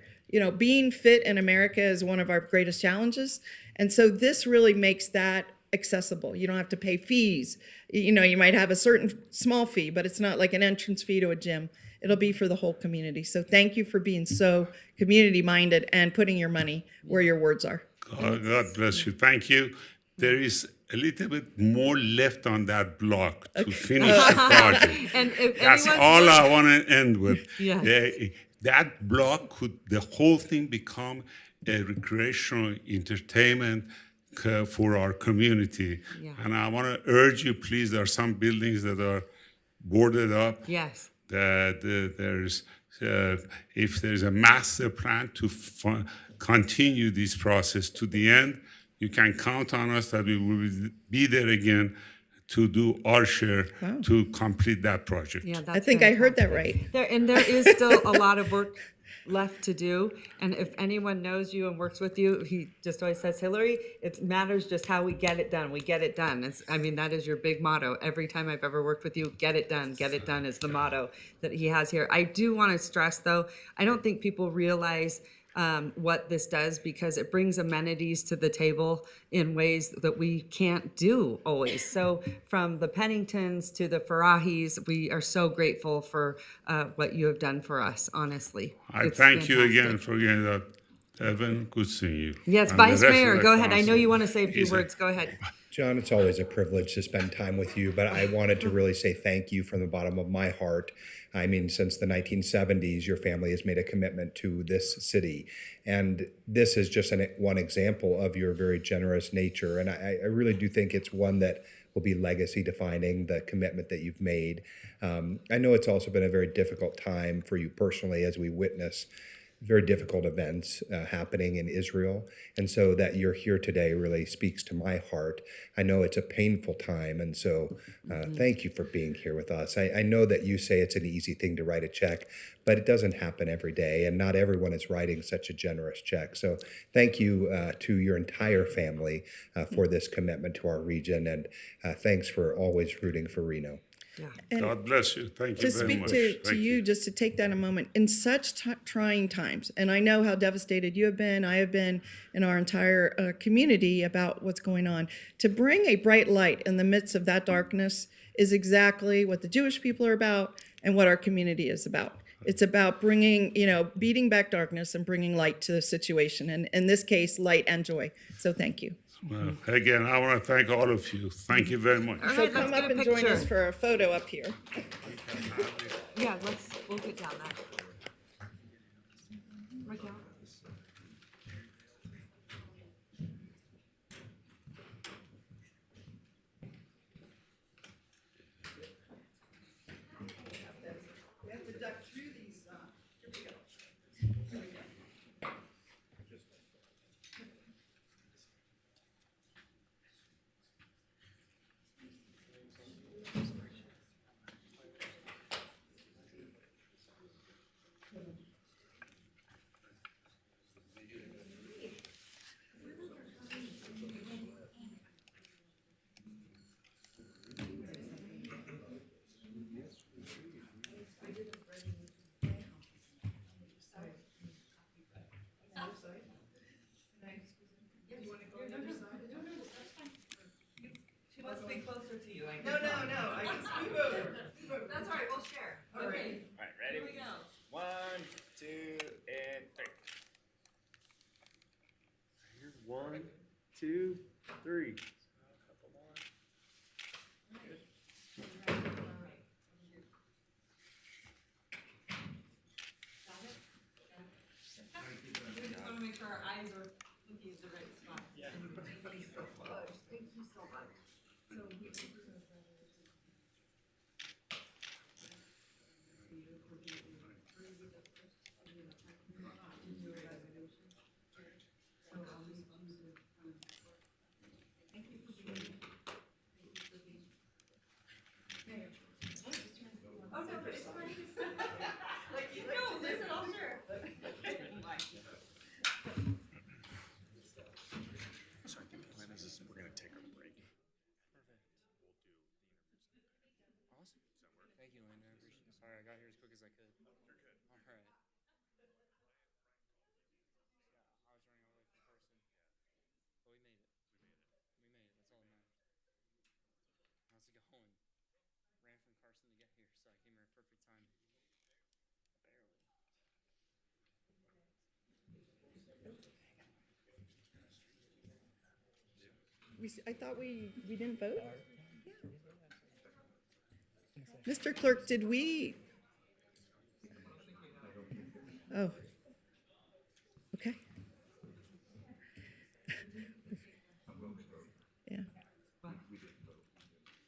Being fit in America is one of our greatest challenges. And so this really makes that accessible. You don't have to pay fees. You might have a certain small fee, but it's not like an entrance fee to a gym. It'll be for the whole community. So thank you for being so community-minded and putting your money where your words are. God bless you. Thank you. There is a little bit more left on that block to finish the project. And if That's anyone's- all I want to end with. Yes. That block the whole thing become a recreational entertainment for our community. Yeah. And I want to urge you, please, there are some buildings that are boarded up. Yes. That there's, if there's a master plan to continue this process to the end, you can count on us that we will be there again to do our share to complete that project. Yeah, I think I heard that right. There is still a lot of work left to do. And if anyone knows you and works with you, he just always says, Hillary, it matters just how we get it done. We get it done. That is your big motto. Every time I've ever worked with you, get it done is the motto that he has here. I do want to stress, though, I don't think people realize what this does, because it brings amenities to the table in ways that we can't do always. So from the Penningtons to the Farahis, we are so grateful for what you have done for us, honestly. I It's thank you fantastic. again for getting that. Evan, good seeing you. Yes, And the Vice rest of Mayor, the go ahead. I know council. you want to say a few Is it- words. Go ahead. John, it's always a privilege to spend time with you, but I wanted to really say thank you from the bottom of my heart. I mean, since the 1970s, your family has made a commitment to this city. And this is just one example of your very generous nature. And I really do think it's one that will be legacy defining, the commitment that you've made. I know it's also been a very difficult time for you personally as we witness very difficult events happening in Israel. And so that you're here today really speaks to my heart. I know it's a painful time. And so thank you for being here with us. I know that you say it's an easy thing to write a check, but it doesn't happen every day. And not everyone is writing such a generous check. So thank you to your entire family for this commitment to our region. And thanks for always rooting for Reno. Yeah. And God bless you. Thank you to very speak much. to Thank you, just to take that a moment, in such trying times, and I know how devastated you have been, I have been, in our entire community about what's going on, to bring a bright light in the midst of that darkness is exactly what the Jewish people are about and what our community is about. It's about bringing, beating back darkness and bringing light to the situation, and in this case, light and joy. So thank you. Well, again, I want to thank all of you. Thank you very much. All So right, let's come get up a and join picture. us for a photo up here. Yeah, we'll get down that. Raquel? We have to duck through these. She wants to be closer to you. No, I just move. That's all right, we'll share. Okay. All right, ready? Here we go. 1, 2, and 3. Here's 1, 2, 3. We just want to make sure our eyes are looking at the right spot. Yeah. Everybody's so close. Sorry, the plan is we're gonna take a break. Awesome. Thank you, Landon. I appreciate it. Sorry, I got here as quick as I could. You're good. All right. Yeah, I was running away from Carson. But we made it. We made it. That's all that matters. How's it going? Ran from Carson to get here, so I came here at perfect time. Barely. I thought we didn't vote? Mr. Clerk, did we? Oh. Okay. Yeah.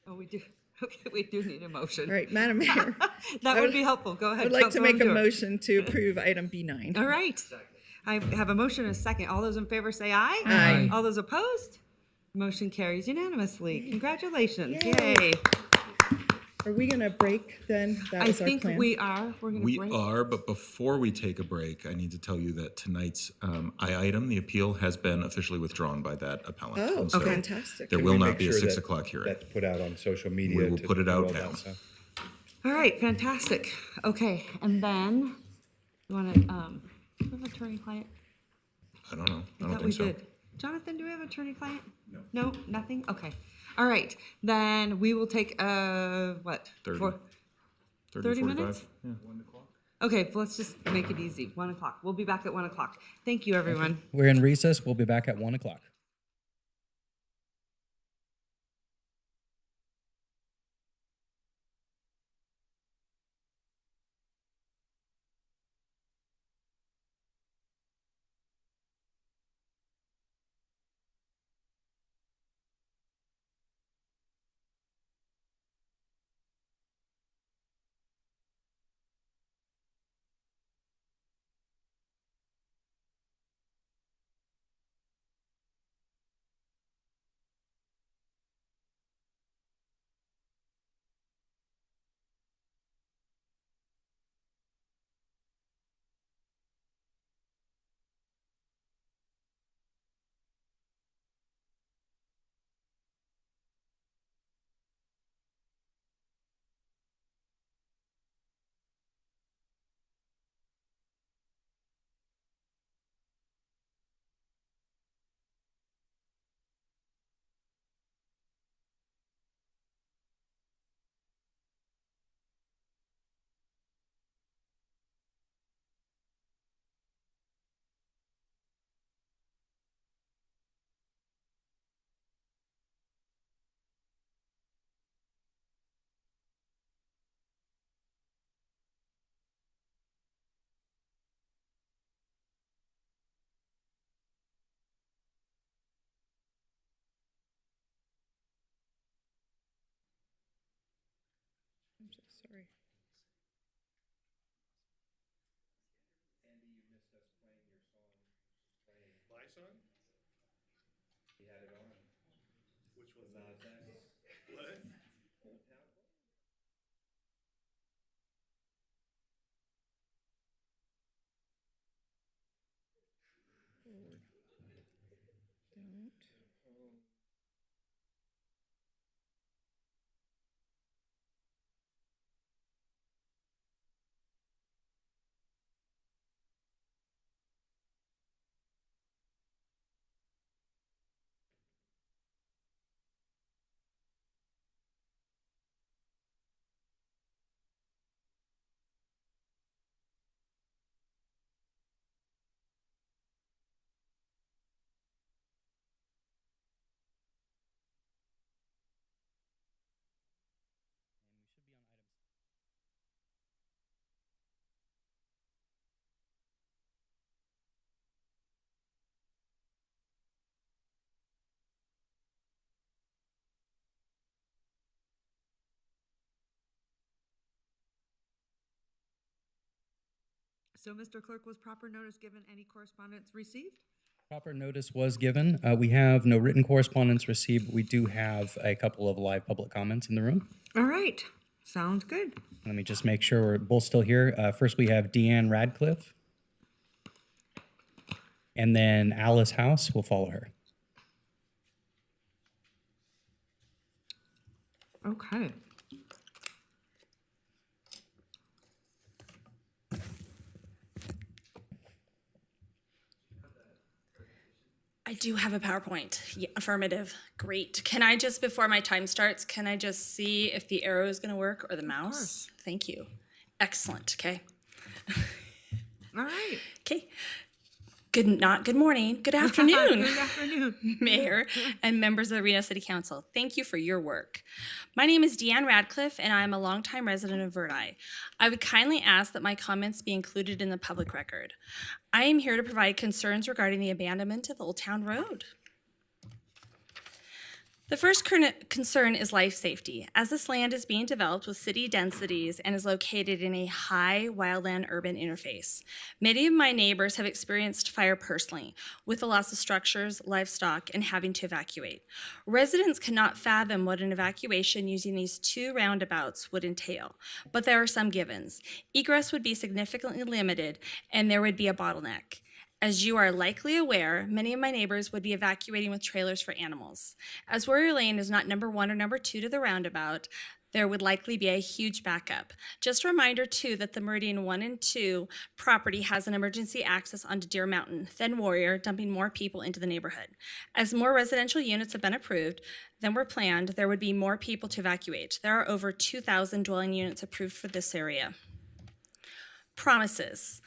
Oh, we do. Okay, we do need a motion. All right, Madam Mayor. That would be helpful. Go ahead. I would like to make a Councilwoman Dewar. motion to approve item B9. All right. I have a motion and a second. All those in favor say aye. Aye. All those opposed? Motion carries unanimously. Congratulations. Yay. Yay. Are we going to break then? That I was our think plan. we are. We're going to We break. are, but before we take a break, I need to tell you that tonight's item, the appeal, has been officially withdrawn by that appellant. Oh, And so fantastic. There Can will we not make be a sure 6 that o'clock hearing. That's put out on social media. We will to put it do out all that now. stuff. All right. Fantastic. Okay. And then you want to do we have attorney-client? I don't know. I don't thought think we so. did. Jonathan, do we have attorney-client? No. No? Nothing? Okay. All right. Then we will take, what? 30. 30 minutes? 45. Yeah. Okay, well, let's just make it easy. 1 o'clock. We'll be back at 1 o'clock. Thank you, everyone. We're in recess. We'll be back at 1 o'clock. I'm so sorry. Andy, you missed us playing your song. My song? He had it on. Which was that? What? Oldtown? Forward. Don't. So, Mr. Clerk, was proper notice given? Any correspondence received? Proper notice was given. We have no written correspondence received. We do have a couple of live public comments in the room. All right. Sounds good. Let me just make sure we're both still here. First, we have Deanne Radcliffe. And then Alice House will follow her. Okay. I do have a PowerPoint. Yeah, affirmative. Great. Can I just, before my time starts, can I just see if the arrow is going to work or the mouse? Thank you. Excellent. Okay. All right. Okay. Good morning. Good afternoon. Good afternoon. Mayor and members of the Reno City Council. Thank you for your work. My name is Deanne Radcliffe, and I am a longtime resident of Verdi. I would kindly ask that my comments be included in the public record. I am here to provide concerns regarding the abandonment of Oldtown Road. The first concern is life safety, as this land is being developed with city densities and is located in a high wildland-urban interface. Many of my neighbors have experienced fire personally, with the loss of structures, livestock, and having to evacuate. Residents cannot fathom what an evacuation using these two roundabouts would entail, but there are some givens. Egress would be significantly limited, and there would be a bottleneck. As you are likely aware, many of my neighbors would be evacuating with trailers for animals. As Warrior Lane is not number 1 or number 2 to the roundabout, there would likely be a huge backup. Just a reminder, too, that the Meridian 1 and 2 property has an emergency access onto Deer Mountain, then Warrior, dumping more people into the neighborhood. As more residential units have been approved than were planned, there would be more people to evacuate. There are over 2,000 dwelling units approved for this area. Promises.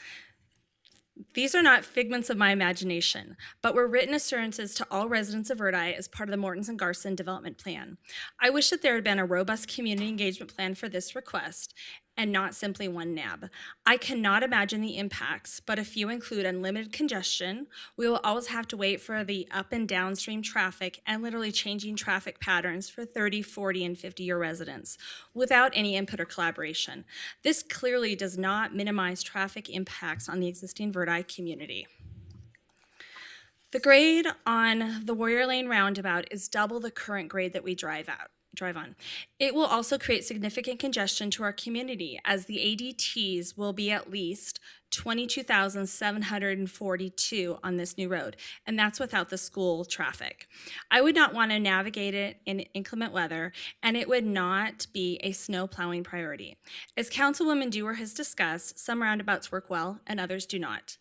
These are not figments of my imagination, but were written assurances to all residents of Verdi as part of the Mortons and Garson development plan. I wish that there had been a robust community engagement plan for this request and not simply one nab. I cannot imagine the impacts, but a few include unlimited congestion. We will always have to wait for the up and downstream traffic and literally changing traffic patterns for 30, 40, and 50-year residents without any input or collaboration. This clearly does not minimize traffic impacts on the existing Verdi community. The grade on the Warrior Lane roundabout is double the current grade that we drive on. It will also create significant congestion to our community, as the ADTs will be at least 22,742 on this new road, and that's without the school traffic. I would not want to navigate it in inclement weather, and it would not be a snow plowing priority. As Councilwoman Dewar has discussed, some roundabouts work well and others do not.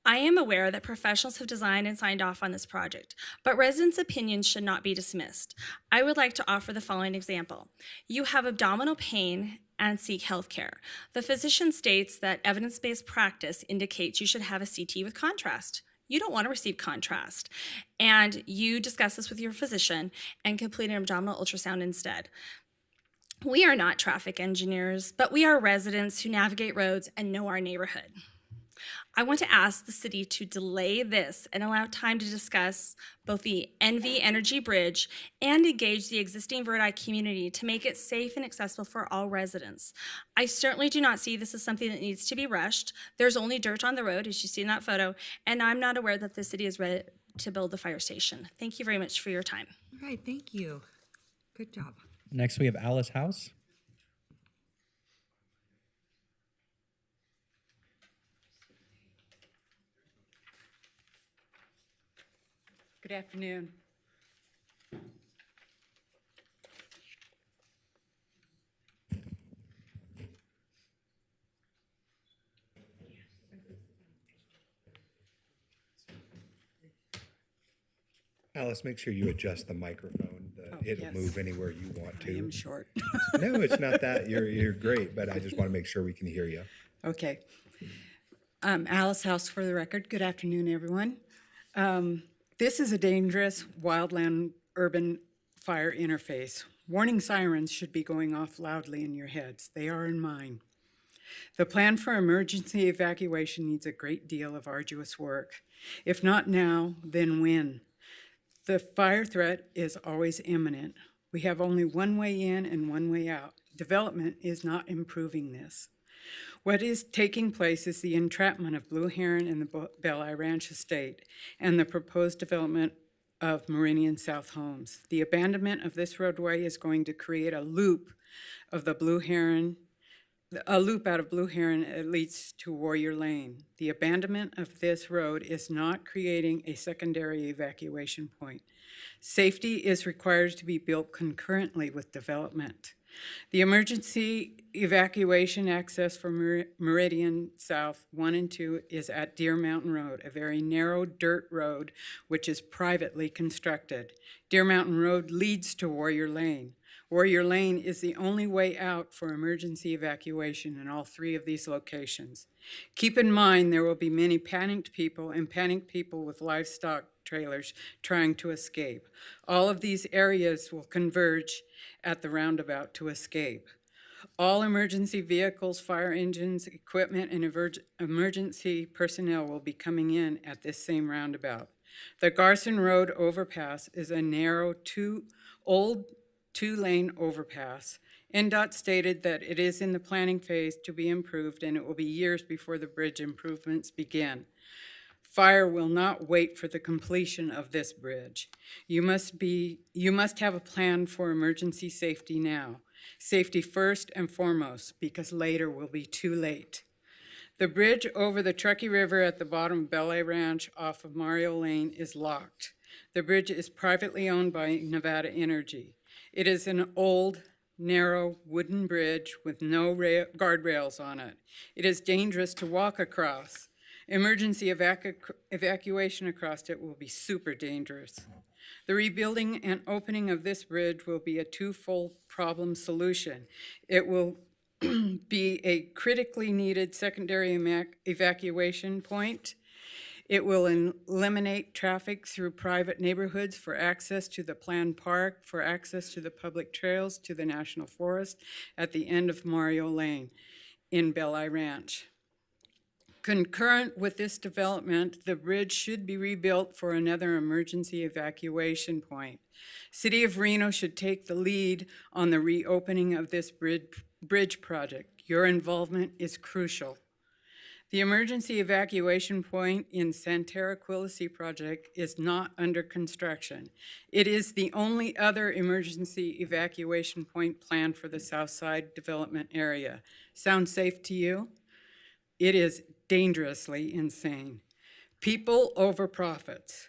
I am aware that professionals have designed and signed off on this project, but residents' opinions should not be dismissed. I would like to offer the following example. You have abdominal pain and seek health care. The physician states that evidence-based practice indicates you should have a CT with contrast. You don't want to receive contrast, and you discuss this with your physician and complete an abdominal ultrasound instead. We are not traffic engineers, but we are residents who navigate roads and know our neighborhood. I want to ask the city to delay this and allow time to discuss both the NV Energy Bridge and engage the existing Verdi community to make it safe and accessible for all residents. I certainly do not see this as something that needs to be rushed. There's only dirt on the road, as you see in that photo, and I'm not aware that the city is ready to build the fire station. Thank you very much for your time. All right, thank you. Good job. Next, we have Alice House. Good afternoon. Alice, make sure you adjust the microphone. It'll yes. move anywhere you want to. I am short. No, it's not that. You're great, but I just want to make sure we can hear you. Okay. Alice House for the record. Good afternoon, everyone. This is a dangerous wildland urban fire interface. Warning sirens should be going off loudly in your heads. They are in mine. The plan for emergency evacuation needs a great deal of arduous work. If not now, then when? The fire threat is always imminent. We have only one way in and one way out. Development is not improving this. What is taking place is the entrapment of Blue Heron and the Belle Ranch estate and the proposed development of Meridian South homes. The abandonment of this roadway is going to create a loop of the Blue Heron, a loop out of Blue Heron that leads to Warrior Lane. The abandonment of this road is not creating a secondary evacuation point. Safety is required to be built concurrently with development. The emergency evacuation access for Meridian South 1 and 2 is at Deer Mountain Road, a very narrow dirt road which is privately constructed. Deer Mountain Road leads to Warrior Lane. Warrior Lane is the only way out for emergency evacuation in all 3 of these locations. Keep in mind there will be many panicked people with livestock trailers trying to escape. All of these areas will converge at the roundabout to escape. All emergency vehicles, fire engines, equipment, and emergency personnel will be coming in at this same roundabout. The Garson Road overpass is a narrow two-lane overpass. NDOT stated that it is in the planning phase to be improved and it will be years before the bridge improvements begin. Fire will not wait for the completion of this bridge. You must have a plan for emergency safety now. Safety first and foremost, because later will be too late. The bridge over the Truckee River at the bottom of Belay Ranch off of Mario Lane is locked. The bridge is privately owned by Nevada Energy. It is an old, narrow wooden bridge with no guardrails on it. It is dangerous to walk across. Emergency evacuation across it will be super dangerous. The rebuilding and opening of this bridge will be a twofold problem solution. It will be a critically needed secondary evacuation point. It will eliminate traffic through private neighborhoods for access to the planned park, for access to the public trails, to the National Forest at the end of Mario Lane in Belay Ranch. Concurrent with this development, the bridge should be rebuilt for another emergency evacuation point. City of Reno should take the lead on the reopening of this bridge project. Your involvement is crucial. The emergency evacuation point in Santara Quilisi project is not under construction. It is the only other emergency evacuation point planned for the Southside development area. Sound safe to you? It is dangerously insane. People over profits.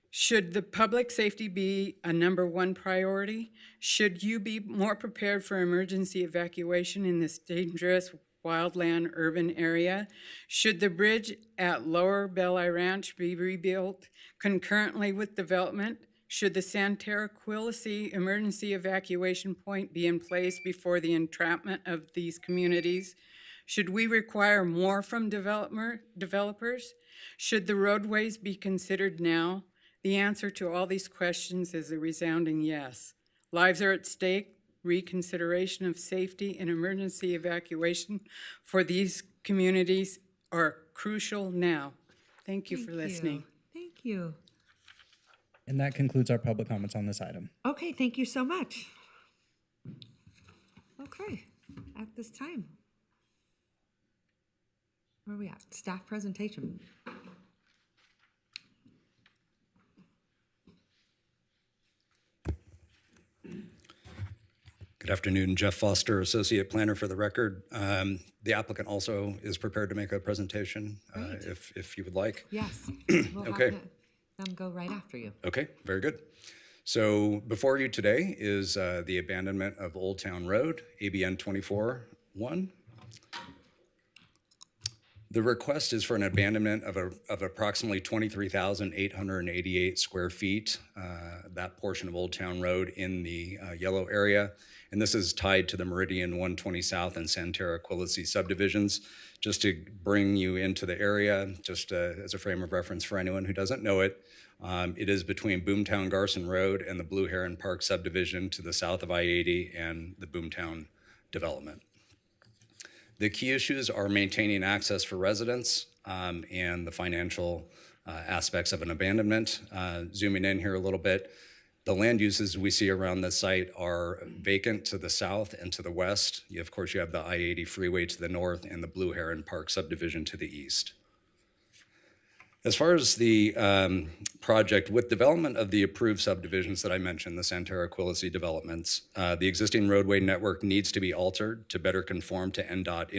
Should the public safety be a #1 priority? Should you be more prepared for emergency evacuation in this dangerous wildland urban area? Should the bridge at Lower Belay Ranch be rebuilt concurrently with development? Should the Santara Quilisi emergency evacuation point be in place before the entrapment of these communities? Should we require more from developers? Should the roadways be considered now? The answer to all these questions is a resounding yes. Lives are at stake. Reconsideration of safety and emergency evacuation for these communities are crucial now. Thank you for listening. Thank you. And that concludes our public comments on this item. Okay, thank you so much. Okay, at this time, where are we at? Staff presentation. Good afternoon, Jeff Foster, Associate Planner for the record. The applicant also is prepared to make a presentation if you would like. Yes, we'll Okay. have them go right after you. Okay, very good. So before you today is the abandonment of Oldtown Road, ABN 24-1. The request is for an abandonment of approximately 23,888 square feet, that portion of Oldtown Road in the yellow area. And this is tied to the Meridian 120 South and Santara Quilisi subdivisions. Just to bring you into the area, just as a frame of reference for anyone who doesn't know it, it is between Boomtown Garson Road and the Blue Heron Park subdivision to the south of I-80 and the Boomtown development. The key issues are maintaining access for residents and the financial aspects of an abandonment. Zooming in here a little bit, the land uses we see around the site are vacant to the south and to the west. Of course, you have the I-80 freeway to the north and the Blue Heron Park subdivision to the east. As far as the project, with development of the approved subdivisions that I mentioned, the Santara Quilisi developments, the existing roadway network needs to be altered to better conform to NDOT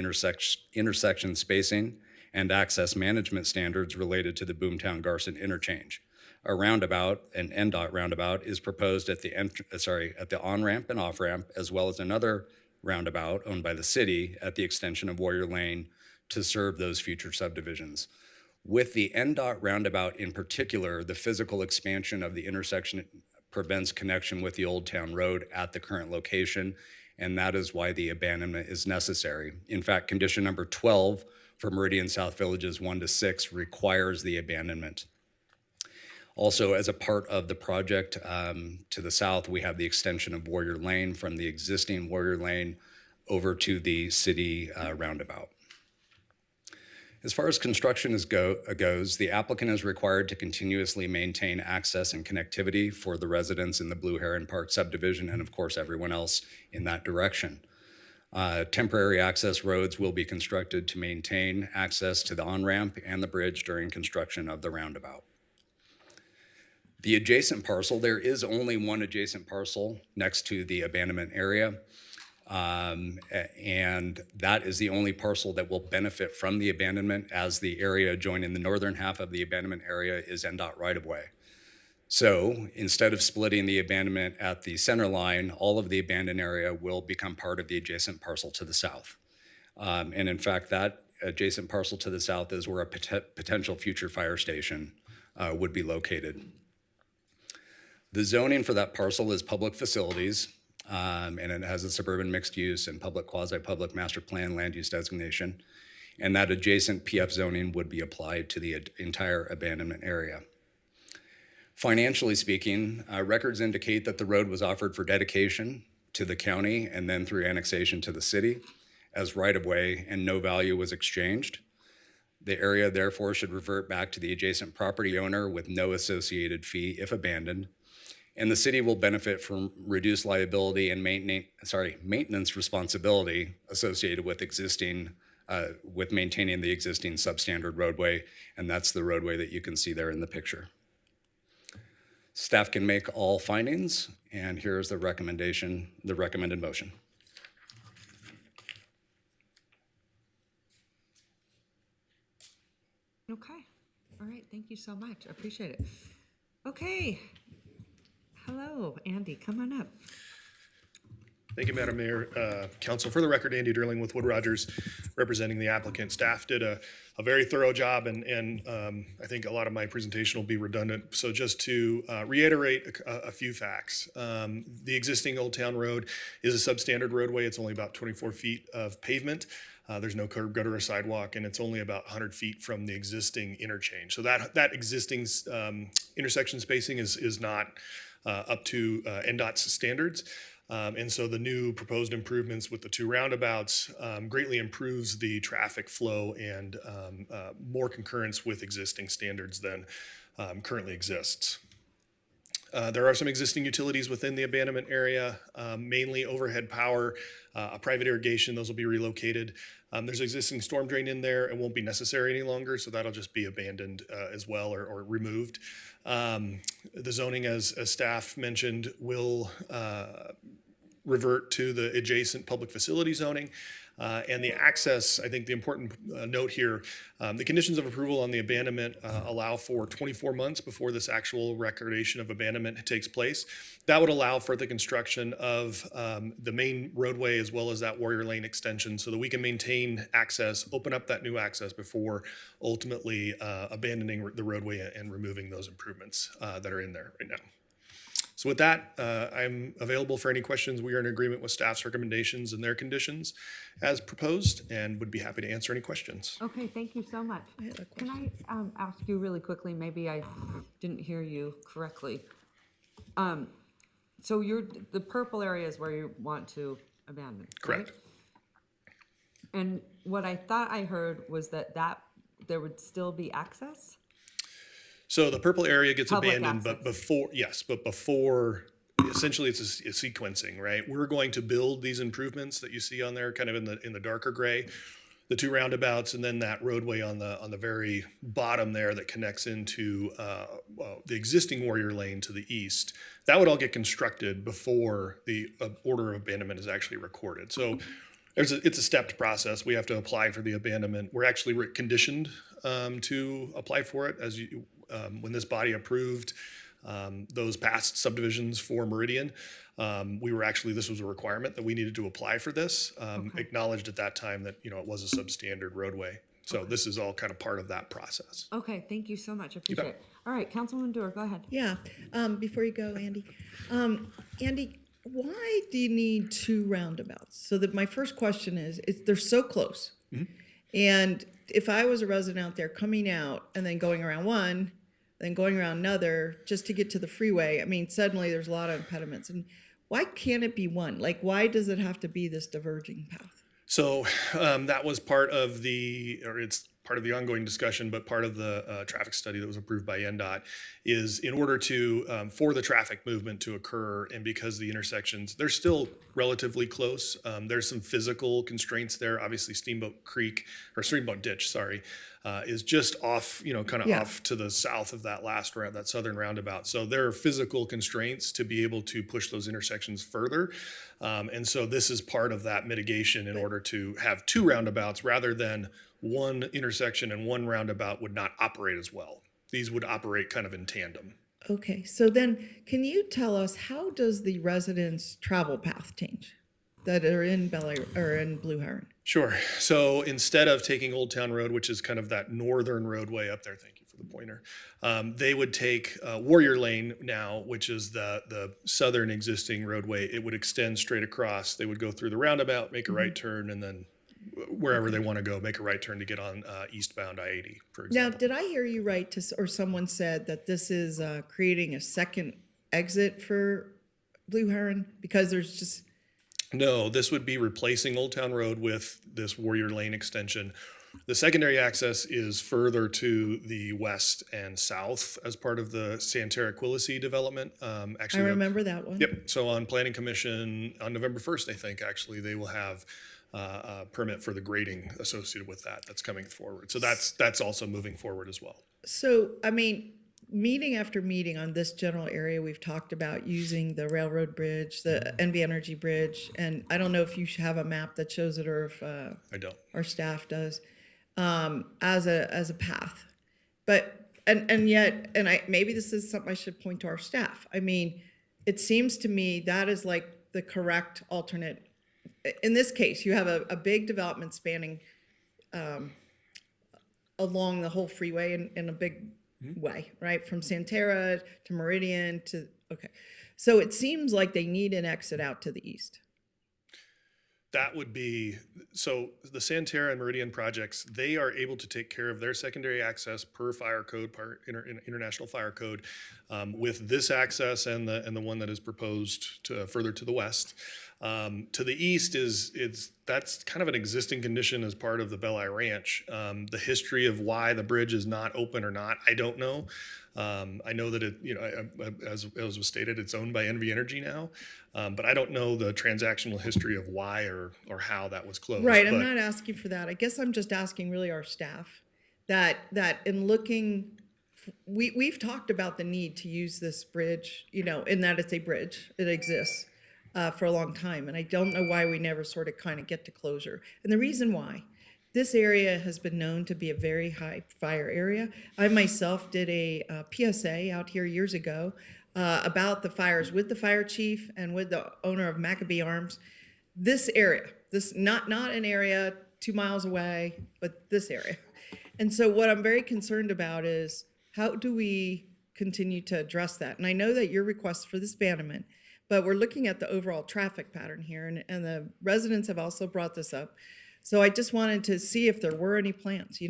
intersection spacing and access management standards related to the Boomtown Garson interchange. A roundabout, an NDOT roundabout, is proposed at the on-ramp and off-ramp, as well as another roundabout owned by the city at the extension of Warrior Lane to serve those future subdivisions. With the NDOT roundabout in particular, the physical expansion of the intersection prevents connection with the Oldtown Road at the current location, and that is why the abandonment is necessary. In fact, condition number 12 for Meridian South Villages 1 to 6 requires the abandonment. Also, as a part of the project to the south, we have the extension of Warrior Lane from the existing Warrior Lane over to the city roundabout. As far as construction goes, the applicant is required to continuously maintain access and connectivity for the residents in the Blue Heron Park subdivision and, of course, everyone else in that direction. Temporary access roads will be constructed to maintain access to the on-ramp and the bridge during construction of the roundabout. The adjacent parcel, there is only one adjacent parcel next to the abandonment area. And that is the only parcel that will benefit from the abandonment, as the area adjoining the northern half of the abandonment area is NDOT right-of-way. So instead of splitting the abandonment at the center line, all of the abandoned area will become part of the adjacent parcel to the south. And in fact, that adjacent parcel to the south is where a potential future fire station would be located. The zoning for that parcel is public facilities. And it has a suburban mixed use and public quasi-public master plan land use designation. And that adjacent PF zoning would be applied to the entire abandonment area. Financially speaking, records indicate that the road was offered for dedication to the county and then through annexation to the city as right-of-way, and no value was exchanged. The area therefore should revert back to the adjacent property owner with no associated fee if abandoned. And the city will benefit from reduced liability and maintenance responsibility associated with maintaining the existing substandard roadway, and that's the roadway that you can see there in the picture. Staff can make all findings, and here's the recommended motion. Okay, all right, thank you so much, I appreciate it. Okay. Hello, Andy, come on up. Thank you, Madam Mayor. Council, for the record, Andy Derling with Wood Rogers, representing the applicant. Staff did a very thorough job, and I think a lot of my presentation will be redundant. So just to reiterate a few facts. The existing Oldtown Road is a substandard roadway. It's only about 24 feet of pavement. There's no curb, gutter, or sidewalk, and it's only about 100 feet from the existing interchange. So that existing intersection spacing is not up to NDOT's standards. And so the new proposed improvements with the two roundabouts greatly improves the traffic flow and more concurrence with existing standards than currently exists. There are some existing utilities within the abandonment area, mainly overhead power, a private irrigation. Those will be relocated. There's existing storm drain in there. It won't be necessary any longer, so that'll just be abandoned as well, or removed. The zoning, as staff mentioned, will revert to the adjacent public facility zoning. And the access, I think the important note here, the conditions of approval on the abandonment allow for 24 months before this actual recordation of abandonment takes place. That would allow for the construction of the main roadway as well as that Warrior Lane extension so that we can maintain access, open up that new access before ultimately abandoning the roadway and removing those improvements that are in there right now. So with that, I'm available for any questions. We are in agreement with staff's recommendations and their conditions as proposed, and would be happy to answer any questions. Okay, thank you so much. Can I ask you really quickly, maybe I didn't hear you correctly. So the purple area is where you want to abandon, correct? Right? And what I thought I heard was that there would still be access? So the purple area gets Public abandoned, access. but before, essentially it's a sequencing, right? We're going to build these improvements that you see on there kind of in the darker gray. the two roundabouts, and then that roadway on the very bottom there that connects into the existing Warrior Lane to the east. That would all get constructed before the order of abandonment is actually recorded. So it's a stepped process. We have to apply for the abandonment. We're actually conditioned to apply for it as when this body approved those past subdivisions for Meridian. This was a requirement that we needed to apply for this, acknowledged at that time that, it was a substandard roadway. So this is all kind of part of that process. Okay, thank you so much. I appreciate it. All right, Councilwoman Dorr, go ahead. Yeah, before you go, Andy. Andy, why do you need two roundabouts? So that my first question is they're so close. And if I was a resident out there coming out and then going around one, then going around another just to get to the freeway, I mean, suddenly there's a lot of impediments. And why can't it be one? Like, why does it have to be this diverging path? So that was part of it's part of the ongoing discussion, but part of the traffic study that was approved by NDOT is in order to, for the traffic movement to occur, and because the intersections, they're still relatively close. There's some physical constraints there. Obviously Steamboat Ditch, is just off, off to the south of that southern roundabout. So there are physical constraints to be able to push those intersections further. And so this is part of that mitigation in order to have two roundabouts rather than one intersection and one roundabout would not operate as well. These would operate kind of in tandem. Okay, so then can you tell us, how does the residents' travel path change that are in Blue Heron? Sure. So instead of taking Oldtown Road, which is kind of that northern roadway up there, thank you for the pointer, they would take Warrior Lane now, which is the southern existing roadway. It would extend straight across. They would go through the roundabout, make a right turn, and then wherever they want to go, make a right turn to get on eastbound I-80, for example. Now, did I hear you right, or someone said that this is creating a second exit for Blue Heron? Because there's just... No, this would be replacing Oldtown Road with this Warrior Lane extension. The secondary access is further to the west and south as part of the Santerre-Quillisi development. Actually, I remember that one. Yep. So on Planning Commission on November 1st, I think, actually, they will have a permit for the grading associated with that that's coming forward. So that's also moving forward as well. So, I mean, meeting after meeting on this general area, we've talked about using the railroad bridge, the NV Energy Bridge, and I don't know if you have a map that shows it or if I don't. Our staff does, as a path. But maybe this is something I should point to our staff. I mean, it seems to me that is like the correct alternate. In this case, you have a big development spanning along the whole freeway in a big way, right? From Santerre to Meridian to, okay. So it seems like they need an exit out to the east. That would be, so the Santerre and Meridian projects, they are able to take care of their secondary access per fire code, international fire code, with this access and the one that is proposed to further to the west. To the east that's kind of an existing condition as part of the Belli Ranch. The history of why the bridge is not open or not, I don't know. I know that as was stated, it's owned by NV Energy now, but I don't know the transactional history of why or how that was closed. Right, I'm not asking for that. I guess I'm just asking really our staff that in looking, we've talked about the need to use this bridge, in that it's a bridge, it exists. For a long time, and I don't know why we never sort of kind of get to closure. And the reason why, this area has been known to be a very high fire area. I myself did a PSA out here years ago about the fires with the fire chief and with the owner of Maccabee Arms. This area, not an area 2 miles away, but this area. And so what I'm very concerned about is, how do we continue to address that? And I know that your request for this abandonment, but we're looking at the overall traffic pattern here, and the residents have also brought this up. So I just wanted to see if there were any plans,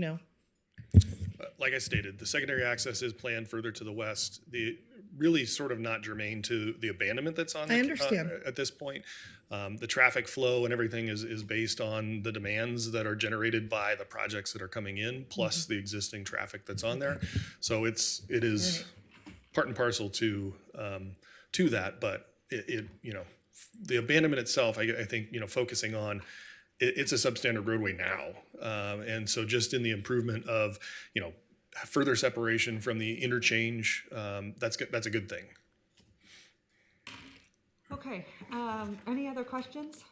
Like I stated, the secondary access is planned further to the west. The really sort of not germane to the abandonment that's on I understand. At this point. The traffic flow and everything is based on the demands that are generated by the projects that are coming in, plus the existing traffic that's on there. So it is part and parcel to that, but the abandonment itself, I think, focusing on it's a substandard roadway now. And so just in the improvement of, further separation from the interchange, that's a good thing. Okay, any other questions?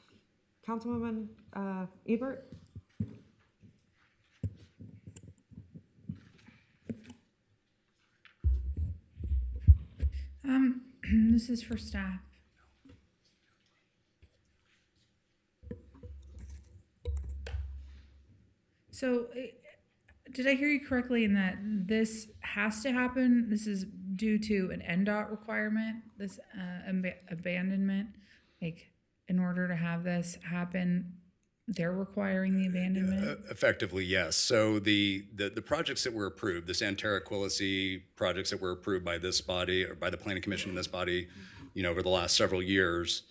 Councilwoman Ebert? This is for staff. So, did I hear you correctly in that this has to happen? This is due to an NDOT requirement, this abandonment? Like, in order to have this happen, they're requiring the abandonment? Effectively, yes. So the projects that were approved, the Santerra Quilisi projects that were approved by this body or by the Planning Commission in this body, over the last several years,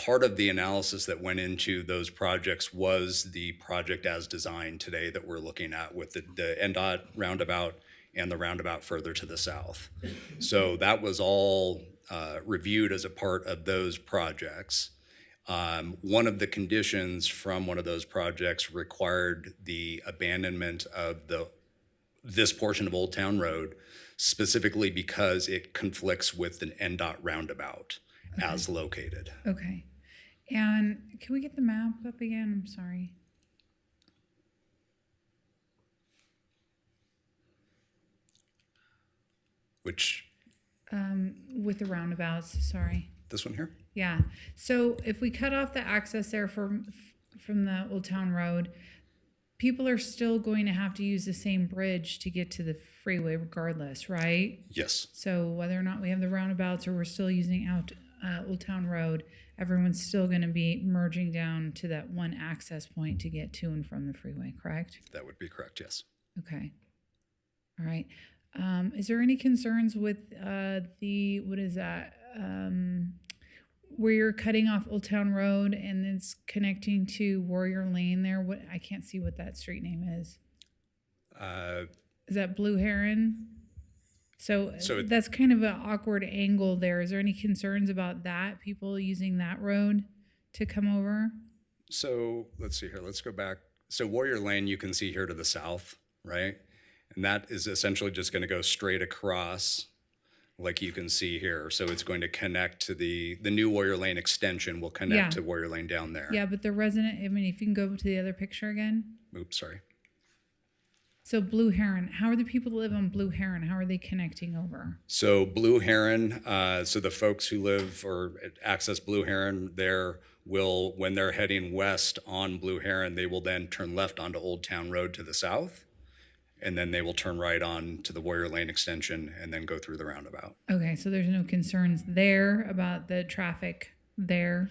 part of the analysis that went into those projects was the project as designed today that we're looking at with the NDOT roundabout and the roundabout further to the south. So that was all reviewed as a part of those projects. One of the conditions from one of those projects required the abandonment of this portion of Oldtown Road, specifically because it conflicts with an NDOT roundabout as located. Okay. And can we get the map up again? I'm sorry. Which? With the roundabouts, sorry. This one here? Yeah. So if we cut off the access there from the Oldtown Road, people are still going to have to use the same bridge to get to the freeway regardless, right? Yes. So whether or not we have the roundabouts or we're still using Oldtown Road, everyone's still going to be merging down to that one access point to get to and from the freeway, correct? That would be correct, yes. Okay. All right. Is there any concerns with what is that? Where you're cutting off Oldtown Road and it's connecting to Warrior Lane there? I can't see what that street name is. Is that Blue Heron? So that's kind of an awkward angle there. Is there any concerns about that? People using that road to come over? So let's see here. Let's go back. So Warrior Lane, you can see here to the south, right? And that is essentially just going to go straight across, like you can see here. So it's going to connect to the new Warrior Lane extension will connect to Warrior Lane down there. Yeah, but the resident, if you can go to the other picture again. Oops, sorry. So Blue Heron, how are the people that live on Blue Heron, how are they connecting over? So Blue Heron, so the folks who live or access Blue Heron there will, when they're heading west on Blue Heron, they will then turn left onto Oldtown Road to the south. And then they will turn right on to the Warrior Lane extension and then go through the roundabout. Okay, so there's no concerns there about the traffic there?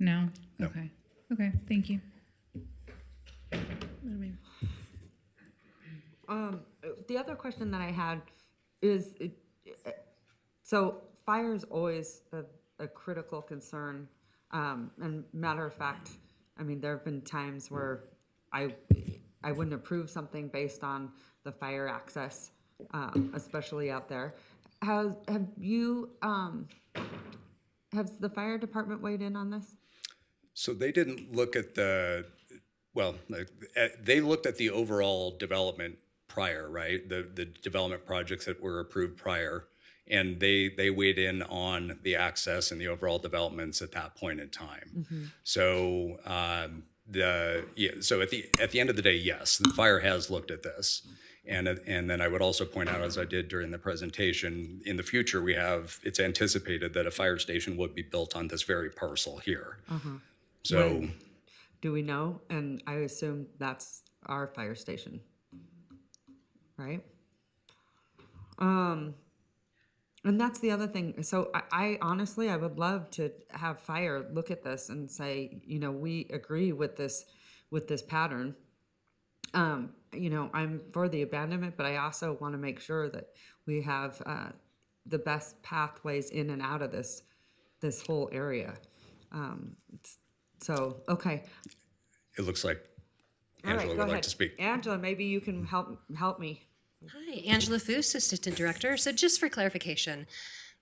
No? No. Okay, thank you. The other question that I had is, so fire is always a critical concern. And matter of fact, there have been times where I wouldn't approve something based on the fire access, especially out there. Has the fire department weighed in on this? So they didn't look at they looked at the overall development prior, right? The development projects that were approved prior, and they weighed in on the access and the overall developments at that point in time. Mm-hmm. So so at the end of the day, yes, the fire has looked at this, and then I would also point out, as I did during the presentation, in the future it's anticipated that a fire station would be built on this very parcel here. Uh-huh. So, do we know? And I assume that's our fire station, right? And that's the other thing. So I honestly, I would love to have fire look at this and say, we agree with this pattern. I'm for the abandonment, but I also want to make sure that we have the best pathways in and out of this whole area. Okay. it looks like All right, Angela go would like ahead. to speak. Angela, maybe you can help me. Hi, Angela Foos, Assistant Director. So just for clarification,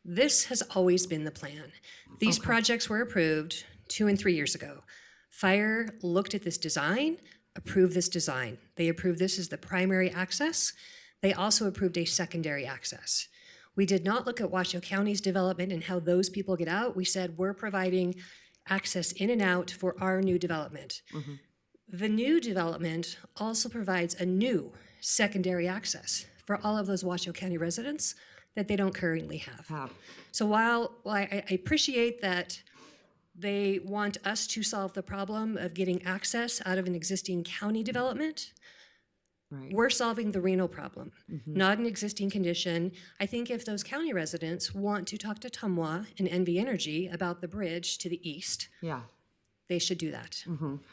this has always been the plan. These projects were approved 2 and 3 years ago. Fire looked at this design, approved this design. They approved this as the primary access. They also approved a secondary access. We did not look at Washoe County's development and how those people get out. We said we're providing access in and out for our new development. The new development also provides a new secondary access for all of those Washoe County residents that they don't currently have. So while I appreciate that they want us to solve the problem of getting access out of an existing county development, we're solving the Reno problem, not an existing condition. I think if those county residents want to talk to Tumwa and NV Energy about the bridge to the east, they should do that.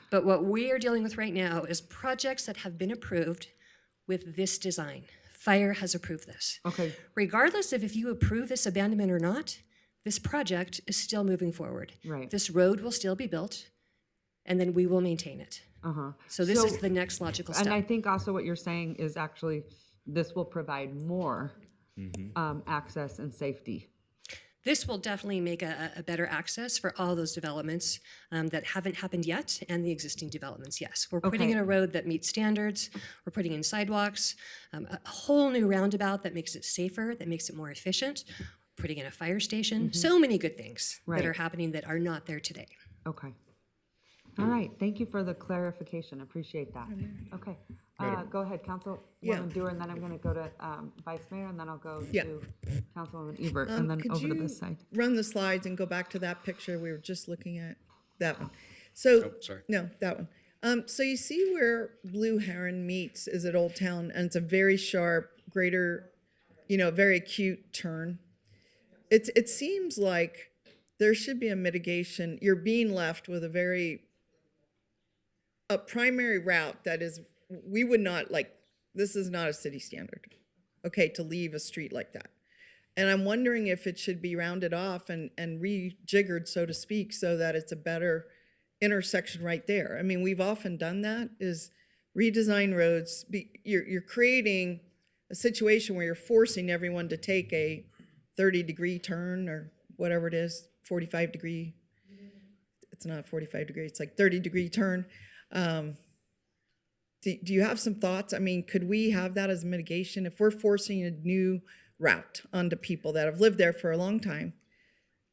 But what we are dealing with right now is projects that have been approved with this design. Fire has approved this. Regardless of if you approve this abandonment or not, this project is still moving forward. This road will still be built, and then we will maintain it. So this is the next logical step. And I think also what you're saying is actually this will provide more access and safety. This will definitely make a better access for all those developments that haven't happened yet, and the existing developments, yes. We're putting in a road that meets standards, we're putting in sidewalks, a whole new roundabout that makes it safer, that makes it more efficient, putting in a fire station, so many good things that are happening that are not there today. All right, thank you for the clarification, appreciate that. Okay, go ahead, Councilwoman Dewar, and then I'm gonna go to Vice Mayor, and then I'll go to Councilwoman Ebert, and then over to this side. Run the slides and go back to that picture we were just looking at, that one. So, sorry. No, that one. So you see where Blue Heron meets is at Oldtown, and it's a very sharp, greater, very acute turn. It seems like there should be a mitigation. You're being left with a primary route that is, we would not this is not a city standard, to leave a street like that. And I'm wondering if it should be rounded off and rejiggered, so to speak, so that it's a better intersection right there. I mean, we've often done that, is redesign roads. You're creating a situation where you're forcing everyone to take a 30-degree turn or whatever it is, 45-degree. It's not 45 degrees, it's like 30-degree turn. Do you have some thoughts? I mean, could we have that as mitigation? If we're forcing a new route onto people that have lived there for a long time,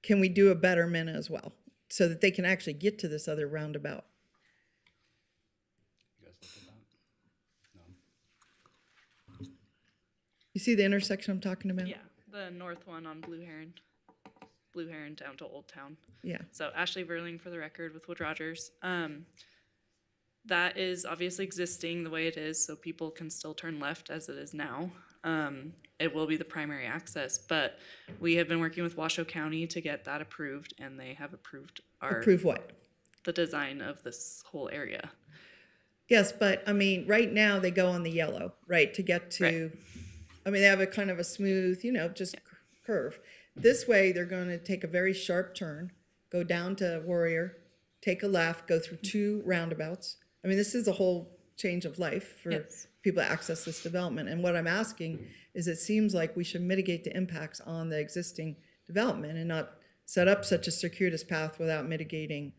can we do a betterment as well so that they can actually get to this other roundabout? You see the intersection I'm talking about? Yeah, the north one on Blue Heron down to Old Town. Yeah. So Ashley Verling for the record with Wood Rogers. That is obviously existing the way it is, so people can still turn left as it is now. It will be the primary access, but we have been working with Washoe County to get that approved, and they have approved Approve what? The design of this whole area. Yes, but I mean, right now they go on the yellow, right, to get to, I mean, they have a kind of a smooth, just curve. This way, they're going to take a very sharp turn, go down to Warrior, take a left, go through two roundabouts. I mean, this is a whole change of life for people to access this development. And what I'm asking is, it seems like we should mitigate the impacts on the existing development and not set up such a circuitous path without mitigating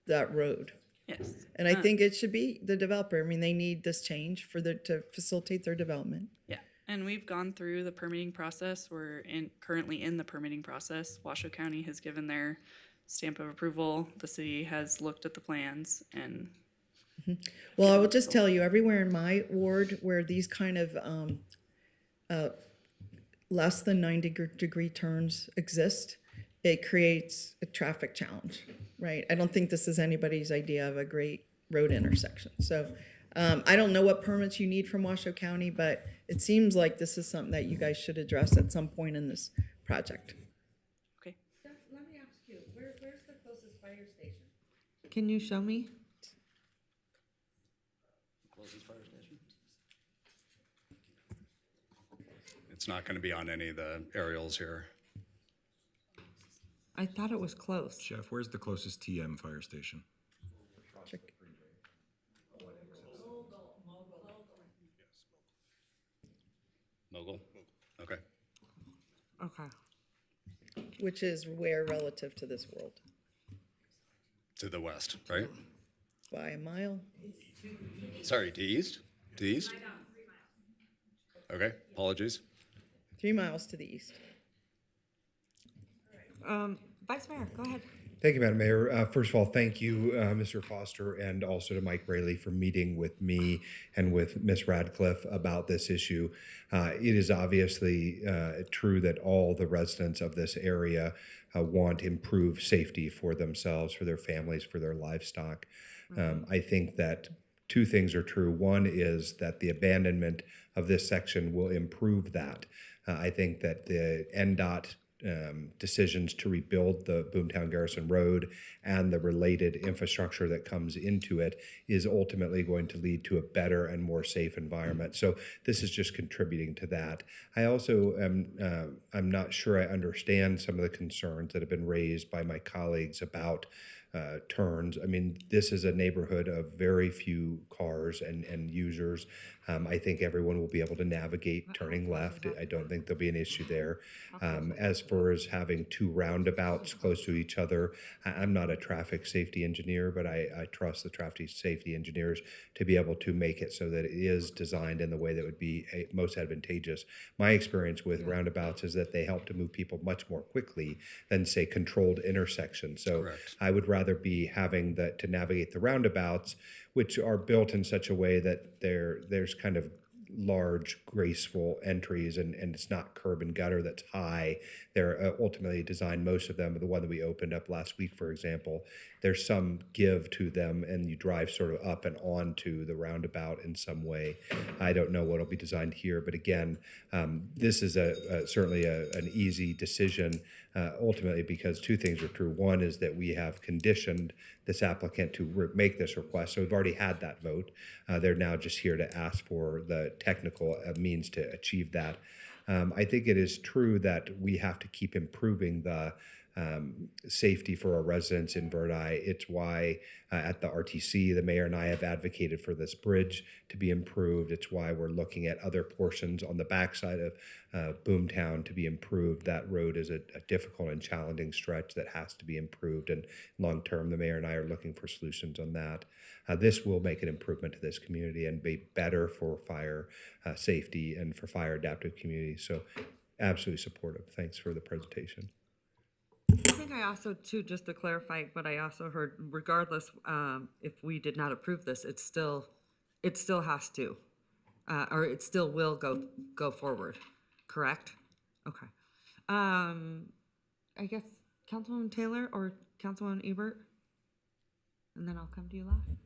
that road. Yes. And I think it should be the developer. I mean, they need this change to facilitate their development. Yeah, and we've gone through the permitting process. We're currently in the permitting process. Washoe County has given their stamp of approval. The city has looked at the plans and. Well, I will just tell you, everywhere in my ward where these kind of less than 90-degree turns exist, it creates a traffic challenge, right? I don't think this is anybody's idea of a great road intersection. So I don't know what permits you need from Washoe County, but it seems like this is something that you guys should address at some point in this project. Okay. Let me ask you, where's the closest fire station? Can you show me? It's not going to be on any of the aerials here. I thought it was close. Jeff, where's the closest TM fire station? Mogul? Okay. Which is where relative to this world? To the west, right? by a mile. Sorry, to east? To east? Okay, apologies. 3 miles to the east. Vice Mayor, go ahead. Thank you, Madam Mayor. First of all, thank you, Mr. Foster, and also to Mike Rayleigh for meeting with me and with Ms. Radcliffe about this issue. It is obviously true that all the residents of this area want improved safety for themselves, for their families, for their livestock. I think that two things are true. One is that the abandonment of this section will improve that. I think that the NDOT decisions to rebuild the Boomtown Garrison Road and the related infrastructure that comes into it is ultimately going to lead to a better and more safe environment. So this is just contributing to that. I also I'm not sure I understand some of the concerns that have been raised by my colleagues about turns. I mean, this is a neighborhood of very few cars and users. I think everyone will be able to navigate turning left. I don't think there'll be an issue there. As far as having two roundabouts close to each other, I'm not a traffic safety engineer, but I trust the traffic safety engineers to be able to make it so that it is designed in the way that would be most advantageous. My experience with roundabouts is that they help to move people much more quickly than, say, controlled intersections. So Correct. I would rather be having to navigate the roundabouts, which are built in such a way that there's kind of large, graceful entries, and it's not curb and gutter that's high. They're ultimately designed, most of them, the one that we opened up last week, for example, there's some give to them, and you drive sort of up and onto the roundabout in some way. I don't know what will be designed here, but again, this is certainly an easy decision, ultimately, because two things are true. One is that we have conditioned this applicant to make this request, so we've already had that vote. They're now just here to ask for the technical means to achieve that. I think it is true that we have to keep improving the safety for our residents in Verdi. It's why at the RTC, the mayor and I have advocated for this bridge to be improved. It's why we're looking at other portions on the backside of Boomtown to be improved. That road is a difficult and challenging stretch that has to be improved. And long term, the mayor and I are looking for solutions on that. This will make an improvement to this community and be better for fire safety and for fire adaptive communities. So absolutely supportive. Thanks for the presentation. I think I also, too, just to clarify, but I also heard, regardless, if we did not approve this, it still has to, or it still will go forward, correct? Okay. I guess Councilwoman Taylor or Councilwoman Ebert, and then I'll come to you last.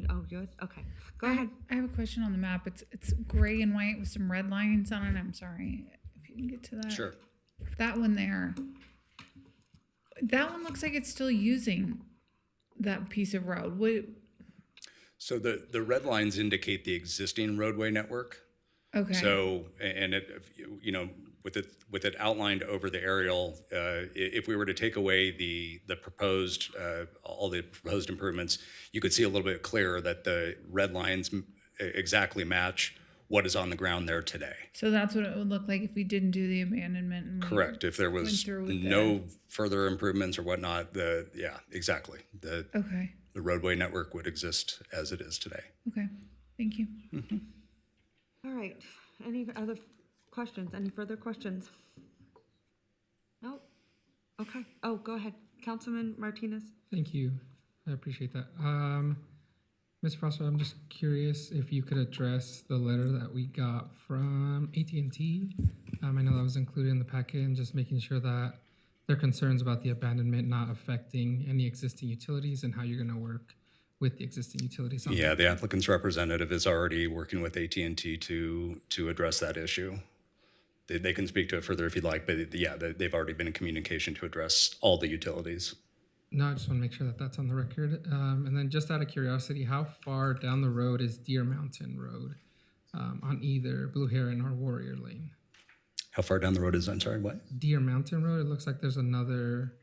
Oh, good. Okay, go ahead. I have a question on the map. It's gray and white with some red lines on it. I'm sorry if you can get to that. Sure. That one there. That one looks like it's still using that piece of road. So the red lines indicate the existing roadway network. Okay. So, and with it outlined over the aerial, if we were to take away the proposed, all the proposed improvements, you could see a little bit clearer that the red lines exactly match what is on the ground there today. So that's what it would look like if we didn't do the abandonment. And Correct. If there was no further improvements or whatnot, exactly. Okay. The roadway network would exist as it is today. Okay. Thank you. All right. Any other questions? Any further questions? No? Okay. Oh, go ahead. Councilman Martinez. Thank you. I appreciate that. Mr. Foster, I'm just curious if you could address the letter that we got from AT&T. I know that was included in the packet, and just making sure that there are concerns about the abandonment not affecting any existing utilities and how you're going to work with the existing utilities. Yeah, the applicant's representative is already working with AT&T to address that issue. They can speak to it further if you'd like, but yeah, they've already been in communication to address all the utilities. No, I just want to make sure that that's on the record. And then just out of curiosity, how far down the road is Deer Mountain Road on either Blue Heron or Warrior Lane? How far down the road is, I'm sorry, what? Deer Mountain Road. It looks like there's another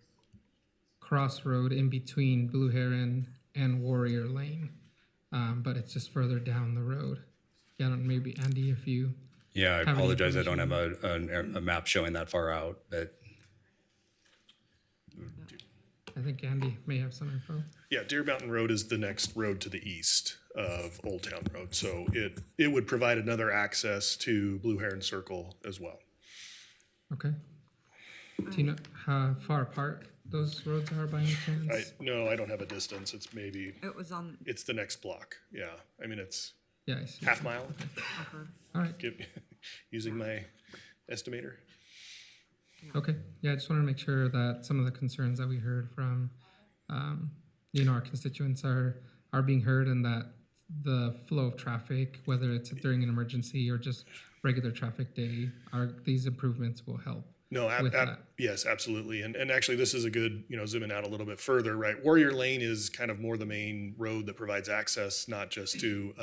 crossroad in between Blue Heron and Warrior Lane, but it's just further down the road. Yeah, maybe Andy, if you... Yeah, I apologize. I don't have a map showing that far out, but... I think Andy may have some info. Yeah, Deer Mountain Road is the next road to the east of Oldtown Road. So it would provide another access to Blue Heron Circle as well. Okay. Do you know how far apart those roads are by any chance? No, I don't have a distance. It's maybe, It was on, it's the next block. Yeah, I mean, it's Yeah, I see. half mile, All right. using my estimator. Okay. Yeah, I just wanted to make sure that some of the concerns that we heard from, our constituents are being heard, and that the flow of traffic, whether it's during an emergency or just regular traffic day, these improvements will help. No, with that. yes, absolutely. And actually, this is a good, zooming out a little bit further, right? Warrior Lane is kind of more the main road that provides access, not just to,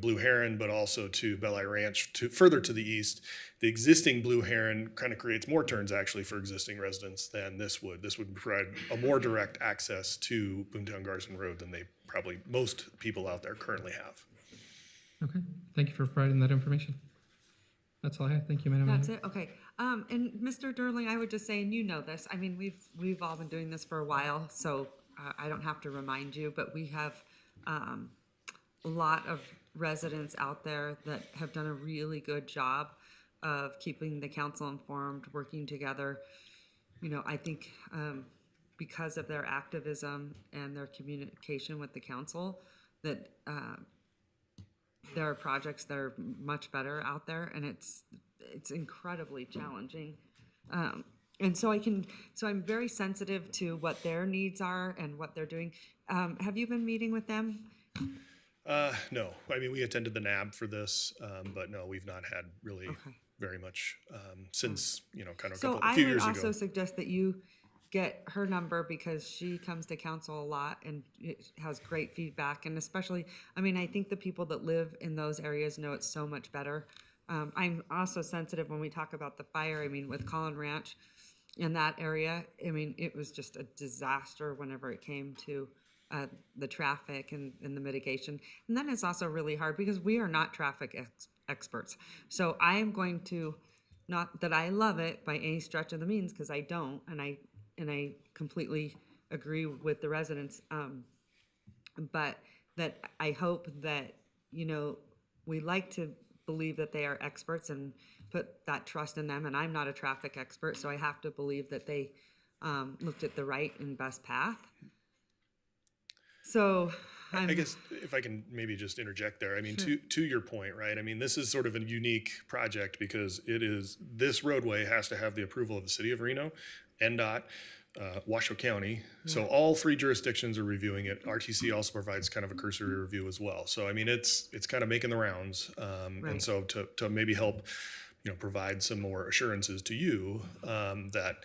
Blue Heron, but also to Belli Ranch, further to the east. The existing Blue Heron kind of creates more turns actually for existing residents than this would. This would provide a more direct access to Boomtown Garrison Road than most people out there currently have. Okay. Thank you for providing that information. That's all I have. Thank you, Madam Mayor. that's it, okay. And Mr. Durling, I would just say, and you know this, I mean, we've all been doing this for a while, so I don't have to remind you, but we have a lot of residents out there that have done a really good job of keeping the council informed, working together. I think because of their activism and their communication with the council, that there are projects that are much better out there, and it's incredibly challenging. And so I'm very sensitive to what their needs are and what they're doing. Have you been meeting with them? No, I mean, we attended the NAB for this, but no, we've not had really very much since, kind of a few years ago. So I would also suggest that you get her number, because she comes to council a lot and it has great feedback. And especially, I mean, I think the people that live in those areas know it's so much better. I'm also sensitive when we talk about the fire. I mean, with Collin Ranch in that area, I mean, it was just a disaster whenever it came to the traffic and the mitigation. And then it's also really hard because we are not traffic experts. So I am going to, not that I love it by any stretch of the means, because I don't, and I completely agree with the residents, but that I hope that, we like to believe that they are experts and put that trust in them. And I'm not a traffic expert, so I have to believe that they looked at the right and best path. So I guess if I can maybe just interject there, I mean, to your point, right? I mean, this is sort of a unique project because this roadway has to have the approval of the city of Reno, NDOT, Washoe County. So all three jurisdictions are reviewing it. RTC also provides kind of a cursory review as well. So, I mean, it's kind of making the rounds. And so to maybe help, provide some more assurances to you that,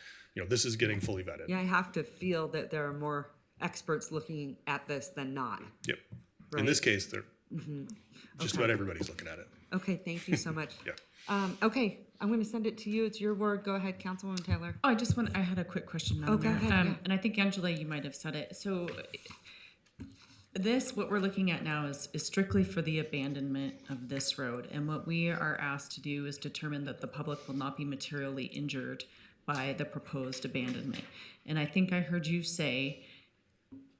this is getting fully vetted. Yeah, I have to feel that there are more experts looking at this than not. Yep. Right? In this case, they're just about everybody's looking at it. Okay, thank you so much. Yeah. Okay, I'm going to send it to you. It's your word. Go ahead, Councilwoman Taylor. Oh, I had a quick question, Madam go Mayor. ahead, yeah. And I think, Angela, you might have said it. So what we're looking at now is strictly for the abandonment of this road. And what we are asked to do is determine that the public will not be materially injured by the proposed abandonment. And I think I heard you say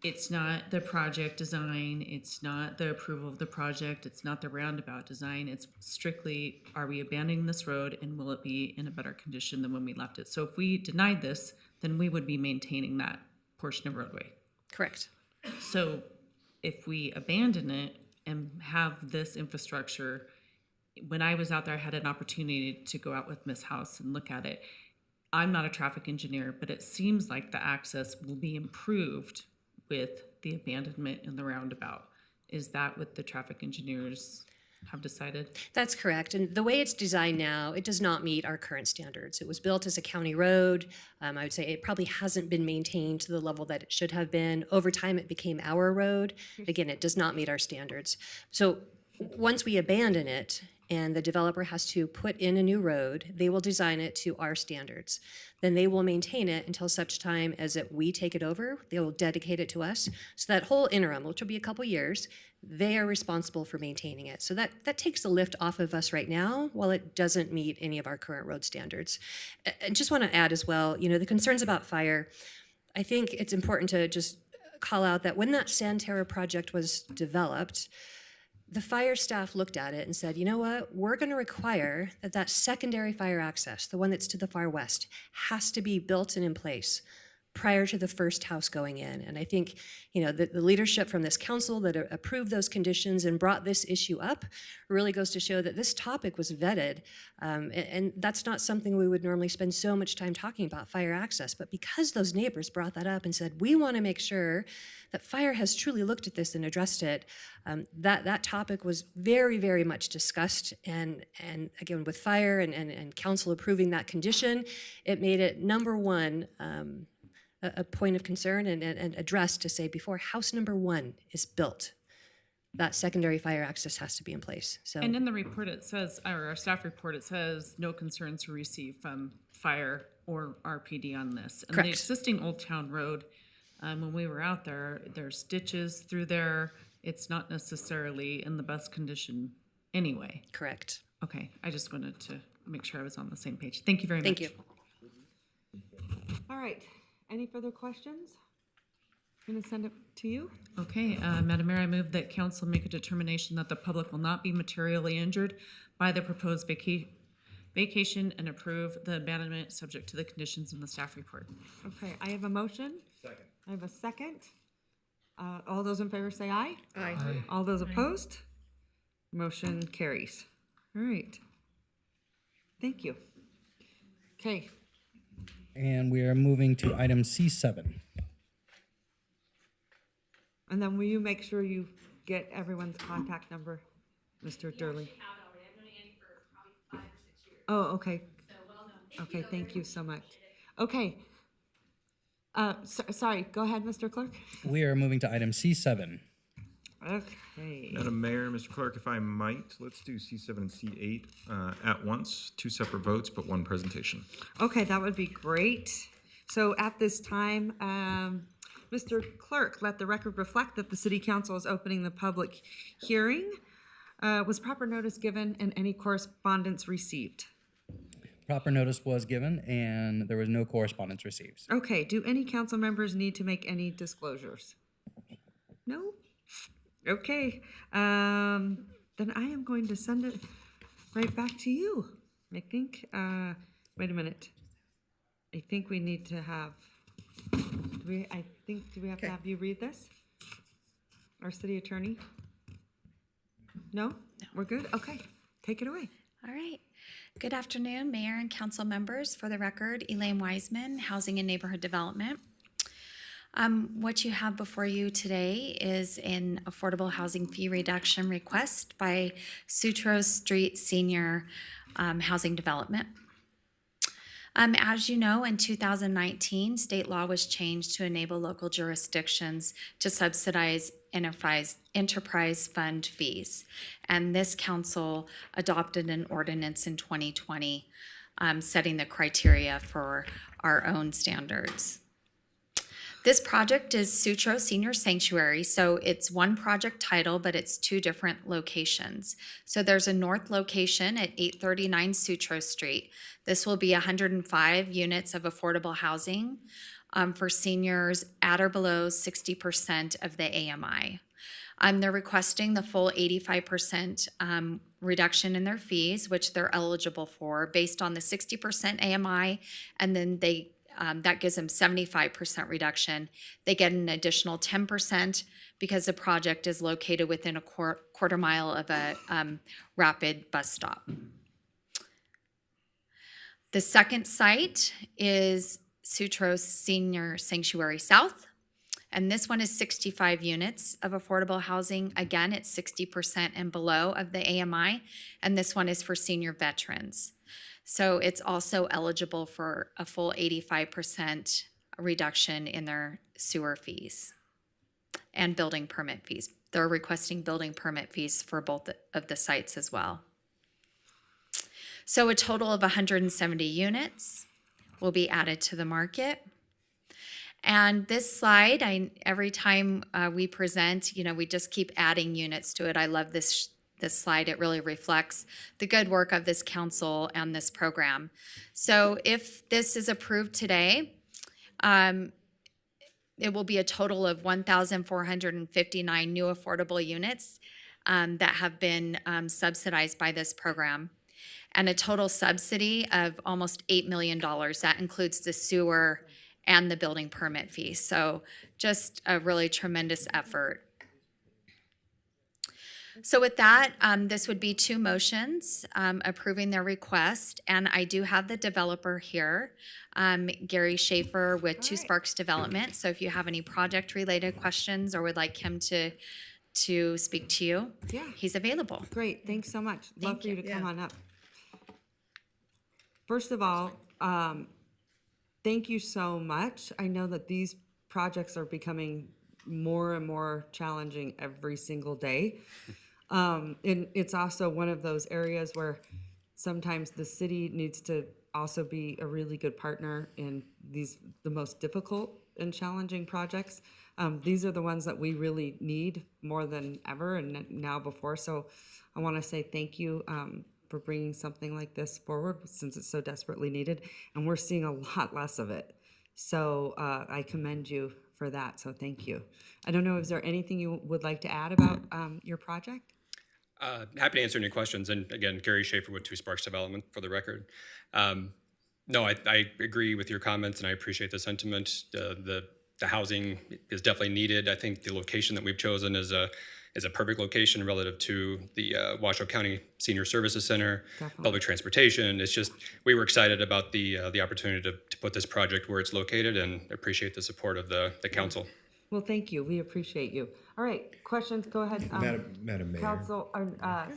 it's not the project design, it's not the approval of the project, it's not the roundabout design, it's strictly, are we abandoning this road and will it be in a better condition than when we left it? So if we denied this, then we would be maintaining that portion of roadway. Correct. So if we abandon it and have this infrastructure, when I was out there, I had an opportunity to go out with Ms. House and look at it. I'm not a traffic engineer, but it seems like the access will be improved with the abandonment and the roundabout. Is that what the traffic engineers have decided? That's correct. And the way it's designed now, it does not meet our current standards. It was built as a county road. I would say it probably hasn't been maintained to the level that it should have been. Over time, it became our road. Again, it does not meet our standards. So once we abandon it and the developer has to put in a new road, they will design it to our standards. Then they will maintain it until such time as we take it over. They will dedicate it to us. So that whole interim, which will be a couple years, they are responsible for maintaining it. So that takes the lift off of us right now while it doesn't meet any of our current road standards. I just want to add as well, the concerns about fire, I think it's important to just call out that when that Santerra project was developed, the fire staff looked at it and said, you know what, we're going to require that that secondary fire access, the one that's to the far west, has to be built and in place prior to the first house going in. And I think, the leadership from this council that approved those conditions and brought this issue up really goes to show that this topic was vetted. And that's not something we would normally spend so much time talking about, fire access. But because those neighbors brought that up and said, we want to make sure that fire has truly looked at this and addressed it, that topic was very, very much discussed. And again, with fire and council approving that condition, it made it number one, a point of concern and addressed to say before house number one is built, that secondary fire access has to be in place. So, And in the report it says, or our staff report, it says no concerns were received from fire or RPD on this. And Correct. the existing Oldtown Road, when we were out there, there's ditches through there. It's not necessarily in the best condition anyway. Correct. Okay, I just wanted to make sure I was on the same page. Thank you very much. Thank you. All right. Any further questions? I'm going to send it to you. Okay, Madam Mayor, I move that council make a determination that the public will not be materially injured by the proposed vacation and approve the abandonment subject to the conditions in the staff report. Okay, I have a motion. Second. I have a second. All those in favor say aye. Aye. All those opposed? Motion carries. All right. Thank you. Okay. And we are moving to item C7. And then will you make sure you get everyone's contact number, Mr. Durley? Oh, okay. Okay, thank you so much. Okay. Sorry, go ahead, Mr. Clerk. We are moving to item C7. Okay. Madam Mayor, Mr. Clerk, if I might, let's do C7 and C8 at once, 2 separate votes, but 1 presentation. Okay, that would be great. So at this time, Mr. Clerk, let the record reflect that the City Council is opening the public hearing. Was proper notice given and any correspondence received? Proper notice was given and there was no correspondence received. Okay, do any council members need to make any disclosures? No? Okay, then I am going to send it right back to you. I think, wait a minute. I think we need to have, do we have to have you read this? Our city attorney? No? We're good? Okay, take it away. All right. Good afternoon, Mayor and council members. For the record, Elaine Wiseman, Housing and Neighborhood Development. What you have before you today is an affordable housing fee reduction request by Sutro Street Senior Housing Development. As you know, in 2019, state law was changed to enable local jurisdictions to subsidize enterprise fund fees. And this council adopted an ordinance in 2020 setting the criteria for our own standards. This project is Sutro Senior Sanctuary, so it's one project title, but it's 2 different locations. So there's a north location at 839 Sutro Street. This will be 105 units of affordable housing for seniors at or below 60% of the AMI. They're requesting the full 85% reduction in their fees, which they're eligible for based on the 60% AMI, and then that gives them 75% reduction. They get an additional 10% because the project is located within a quarter mile of a rapid bus stop. The second site is Sutro Senior Sanctuary South, and this one is 65 units of affordable housing. Again, it's 60% and below of the AMI, and this one is for senior veterans. So it's also eligible for a full 85% reduction in their sewer fees and building permit fees. They're requesting building permit fees for both of the sites as well. So a total of 170 units will be added to the market. And this slide, every time we present, we just keep adding units to it. I love this slide. It really reflects the good work of this council and this program. So if this is approved today, it will be a total of 1,459 new affordable units that have been subsidized by this program, and a total subsidy of almost $8 million. That includes the sewer and the building permit fee. So just a really tremendous effort. So with that, this would be two motions approving their request, and I do have the developer here, Gary Schaefer with Two Sparks Development. So if you have any project-related questions or would like him to speak to you, Yeah. he's available. Great, thanks so much. Love Thank for you you. to come on up. First of all, thank you so much. I know that these projects are becoming more and more challenging every single day. And it's also one of those areas where sometimes the city needs to also be a really good partner in the most difficult and challenging projects. These are the ones that we really need more than ever and now before. So I want to say thank you for bringing something like this forward since it's so desperately needed. And we're seeing a lot less of it. So I commend you for that. So thank you. I don't know, is there anything you would like to add about your project? Happy to answer any questions. And again, Gary Schaefer with Two Sparks Development for the record. No, I agree with your comments and I appreciate the sentiment. The housing is definitely needed. I think the location that we've chosen is a perfect location relative to the Washoe County Senior Services Center, Definitely. public transportation. It's just, we were excited about the opportunity to put this project where it's located and appreciate the support of the council. Well, thank you. We appreciate you. All right, questions, go ahead. Madam Mayor. Council,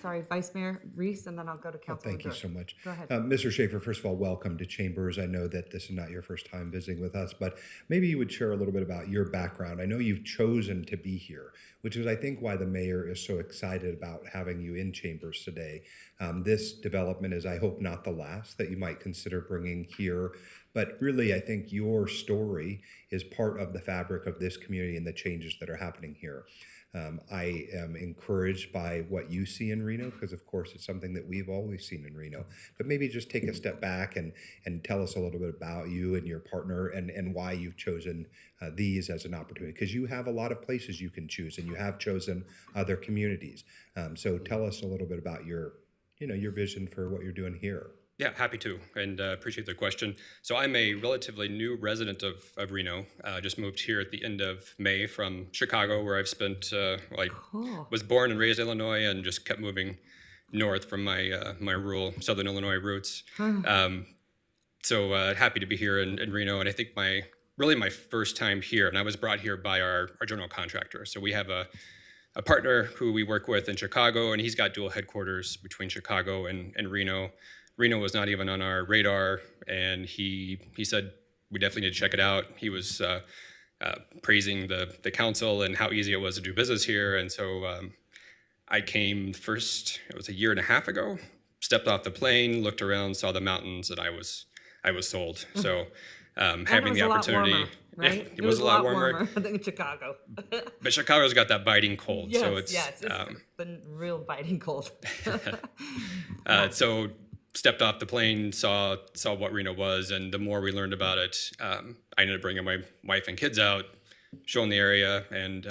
sorry, Vice Mayor Reese, and then I'll go to Council. Thank you so much. Go ahead. Mr. Schaefer, first of all, welcome to Chambers. I know that this is not your first time visiting with us, but maybe you would share a little bit about your background. I know you've chosen to be here, which is, I think, why the mayor is so excited about having you in Chambers today. This development is, I hope, not the last that you might consider bringing here. But really, I think your story is part of the fabric of this community and the changes that are happening here. I am encouraged by what you see in Reno, because of course it's something that we've always seen in Reno. But maybe just take a step back and tell us a little bit about you and your partner and why you've chosen these as an opportunity. Because you have a lot of places you can choose, and you have chosen other communities. So tell us a little bit about your vision for what you're doing here. Yeah, happy to, and appreciate the question. So I'm a relatively new resident of Reno. Just moved here at the end of May from Chicago, where I've spent, was born and raised in Illinois and just kept moving north from my rural Southern Illinois roots. So happy to be here in Reno, and I think my first time here, and I was brought here by our general contractor. So we have a partner who we work with in Chicago, and he's got dual headquarters between Chicago and Reno. Reno was not even on our radar, and he said we definitely need to check it out. He was praising the council and how easy it was to do business here, and so I came first. It was a year and a half ago. Stepped off the plane, looked around, saw the mountains, and I was sold. So having the opportunity, warmer, right? Yeah, it was a lot warmer than Chicago. But Chicago's got that biting cold, Yes, so it's been real biting cold. So stepped off the plane, saw what Reno was, and the more we learned about it, I ended up bringing my wife and kids out, showing the area, and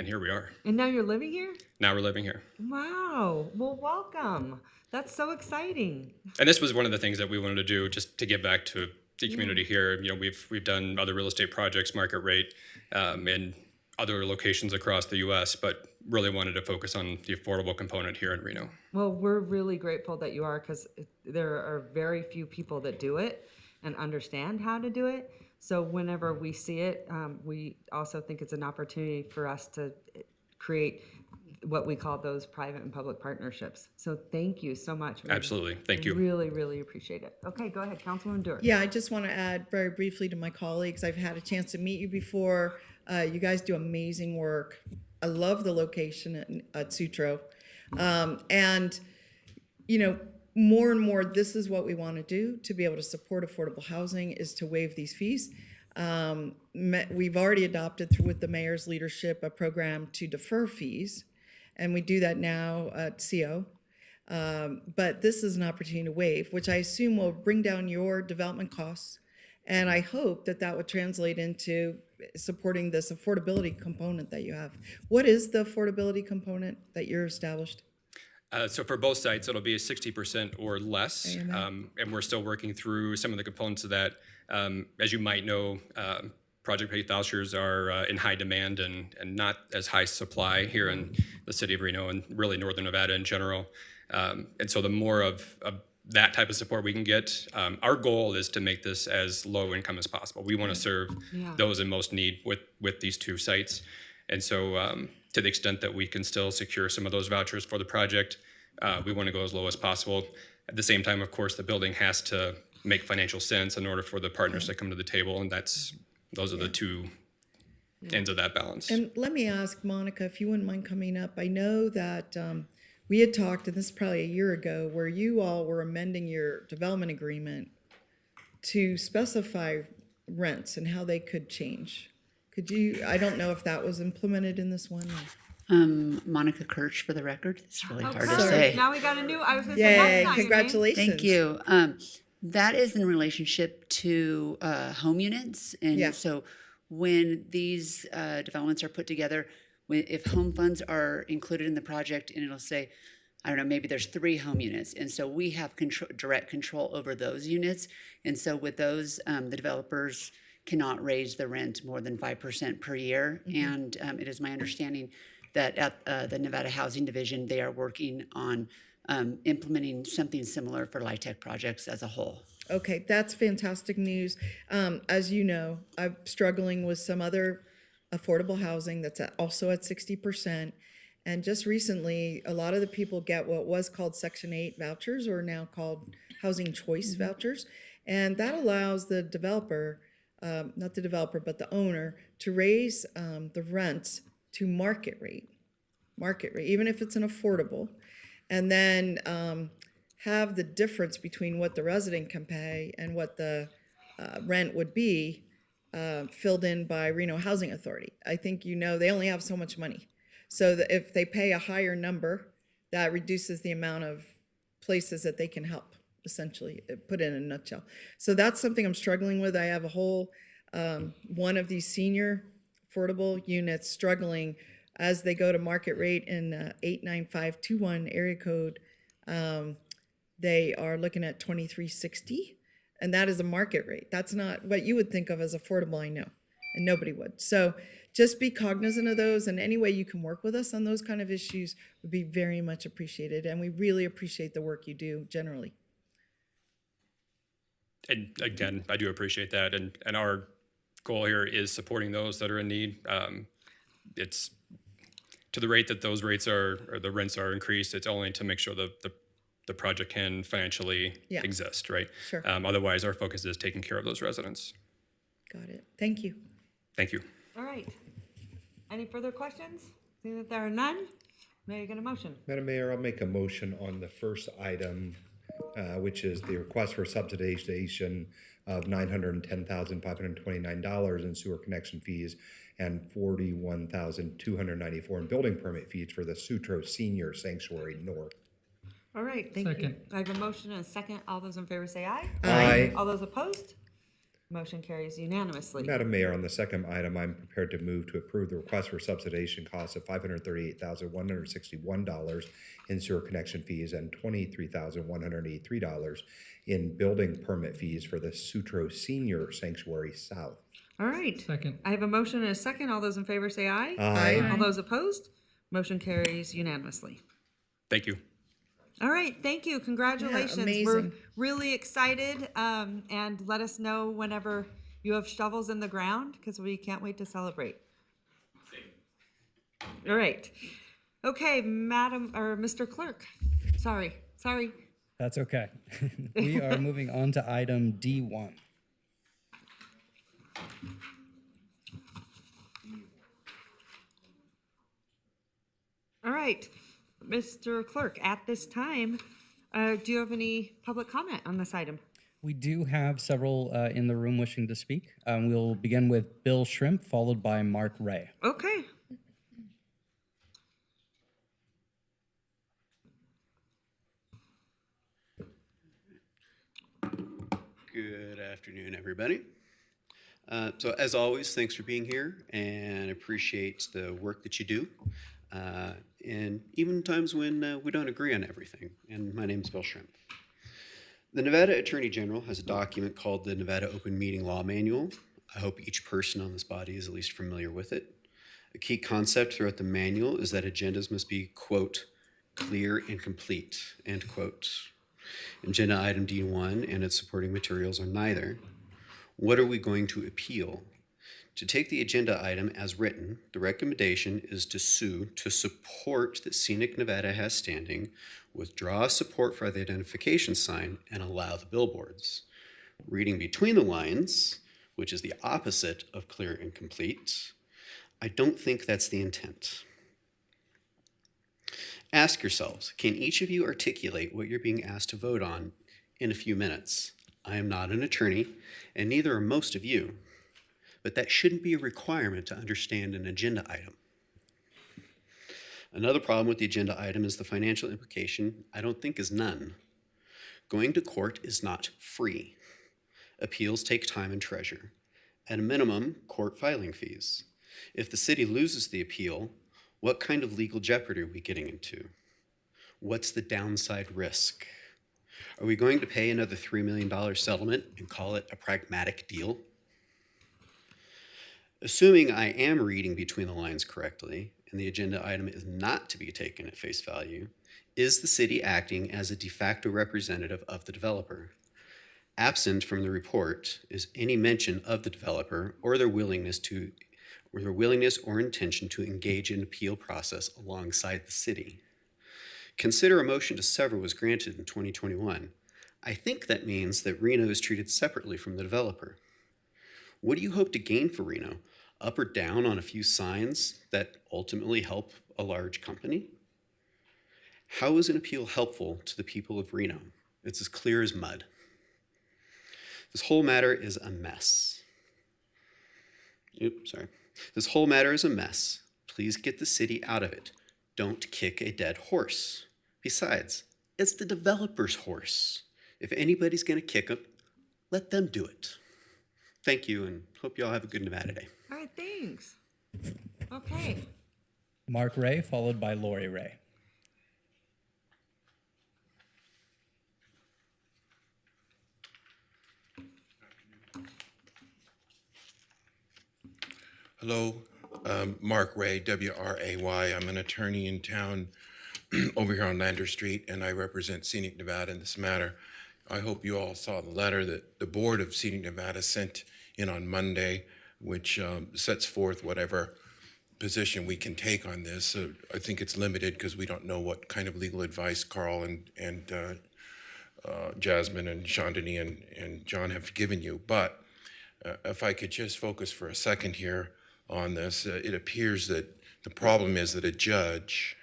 here we are. And now you're living here? Now we're living here. Wow. Well, welcome. That's so exciting. And this was one of the things that we wanted to do, just to give back to the community here. You know, we've done other real estate projects, market rate, in other locations across the U.S., but really wanted to focus on the affordable component here in Reno. Well, we're really grateful that you are, because there are very few people that do it and understand how to do it. So whenever we see it, we also think it's an opportunity for us to create what we call those private and public partnerships. So thank you so much. Absolutely. Thank you. Really, really appreciate it. Okay, go ahead, Councilwoman Dewar. Yeah, I just want to add very briefly to my colleagues. I've had a chance to meet you before. You guys do amazing work. I love the location at Sutro. And, you know, more and more, this is what we want to do to be able to support affordable housing, is to waive these fees. We've already adopted, with the mayor's leadership, a program to defer fees, and we do that now at CO. But this is an opportunity to waive, which I assume will bring down your development costs And I hope that that would translate into supporting this affordability component that you have. What is the affordability component that you're established? So for both sites, it'll be a 60% or less, and we're still working through some of the components of that. As you might know, project-based vouchers are in high demand and not as high supply here in the city of Reno and really northern Nevada in general. And so the more of that type of support we can get, our goal is to make this as low income as possible. We want to serve those in most need with these two sites. And so to the extent that we can still secure some of those vouchers for the project, we want to go as low as possible. At the same time, of course, the building has to make financial sense in order for the partners to come to the table, and those are the two ends of that balance. And let me ask Monica, if you wouldn't mind coming up. I know that we had talked, and this is probably a year ago, where you all were amending your development agreement to specify rents and how they could change. Could you, I don't know if that was implemented in this one. Monica Kirch for the record. It's really hard to sorry. say. Now we got a new, I was going to Yay, say, that's not congratulations. Thank you. That is in relationship to home units. And so when these developments are put together, if home funds are included in the project, and it'll say, I don't know, maybe there's 3 home units. And so we have direct control over those units. And so with those, the developers cannot raise the rent more than 5% per year. And it is my understanding that at the Nevada Housing Division, they are working on implementing something similar for LIHTC projects as a whole. Okay, that's fantastic news. As you know, I'm struggling with some other affordable housing that's also at 60%. And just recently, a lot of the people get what was called Section 8 vouchers, or now called housing choice vouchers. And that allows the developer, not the developer, but the owner, to raise the rents to market rate, even if it's an affordable, and then have the difference between what the resident can pay and what the rent would be filled in by Reno Housing Authority. I think you know they only have so much money. So that if they pay a higher number, that reduces the amount of places that they can help, essentially, put in a nutshell. So that's something I'm struggling with. I have a whole one of these senior affordable units struggling as they go to market rate in 89521 area code. They are looking at $23.60, and that is a market rate. That's not what you would think of as affordable, I know, and nobody would. So just be cognizant of those, and any way you can work with us on those kind of issues would be very much appreciated, and we really appreciate the work you do generally. And again, I do appreciate that, and our goal here is supporting those that are in need. It's to the rate that those rates are, or the rents are increased, it's only to make sure the project can financially exist, right? Sure. Otherwise, our focus is taking care of those residents. Got it. Thank you. Thank you. All right. Any further questions? Seeing that there are none, may I get a motion? Madam Mayor, I'll make a motion on the first item, which is the request for subsidization of $910,529 in sewer connection fees and $41,294 in building permit fees for the Sutro Senior Sanctuary North. All right, thank you. Second. I have a motion and a second. All those in favor say aye. Aye. All those opposed? Motion carries unanimously. Madam Mayor, on the second item, I'm prepared to move to approve the request for subsidization costs of $538,161 in sewer connection fees and $23,183 in building permit fees for the Sutro Senior Sanctuary South. All right. Second. I have a motion and a second. All those in favor say aye. Aye. All those opposed? Motion carries unanimously. Thank you. All right, thank you. Congratulations. Yeah, amazing. We're really excited, and let us know whenever you have shovels in the ground, because we can't wait to celebrate. All right. Okay, Madam or Mr. Clerk. Sorry. That's okay. We are moving on to item D1. All right, Mr. Clerk, at this time, do you have any public comment on this item? We do have several in the room wishing to speak. We'll begin with Bill Shrimp, followed by Mark Ray. Okay. Good afternoon, everybody. So as always, thanks for being here and appreciate the work that you do. And even times when we don't agree on everything. And my name is Bill Shrimp. The Nevada Attorney General has a document called the Nevada Open Meeting Law Manual. I hope each person on this body is at least familiar with it. A key concept throughout the manual is that agendas must be, quote, clear and complete, end quote. Agenda item D1 and its supporting materials are neither. What are we going to appeal? To take the agenda item as written, the recommendation is to sue to support that Scenic Nevada has standing, withdraw support for the identification sign, and allow the billboards. Reading between the lines, which is the opposite of clear and complete, I don't think that's the intent. Ask yourselves, can each of you articulate what you're being asked to vote on in a few minutes? I am not an attorney, and neither are most of you, but that shouldn't be a requirement to understand an agenda item. Another problem with the agenda item is the financial implication I don't think is none. Going to court is not free. Appeals take time and treasure. At a minimum, court filing fees. If the city loses the appeal, what kind of legal jeopardy are we getting into? What's the downside risk? Are we going to pay another $3 million settlement and call it a pragmatic deal? Assuming I am reading between the lines correctly, and the agenda item is not to be taken at face value, is the city acting as a de facto representative of the developer? Absent from the report is any mention of the developer or their willingness or intention to engage in appeal process alongside the city. Consider a motion to sever was granted in 2021. I think that means that Reno is treated separately from the developer. What do you hope to gain for Reno? Up or down on a few signs that ultimately help a large company? How is an appeal helpful to the people of Reno? It's as clear as mud. This whole matter is a mess. This whole matter is a mess. Please get the city out of it. Don't kick a dead horse. Besides, it's the developer's horse. If anybody's going to kick it, let them do it. Thank you, and hope you all have a good Nevada day. All right, thanks. Okay. Mark Ray, followed by Lori Ray. Hello, Mark Ray, W-R-A-Y. I'm an attorney in town over here on Lander Street, and I represent Scenic Nevada in this matter. I hope you all saw the letter that the board of Scenic Nevada sent in on Monday, which sets forth whatever position we can take on this. I think it's limited because we don't know what kind of legal advice Carl and Jasmine and Chandani and John have given you. But if I could just focus for a second here on this, it appears that the problem is that a judge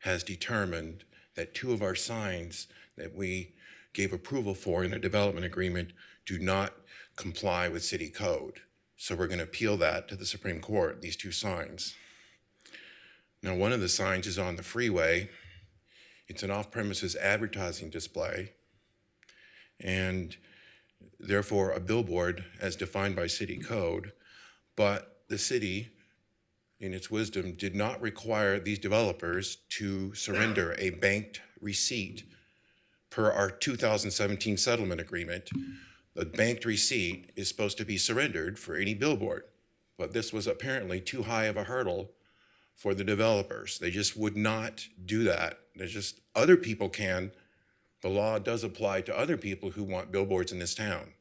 has determined that two of our signs that we gave approval for in a development agreement do not comply with city code. So we're going to appeal that to the Supreme Court, these two signs. Now, one of the signs is on the freeway. It's an off-premises advertising display, and therefore a billboard as defined by city code, but the city, in its wisdom, did not require these developers to surrender a banked receipt per our 2017 settlement agreement. The banked receipt is supposed to be surrendered for any billboard, but this was apparently too high of a hurdle for the developers. They just would not do that. There's just, other people can. The law does apply to other people who want billboards in this town.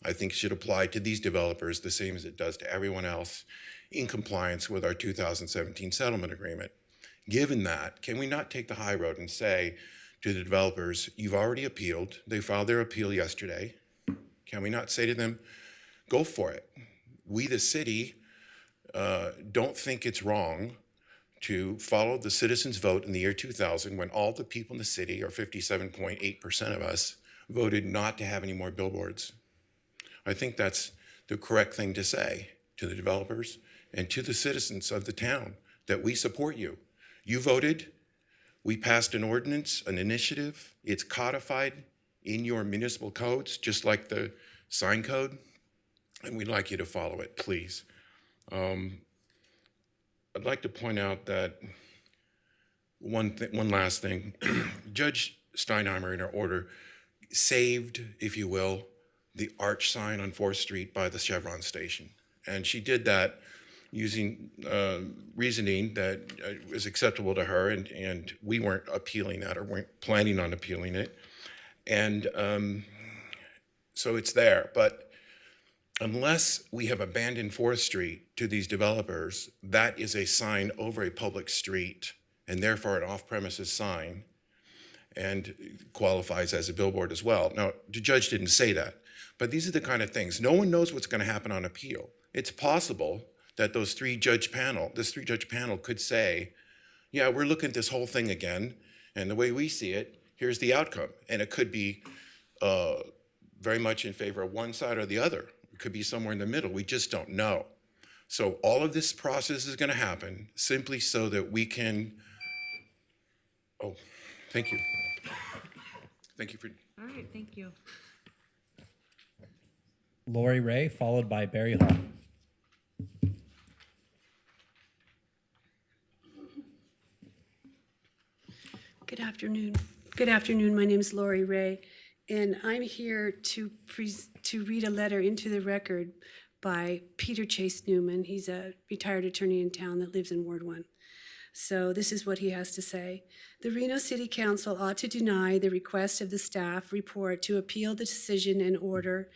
I think it should apply to these developers the same as it does to everyone else in compliance with our 2017 settlement agreement. Given that, can we not take the high road and say to the developers, you've already appealed, they filed their appeal yesterday. Can we not say to them, go for it? We, the city, don't think it's wrong to follow the citizens' vote in the year 2000 when all the people in the city, or 57.8% of us, voted not to have any more billboards. I think that's the correct thing to say to the developers and to the citizens of the town, that we support you. You voted, we passed an ordinance, an initiative, it's codified in your municipal codes, just like the sign code. and we'd like you to follow it, please. I'd like to point out that one last thing. Judge Steinheimer, in her order, saved, if you will, the arch sign on 4th Street by the Chevron station. And she did that using reasoning that was acceptable to her, and we weren't appealing that or weren't planning on appealing it. And so it's there. But unless we have abandoned 4th Street to these developers, that is a sign over a public street and therefore an off-premises sign and qualifies as a billboard as well. Now, the judge didn't say that, but these are the kind of things. No one knows what's going to happen on appeal. It's possible that this three-judge panel could say, yeah, we're looking at this whole thing again, and the way we see it, here's the outcome. And it could be very much in favor of one side or the other. It could be somewhere in the middle. We just don't know. So all of this process is going to happen simply so that we can, oh, thank you. Thank you for. All right, thank you. Lori Ray, followed by Barry Hall. Good afternoon. Good afternoon. My name is Lori Ray, and I'm here to read a letter into the record by Peter Chase Newman. He's a retired attorney in town that lives in Ward 1. So this is what he has to say. The Reno City Council ought to deny the request of the staff report to appeal the decision and order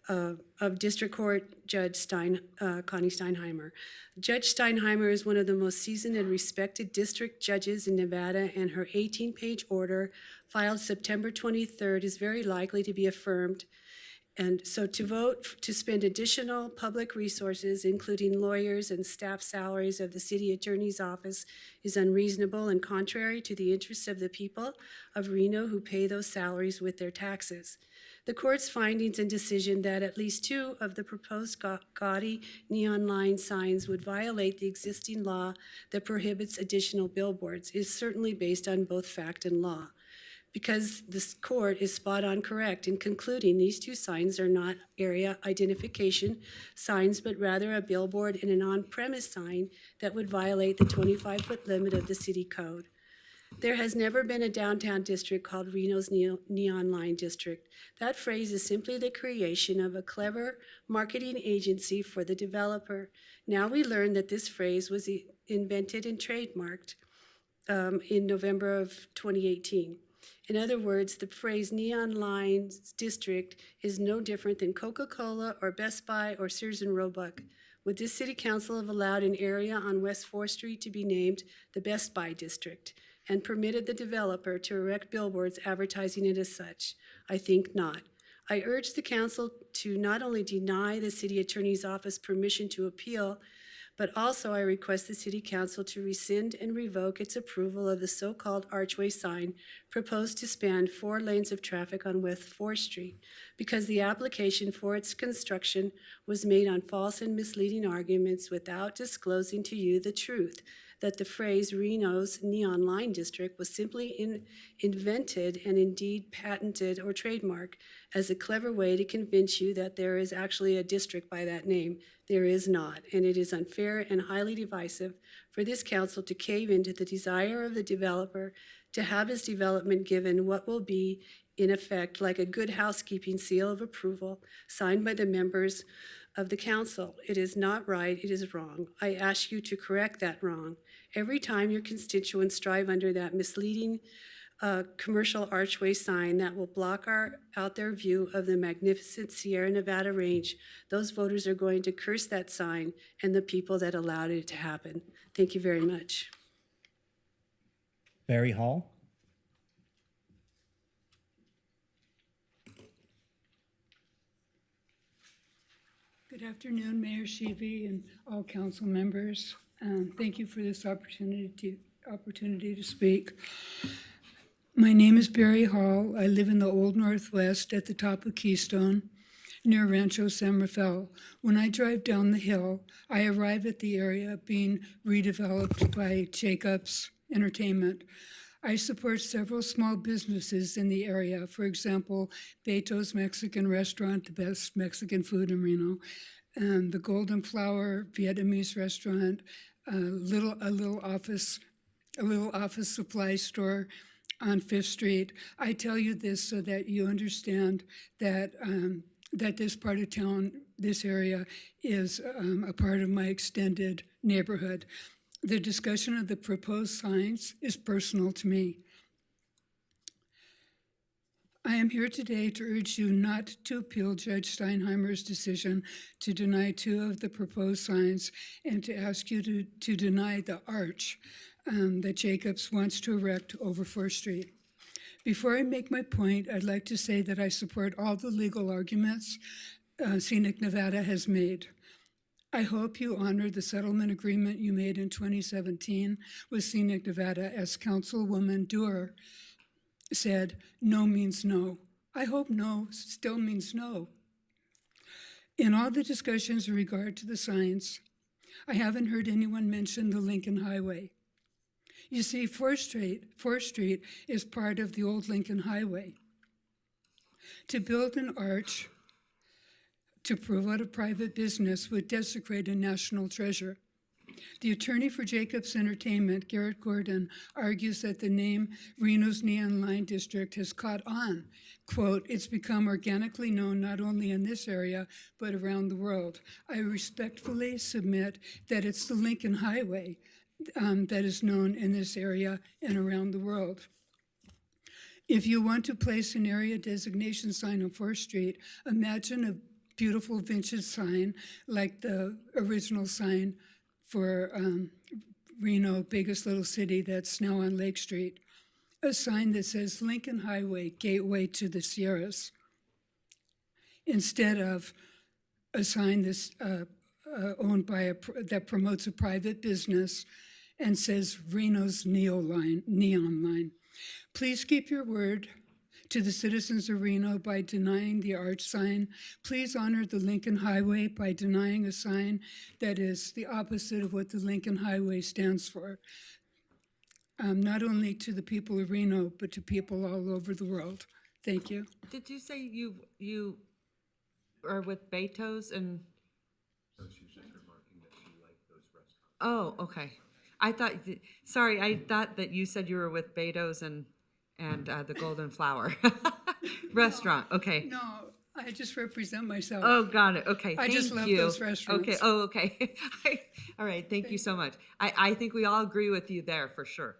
of District Court Judge Connie Steinheimer. Judge Steinheimer is one of the most seasoned and respected district judges in Nevada, and her 18-page order filed September 23rd is very likely to be affirmed. And so to vote to spend additional public resources, including lawyers and staff salaries of the city attorney's office, is unreasonable and contrary to the interests of the people of Reno who pay those salaries with their taxes. The court's findings and decision that at least 2 of the proposed gaudy neon line signs would violate the existing law that prohibits additional billboards is certainly based on both fact and law. Because this court is spot on correct in concluding these 2 signs are not area identification signs, but rather a billboard and an on-premise sign that would violate the 25-foot limit of the city code. There has never been a downtown district called Reno's Neon Line District. That phrase is simply the creation of a clever marketing agency for the developer. Now we learn that this phrase was invented and trademarked in November of 2018. In other words, the phrase Neon Lines District is no different than Coca-Cola or Best Buy or Sears and Roebuck. Would this city council have allowed an area on West 4th Street to be named the Best Buy District and permitted the developer to erect billboards advertising it as such? I think not. I urge the council to not only deny the city attorney's office permission to appeal, but also I request the city council to rescind and revoke its approval of the so-called archway sign proposed to span 4 lanes of traffic on West 4th Street, because the application for its construction was made on false and misleading arguments without disclosing to you the truth, that the phrase Reno's Neon Line District was simply invented and indeed patented or trademarked as a clever way to convince you that there is actually a district by that name. There is not, and it is unfair and highly divisive for this council to cave into the desire of the developer to have his development given what will be, in effect, like a good housekeeping seal of approval signed by the members of the council. It is not right, it is wrong. I ask you to correct that wrong. Every time your constituents drive under that misleading commercial archway sign that will block out their view of the magnificent Sierra Nevada range, those voters are going to curse that sign and the people that allowed it to happen. Thank you very much. Barry Hall. Good afternoon, Mayor Sheevy and all council members. Thank you for this opportunity to speak. My name is Barry Hall. I live in the Old Northwest at the top of Keystone, near Rancho San Rafael. When I drive down the hill, I arrive at the area being redeveloped by Jacobs Entertainment. I support several small businesses in the area. For example, Beto's Mexican Restaurant, the best Mexican food in Reno, and the Golden Flower Vietnamese restaurant, a little office supply store on Fifth Street. I tell you this so that you understand that that this part of town, this area, is a part of my extended neighborhood. The discussion of the proposed signs is personal to me. I am here today to urge you not to appeal Judge Steinheimer's decision to deny 2 of the proposed signs and to ask you to deny the arch that Jacobs wants to erect over 4th Street. Before I make my point, I'd like to say that I support all the legal arguments Scenic Nevada has made. I hope you honor the settlement agreement you made in 2017 with Scenic Nevada, as Councilwoman Doer said, no means no. I hope no still means no. In all the discussions in regard to the signs, I haven't heard anyone mention the Lincoln Highway. You see, 4th Street is part of the old Lincoln Highway. To build an arch to promote a private business would desecrate a national treasure. The attorney for Jacobs Entertainment, Garrett Gordon, argues that the name Reno's Neon Line District has caught on. Quote, it's become organically known not only in this area, but around the world. I respectfully submit that it's the Lincoln Highway that is known in this area and around the world. If you want to place an area designation sign on 4th Street, imagine a beautiful vintage sign like the original sign for Reno, biggest little city, that's now on Lake Street. A sign that says Lincoln Highway, Gateway to the Sierras, instead of a sign that's owned by that promotes a private business and says Reno's neon line. Please keep your word to the citizens of Reno by denying the arch sign. Please honor the Lincoln Highway by denying a sign that is the opposite of what the Lincoln Highway stands for. Not only to the people of Reno, but to people all over the world. Thank you. Did you say you are with Beto's and? So she was just remarking that she liked those restaurants. Oh, okay. I thought that you said you were with Beto's and the Golden Flower restaurant. Okay. No, I just represent myself. Oh, got it. Okay. I just love those restaurants. Okay. Oh, okay. All right. Thank you so much. I think we all agree with you there for sure.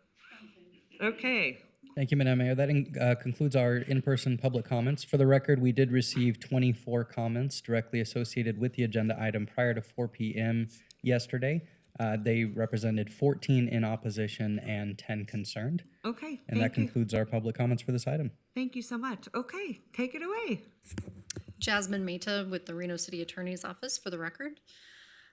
Okay. Thank you, Madam Mayor. That concludes our in-person public comments. For the record, we did receive 24 comments directly associated with the agenda item prior to 4 p.m. yesterday. They represented 14 in opposition and 10 concerned. Okay. And that concludes our public comments for this item. Thank you so much. Okay. Take it away. Jasmine Mehta with the Reno City Attorney's Office, for the record.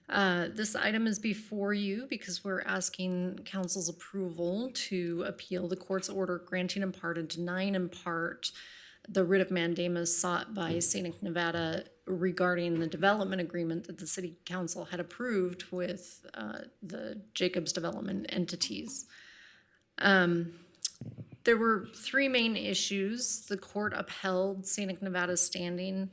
This item is before you because we're asking council's approval to appeal the court's order granting in part and denying in part the writ of mandamus sought by Scenic Nevada regarding the development agreement that the city council had approved with the Jacobs development entities. There were 3 main issues. The court upheld Scenic Nevada's standing,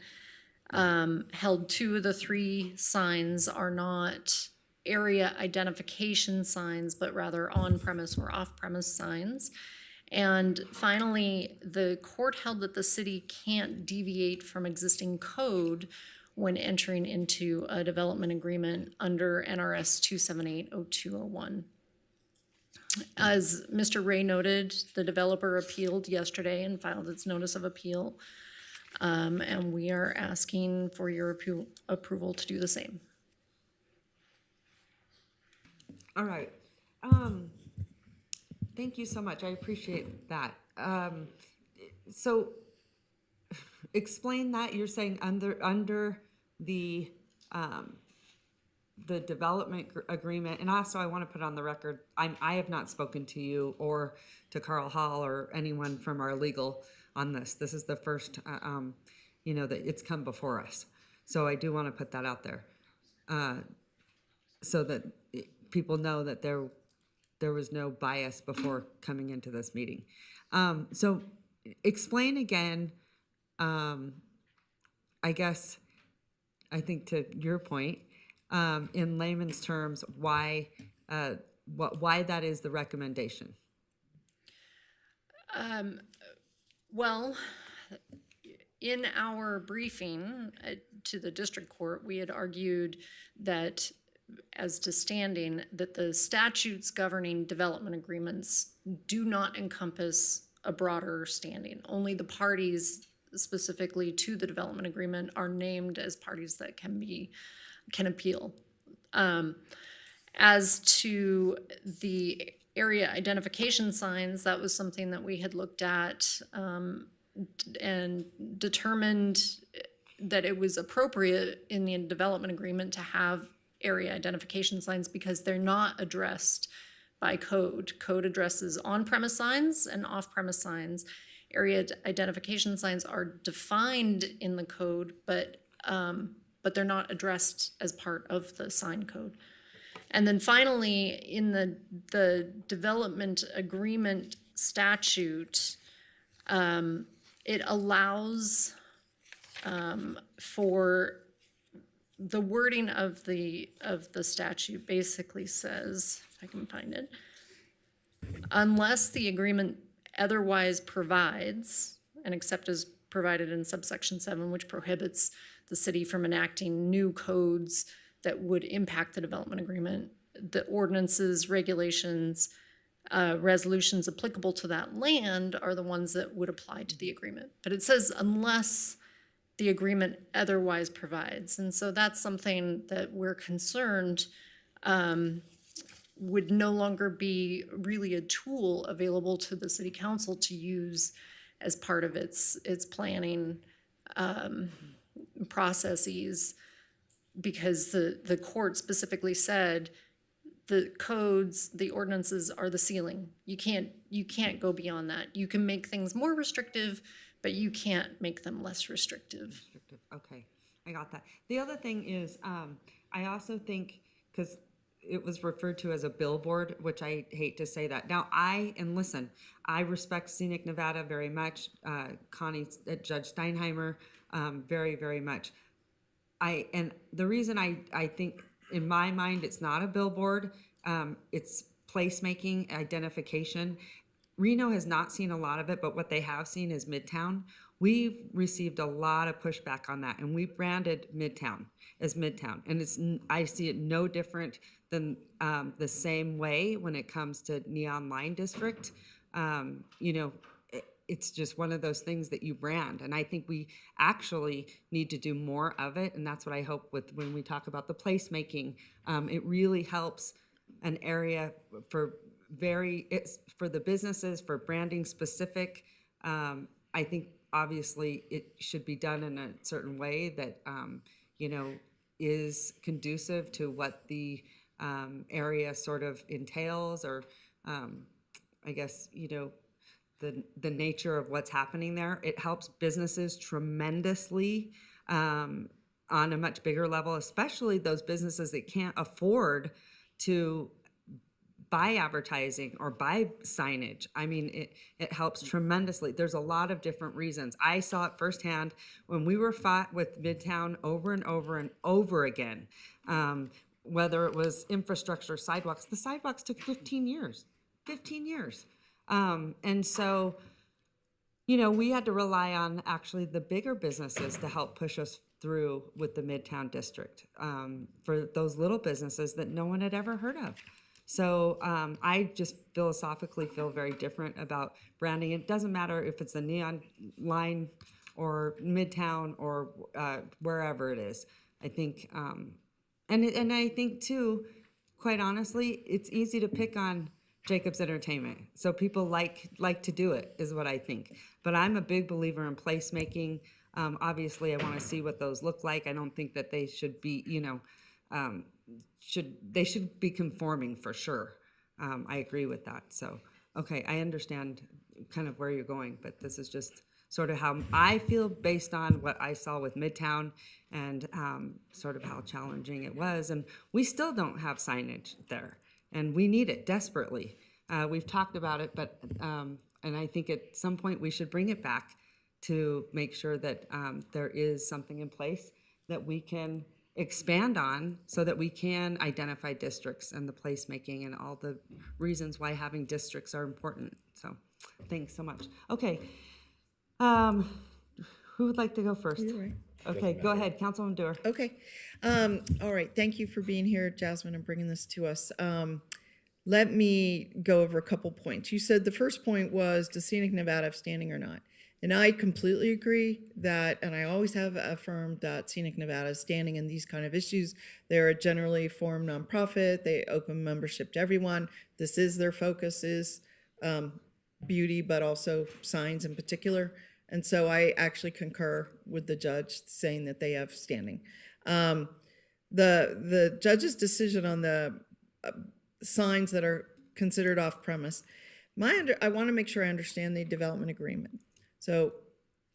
held 2 of the 3 signs are not area identification signs, but rather on-premise or off-premise signs. And finally, the court held that the city can't deviate from existing code when entering into a development agreement under NRS 278-0201. As Mr. Ray noted, the developer appealed yesterday and filed its notice of appeal. And we are asking for your approval to do the same. All right. Thank you so much. I appreciate that. So explain that. You're saying under the development agreement, and also I want to put on the record, I have not spoken to you or to Carl Hall or anyone from our legal on this. This is the first, that it's come before us. So I do want to put that out there, so that people know that there was no bias before coming into this meeting. So explain again, I guess, I think to your point, in layman's terms, why that is the recommendation. Well, in our briefing to the district court, we had argued that, as to standing, that the statutes governing development agreements do not encompass a broader standing. Only the parties specifically to the development agreement are named as parties that can appeal. As to the area identification signs, that was something that we had looked at and determined that it was appropriate in the development agreement to have area identification signs because they're not addressed by code. Code addresses on-premise signs and off-premise signs. Area identification signs are defined in the code, but they're not addressed as part of the sign code. And then finally, in the development agreement statute, it allows for the wording of the statute basically says, if I can find it, unless the agreement otherwise provides, and except as provided in subsection 7, which prohibits the city from enacting new codes that would impact the development agreement, the ordinances, regulations, resolutions applicable to that land are the ones that would apply to the agreement. But it says unless the agreement otherwise provides. And so that's something that we're concerned would no longer be really a tool available to the city council to use as part of its planning processes, because the court specifically said the codes, the ordinances are the ceiling. You can't go beyond that. You can make things more restrictive, but you can't make them less restrictive. Okay, I got that. The other thing is, I also think, because it was referred to as a billboard, which I hate to say that. Now, I respect Scenic Nevada very much, Connie, Judge Steinheimer, very, very much. And the reason I think, in my mind, it's not a billboard, it's placemaking, identification. Reno has not seen a lot of it, but what they have seen is Midtown. We've received a lot of pushback on that, and we branded Midtown as Midtown. And I see it no different than the same way when it comes to Neon Line District. It's just one of those things that you brand. And I think we actually need to do more of it. And that's what I hope with when we talk about the placemaking. It really helps an area for the businesses, for branding specific. I think obviously it should be done in a certain way that, is conducive to what the area sort of entails, or I guess, the nature of what's happening there. It helps businesses tremendously on a much bigger level, especially those businesses that can't afford to buy advertising or buy signage. I mean, it helps tremendously. There's a lot of different reasons. I saw it firsthand when we were fought with Midtown over and over and over again. Whether it was infrastructure, sidewalks, the sidewalks took 15 years. 15 years. And so, we had to rely on actually the bigger businesses to help push us through with the Midtown District for those little businesses that no one had ever heard of. So I just philosophically feel very different about branding. It doesn't matter if it's the Neon Line or Midtown or wherever it is. I think, and I think too, quite honestly, it's easy to pick on Jacobs Entertainment. So people like to do it, is what I think. But I'm a big believer in placemaking. Obviously, I want to see what those look like. I don't think that they should be, they should be conforming for sure. I agree with that. So, okay, I understand kind of where you're going, but this is just sort of how I feel based on what I saw with Midtown and sort of how challenging it was. And we still don't have signage there. and we need it desperately. We've talked about it, but, and I think at some point we should bring it back to make sure that there is something in place that we can expand on so that we can identify districts and the placemaking and all the reasons why having districts are important. So thanks so much. Okay. Who would like to go first? Either way. Okay, go ahead, Councilwoman Dewar. Okay. All right. Thank you for being here, Jasmine, and bringing this to us. Let me go over a couple points. You said the first point was, does Scenic Nevada have standing or not? And I completely agree that, and I always have affirmed that Scenic Nevada is standing in these kind of issues. They're a generally formed nonprofit. They open membership to everyone. This is their focus, is beauty, but also signs in particular. And so I actually concur with the judge saying that they have standing. The judge's decision on the signs that are considered off premise, I want to make sure I understand the development agreement. So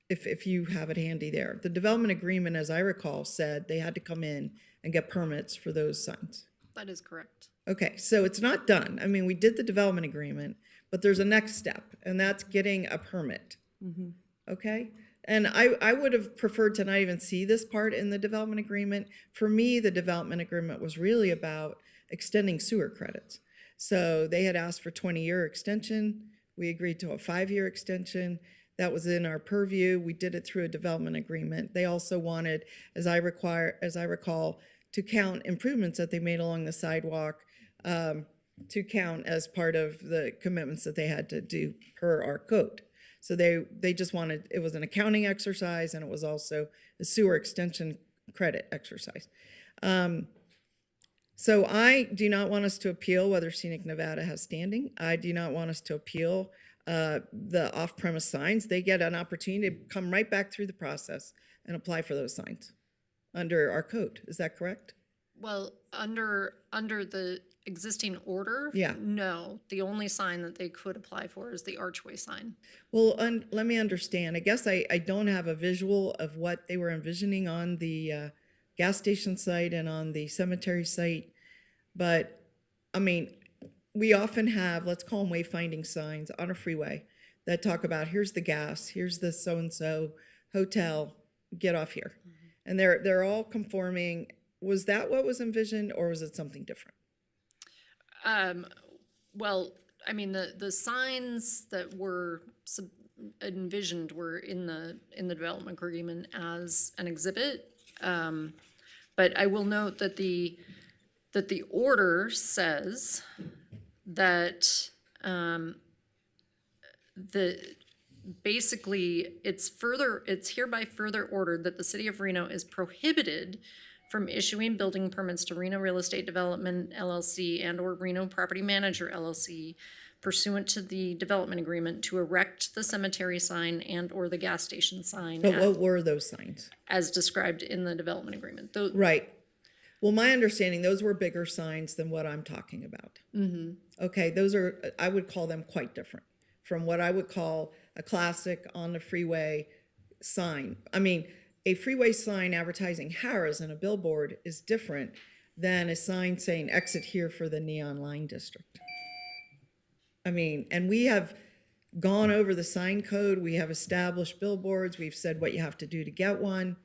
if you have it handy there, the development agreement, as I recall, said they had to come in and get permits for those signs. That is correct. Okay, so it's not done. I mean, we did the development agreement, but there's a next step, and that's getting a permit. Okay? And I would have preferred to not even see this part in the development agreement. For me, the development agreement was really about extending sewer credits. So they had asked for 20-year extension. We agreed to a 5-year extension. That was in our purview. We did it through a development agreement. They also wanted, as I recall, to count improvements that they made along the sidewalk, to count as part of the commitments that they had to do per our code. So they just wanted, it was an accounting exercise, and it was also a sewer extension credit exercise. So I do not want us to appeal whether Scenic Nevada has standing. I do not want us to appeal the off-premise signs. They get an opportunity to come right back through the process and apply for those signs under our code. Is that correct? Well, under the existing order, Yeah. no. The only sign that they could apply for is the archway sign. Well, let me understand. I guess I don't have a visual of what they were envisioning on the gas station site and on the cemetery site. But, I mean, we often have, let's call them wayfinding signs on a freeway that talk about, here's the gas, here's the so-and-so hotel, get off here. And they're all conforming. Was that what was envisioned, or was it something different? Well, I mean, the signs that were envisioned were in the development agreement as an exhibit. But I will note that the order says that basically it's hereby further ordered that the city of Reno is prohibited from issuing building permits to Reno Real Estate Development LLC and or Reno Property Manager LLC pursuant to the development agreement to erect the cemetery sign and or the gas station sign. But what were those signs? As described in the development agreement. Right. Well, my understanding, those were bigger signs than what I'm talking about. Okay, those are, I would call them quite different from what I would call a classic on the freeway sign. I mean, a freeway sign advertising Harrah's and a billboard is different than a sign saying exit here for the neon line district. I mean, and we have gone over the sign code. We have established billboards. We've said what you have to do to get one.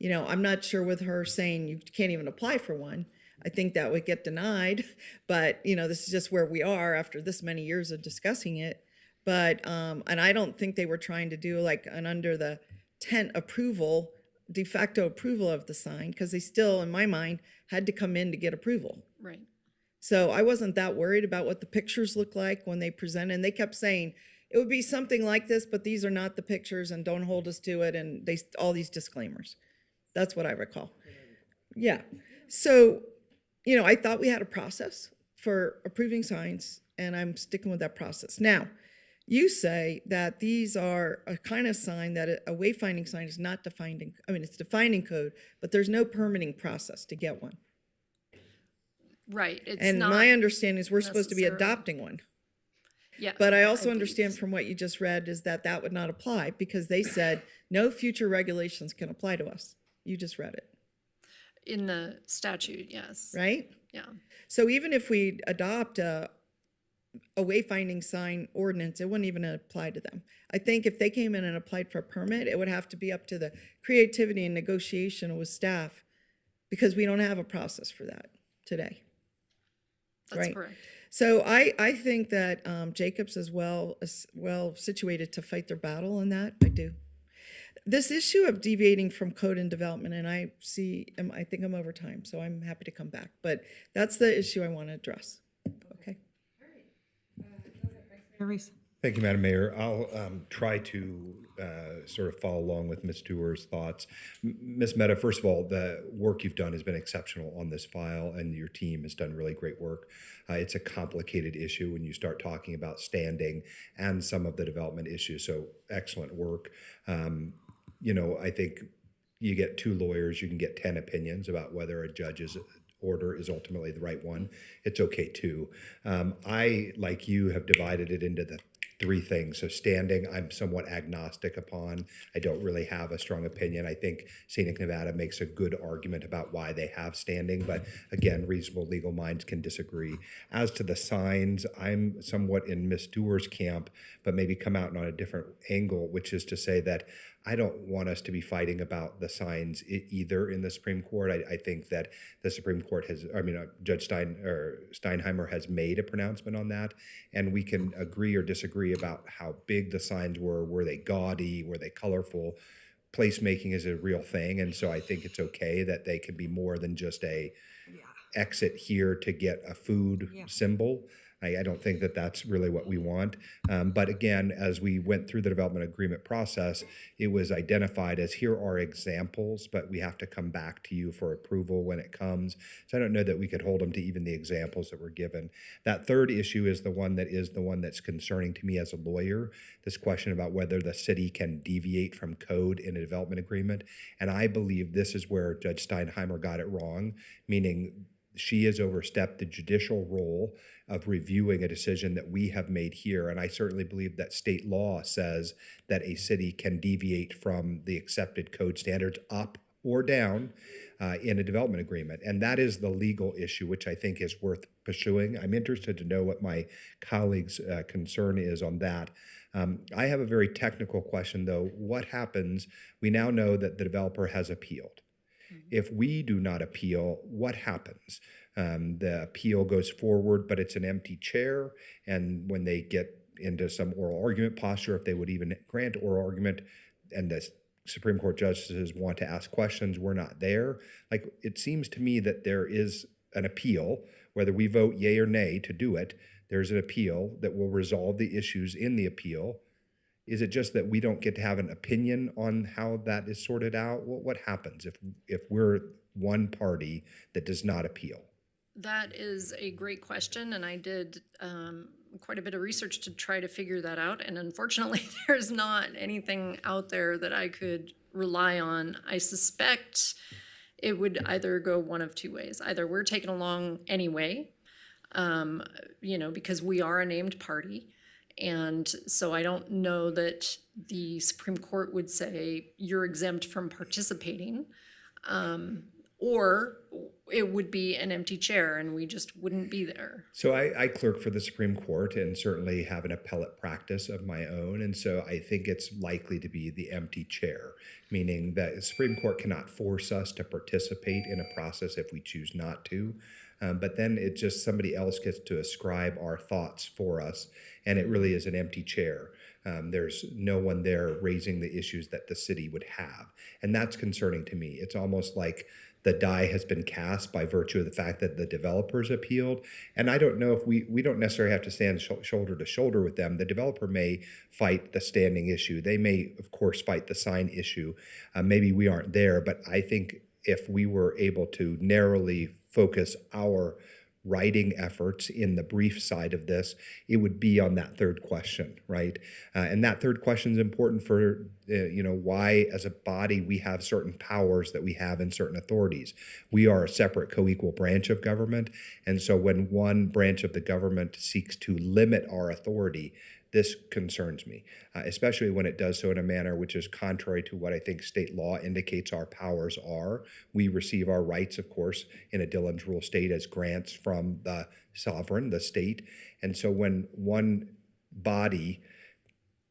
You know, I'm not sure with her saying you can't even apply for one. I think that would get denied. But, you know, this is just where we are after this many years of discussing it. But, and I don't think they were trying to do like an under the tent approval, de facto approval of the sign, because they still, in my mind, had to come in to get approval. Right. So I wasn't that worried about what the pictures looked like when they presented. And they kept saying, it would be something like this, but these are not the pictures and don't hold us to it. And they all these disclaimers. That's what I recall. Yeah. So, you know, I thought we had a process for approving signs, and I'm sticking with that process. Now, you say that these are a kind of sign that a wayfinding sign is not defined I mean, it's defined in code, but there's no permitting process to get one. Right. It's and not my understanding is we're supposed to be necessarily- adopting one. Yeah. But I also understand from what you just read is that that would not apply because they said no future regulations can apply to us. You just read it. In the statute, yes. Right? Yeah. So even if we adopt a wayfinding sign ordinance, it wouldn't even apply to them. I think if they came in and applied for a permit, it would have to be up to the creativity and negotiation with staff, because we don't have a process for that today. That's Right. correct. So I think that Jacobs is well situated to fight their battle in that. I do. This issue of deviating from code and development, and I think I'm over time, so I'm happy to come back. But that's the issue I want to address. Okay. Thank you, Madam Mayor. I'll try to sort of follow along with Ms. Stewart's thoughts. Ms. Mehta, first of all, the work you've done has been exceptional on this file, and your team has done really great work. It's a complicated issue when you start talking about standing and some of the development issues, so excellent work. I think you get 2 lawyers, you can get 10 opinions about whether a judge's order is ultimately the right one. It's okay too. I, like you, have divided it into the 3 things. So standing, I'm somewhat agnostic upon. I don't really have a strong opinion. I think Scenic Nevada makes a good argument about why they have standing, but again, reasonable legal minds can disagree. As to the signs, I'm somewhat in Ms. Stewart's camp, but maybe come out on a different angle, which is to say that I don't want us to be fighting about the signs either in the Supreme Court. I think that the Supreme Court Judge Steinheimer has made a pronouncement on that, and we can agree or disagree about how big the signs were. Were they gaudy? Were they colorful? Placemaking is a real thing, and so I think it's okay that they can be more than just a exit here to get a food symbol. I don't think that that's really what we want. But again, as we went through the development agreement process, it was identified as here are examples, but we have to come back to you for approval when it comes. So I don't know that we could hold them to even the examples that were given. That third issue is the one that's concerning to me as a lawyer, this question about whether the city can deviate from code in a development agreement. And I believe this is where Judge Steinheimer got it wrong, meaning she has overstepped the judicial role of reviewing a decision that we have made here. And I certainly believe that state law says that a city can deviate from the accepted code standards up or down in a development agreement. And that is the legal issue, which I think is worth pursuing. I'm interested to know what my colleagues' concern is on that. I have a very technical question, though. What happens? We now know that the developer has appealed. If we do not appeal, what happens? The appeal goes forward, but it's an empty chair. And when they get into some oral argument posture, if they would even grant oral argument, and the Supreme Court justices want to ask questions, we're not there. Like, it seems to me that there is an appeal, whether we vote yay or nay to do it, there's an appeal that will resolve the issues in the appeal. Is it just that we don't get to have an opinion on how that is sorted out? What happens if we're one party that does not appeal? That is a great question, and I did quite a bit of research to try to figure that out, and unfortunately there's not anything out there that I could rely on. I suspect it would either go one of 2 ways. Either we're taken along anyway, because we are a named party, and so I don't know that the Supreme Court would say you're exempt from participating, or it would be an empty chair and we just wouldn't be there. So I clerk for the Supreme Court and certainly have an appellate practice of my own. And so I think it's likely to be the empty chair, meaning that the Supreme Court cannot force us to participate in a process if we choose not to. But then it's just somebody else gets to ascribe our thoughts for us, and it really is an empty chair. There's no one there raising the issues that the city would have, and that's concerning to me. It's almost like the die has been cast by virtue of the fact that the developers appealed, and I don't know if we don't necessarily have to stand shoulder to shoulder with them. The developer may fight the standing issue. They may, of course, fight the sign issue. Maybe we aren't there, but I think if we were able to narrowly focus our writing efforts in the brief side of this, it would be on that third question, right? And that third question is important for, why as a body we have certain powers that we have in certain authorities. We are a separate co-equal branch of government. And so when one branch of the government seeks to limit our authority, this concerns me, especially when it does so in a manner which is contrary to what I think state law indicates our powers are. We receive our rights, of course, in a Dillon's Rule state as grants from the sovereign, the state. And so when one body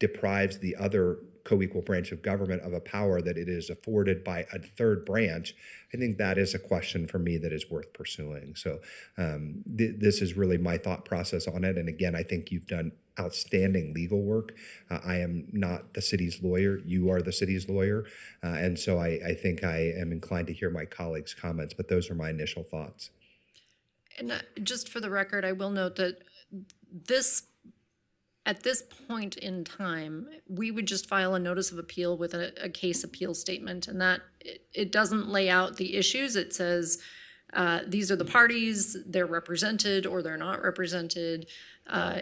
deprives the other co-equal branch of government of a power that it is afforded by a third branch, I think that is a question for me that is worth pursuing. So this is really my thought process on it. And again, I think you've done outstanding legal work. I am not the city's lawyer. You are the city's lawyer. And so I think I am inclined to hear my colleagues' comments, but those are my initial thoughts. And just for the record, I will note that at this point in time, we would just file a notice of appeal with a case appeal statement, and that it doesn't lay out the issues. It says these are the parties, they're represented or they're not represented.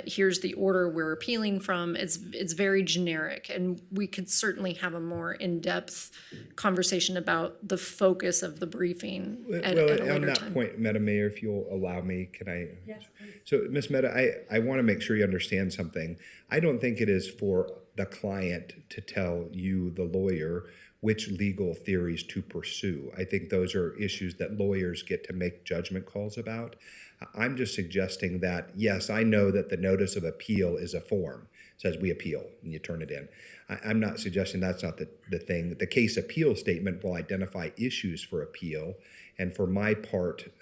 Here's the order we're appealing from. It's very generic, and we could certainly have a more in-depth conversation about the focus of the briefing at a later on that time. point, Madam Mayor, if you'll allow me, can I? Yes, please. So, Ms. Mehta, I want to make sure you understand something. I don't think it is for the client to tell you, the lawyer, which legal theories to pursue. I think those are issues that lawyers get to make judgment calls about. I'm just suggesting that, yes, I know that the notice of appeal is a form. It says we appeal and you turn it in. I'm not suggesting that's not the thing. The case appeal statement will identify issues for appeal. And for my part,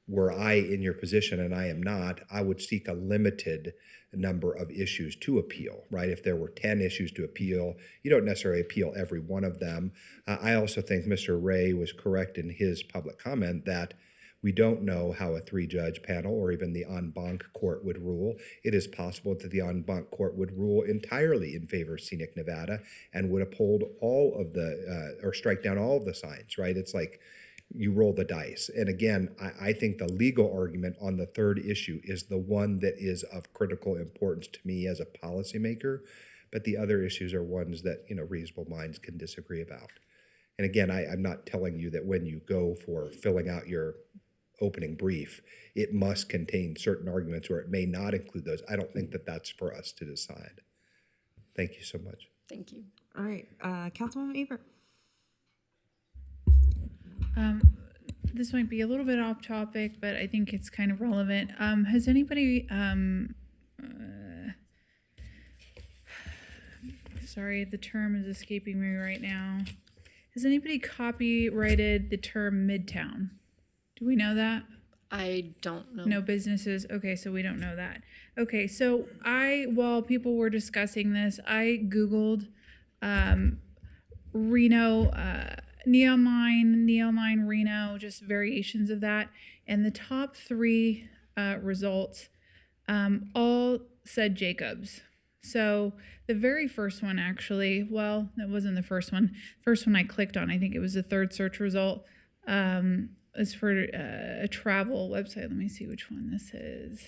were I in your position, and I am not, I would seek a limited number of issues to appeal, right? If there were 10 issues to appeal, you don't necessarily appeal every one of them. I also think Mr. Ray was correct in his public comment that we don't know how a 3-judge panel or even the en banc court would rule. It is possible that the en banc court would rule entirely in favor of Scenic Nevada and would uphold all of the, or strike down all of the signs, right? It's like you roll the dice. And again, I think the legal argument on the third issue is the one that is of critical importance to me as a policymaker, but the other issues are ones that, reasonable minds can disagree about. And again, I'm not telling you that when you go for filling out your opening brief, it must contain certain arguments or it may not include those. I don't think that that's for us to decide. Thank you so much. Thank you. All right, Councilwoman Ebert. This might be a little bit off topic, but I think it's kind of relevant. Has anybody, sorry, the term is escaping me right now. Has anybody copyrighted the term Midtown? Do we know that? I don't know. No businesses? Okay, so we don't know that. Okay, so while people were discussing this, I Googled Reno, neon line Reno, just variations of that. And the top 3 results all said Jacobs. So the very first one, actually, well, that wasn't the first one. First one I clicked on, I think it was the third search result, is for a travel website. Let me see which one this is.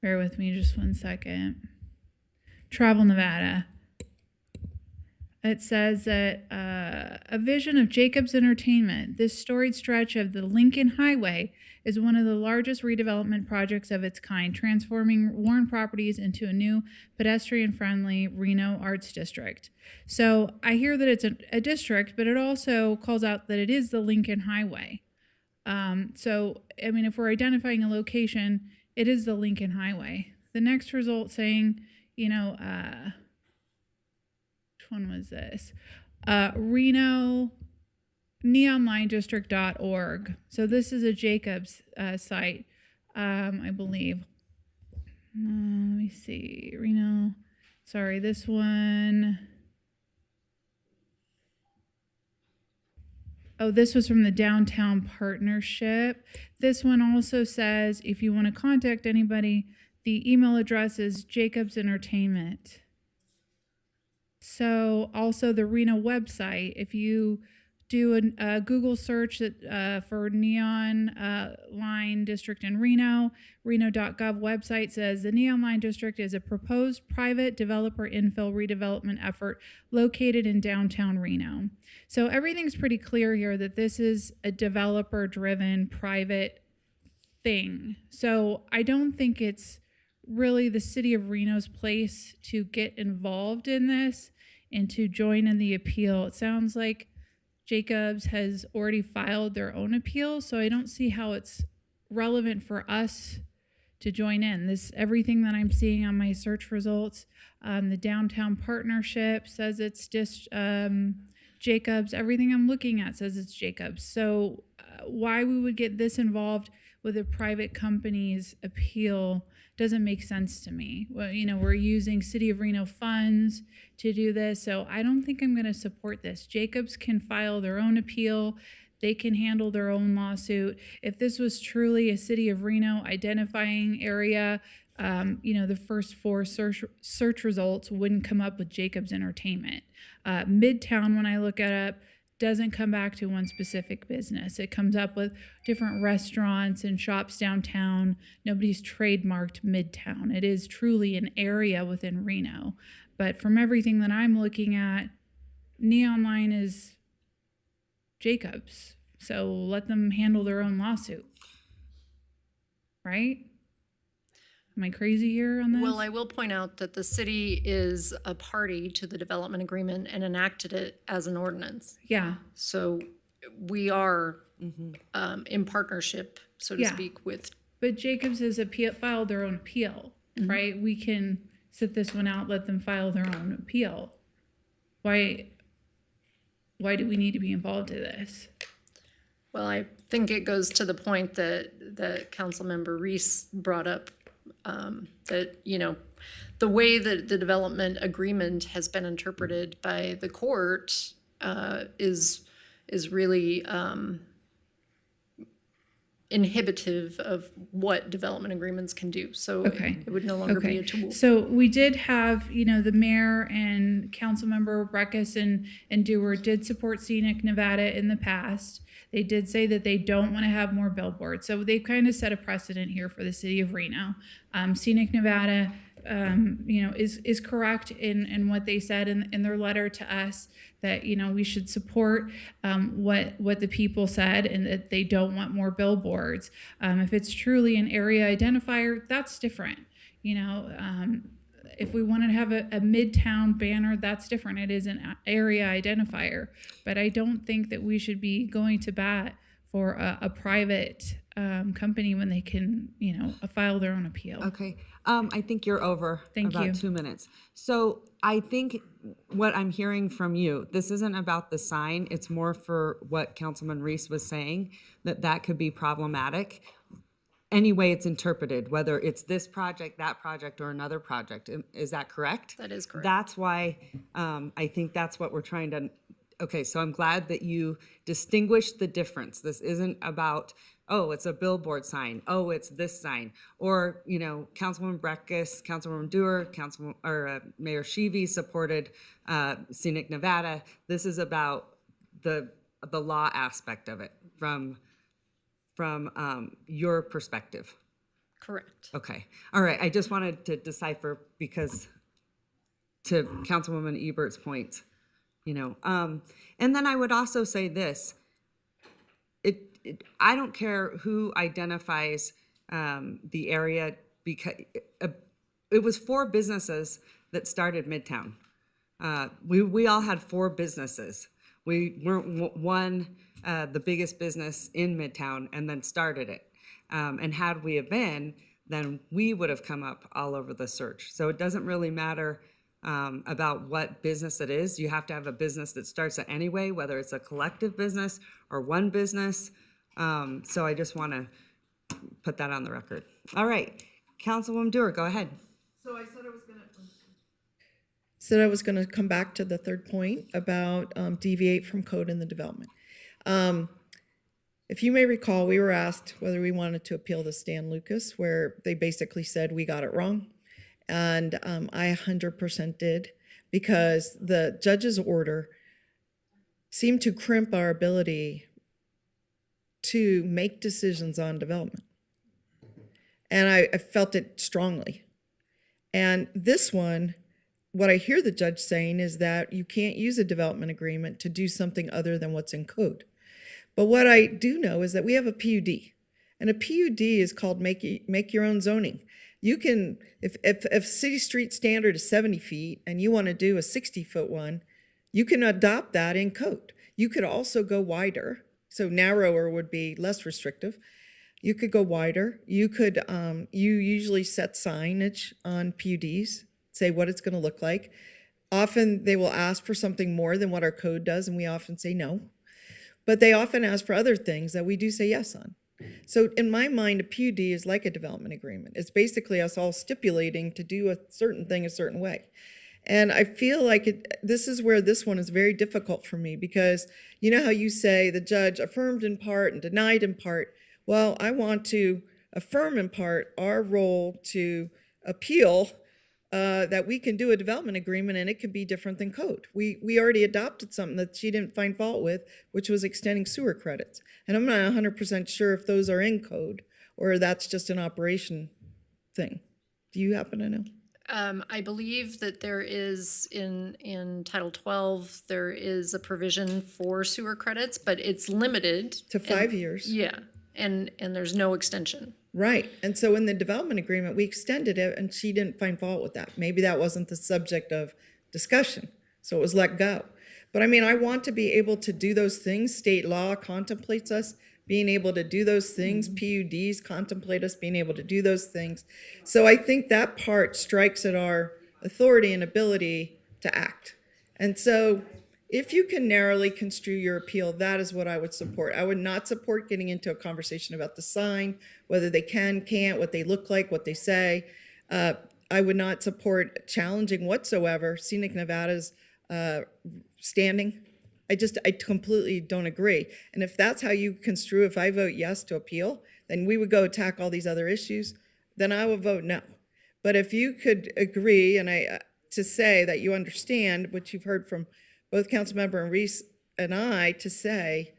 Bear with me just one second. Travel Nevada. It says that a vision of Jacobs Entertainment. This storied stretch of the Lincoln Highway is one of the largest redevelopment projects of its kind, transforming Warren properties into a new pedestrian-friendly Reno Arts District. So I hear that it's a district, but it also calls out that it is the Lincoln Highway. So, I mean, if we're identifying a location, it is the Lincoln Highway. The next result saying, which one was this? Reno neonlinedistrict.org. So this is a Jacobs site, I believe. Let me see. Reno. Sorry, this one. Oh, this was from the Downtown Partnership. This one also says if you want to contact anybody, the email address is Jacobs Entertainment. So also the Reno website, if you do a Google search for Neon Line District in Reno, Reno.gov website says the Neon Line District is a proposed private developer infill redevelopment effort located in downtown Reno. So everything's pretty clear here that this is a developer-driven private thing. So I don't think it's really the city of Reno's place to get involved in this and to join in the appeal. It sounds like Jacobs has already filed their own appeal, so I don't see how it's relevant for us to join in. This, everything that I'm seeing on my search results, the downtown partnership says it's just Jacobs. Everything I'm looking at says it's Jacobs. So why we would get this involved with a private company's appeal doesn't make sense to me. Well, you know, we're using City of Reno funds to do this, so I don't think I'm going to support this. Jacobs can file their own appeal. They can handle their own lawsuit. If this was truly a City of Reno identifying area, you know, the first 4 search results wouldn't come up with Jacobs Entertainment. Midtown, when I look it up, doesn't come back to one specific business. It comes up with different restaurants and shops downtown. Nobody's trademarked Midtown. It is truly an area within Reno. But from everything that I'm looking at, Neon Line is Jacobs. So let them handle their own lawsuit. Right? Am I crazy here on this? Well, I will point out that the city is a party to the development agreement and enacted it as an ordinance. Yeah. So we are in partnership, so to Yeah. speak, with. But Jacobs has filed their own appeal, right? We can sit this one out, let them file their own appeal. Why do we need to be involved in this? Well, I think it goes to the point that Councilmember Reese brought up, that, you know, the way that the development agreement has been interpreted by the court is really inhibitive of what development agreements can do. So it would no longer be a tool. So we did have, you know, the mayor and Councilmember Breckus and Dewar did support Scenic Nevada in the past. They did say that they don't want to have more billboards. So they kind of set a precedent here for the city of Reno. Scenic Nevada, you know, is correct in what they said in their letter to us, that, you know, we should support what the people said and that they don't want more billboards. If it's truly an area identifier, that's different. You know, if we wanted to have a Midtown banner, that's different. It is an area identifier. But I don't think that we should be going to bat for a private company when they can, you know, file their own appeal. Okay. I think you're over about 2 minutes. So I think what I'm hearing from you, this isn't about the sign. It's more for what Councilman Reese was saying, that could be problematic. Any way it's interpreted, whether it's this project, that project, or another project. Is that correct? That is correct. That's why I think that's what we're trying to. Okay, so I'm glad that you distinguished the difference. This isn't about, oh, it's a billboard sign. Oh, it's this sign. Or, you know, Councilwoman Breckus, Councilwoman Dewar, Mayor Sheevy supported Scenic Nevada. This is about the law aspect of it from your perspective. Correct. Okay. All right. I just wanted to decipher, because to Councilwoman Ebert's point, you know, and then I would also say this, I don't care who identifies the area, because it was 4 businesses that started Midtown. We all had 4 businesses. We weren't one, the biggest business in Midtown, and then started it. And had we have been, then we would have come up all over the search. So it doesn't really matter about what business it is. You have to have a business that starts it anyway, whether it's a collective business or one business. So I just want to put that on the record. All right, Councilwoman Dewar, go ahead. So I said I was going to come back to the third point about deviate from code in the development. If you may recall, we were asked whether we wanted to appeal to Stan Lucas, where they basically said we got it wrong. And I 100% did, because the judge's order seemed to crimp our ability to make decisions on development. And I felt it strongly. And this one, what I hear the judge saying is that you can't use a development agreement to do something other than what's in code. But what I do know is that we have a PUD, And a PUD is called make your own zoning. You can, if city street standard is 70 feet and you want to do a 60-foot one, you can adopt that in code. You could also go wider. So narrower would be less restrictive. You could go wider. You could, you usually set signage on PUDs, say what it's going to look like. Often they will ask for something more than what our code does, and we often say no. But they often ask for other things that we do say yes on. So in my mind, a PUD is like a development agreement. It's basically us all stipulating to do a certain thing a certain way. And I feel like this is where this one is very difficult for me, because you know how you say the judge affirmed in part and denied in part. Well, I want to affirm in part our role to appeal that we can do a development agreement and it can be different than code. We already adopted something that she didn't find fault with, which was extending sewer credits. And I'm not 100% sure if those are in code or that's just an operation thing. Do you happen to know? I believe that there is in Title 12, there is a provision for sewer credits, but it's limited to 5 years. Yeah, and there's no extension. Right. And so in the development agreement, we extended it and she didn't find fault with that. Maybe that wasn't the subject of discussion, so it was let go. But I mean, I want to be able to do those things. State law contemplates us being able to do those things. PUDs contemplate us being able to do those things. So I think that part strikes at our authority and ability to act. And so if you can narrowly construe your appeal, that is what I would support. I would not support getting into a conversation about the sign, whether they can, can't, what they look like, what they say. I would not support challenging whatsoever Scenic Nevada's standing. I completely don't agree. And if that's how you construe, if I vote yes to appeal, then we would go attack all these other issues, then I would vote no. But if you could agree and to say that you understand what you've heard from both Councilmember and Reese and I, to say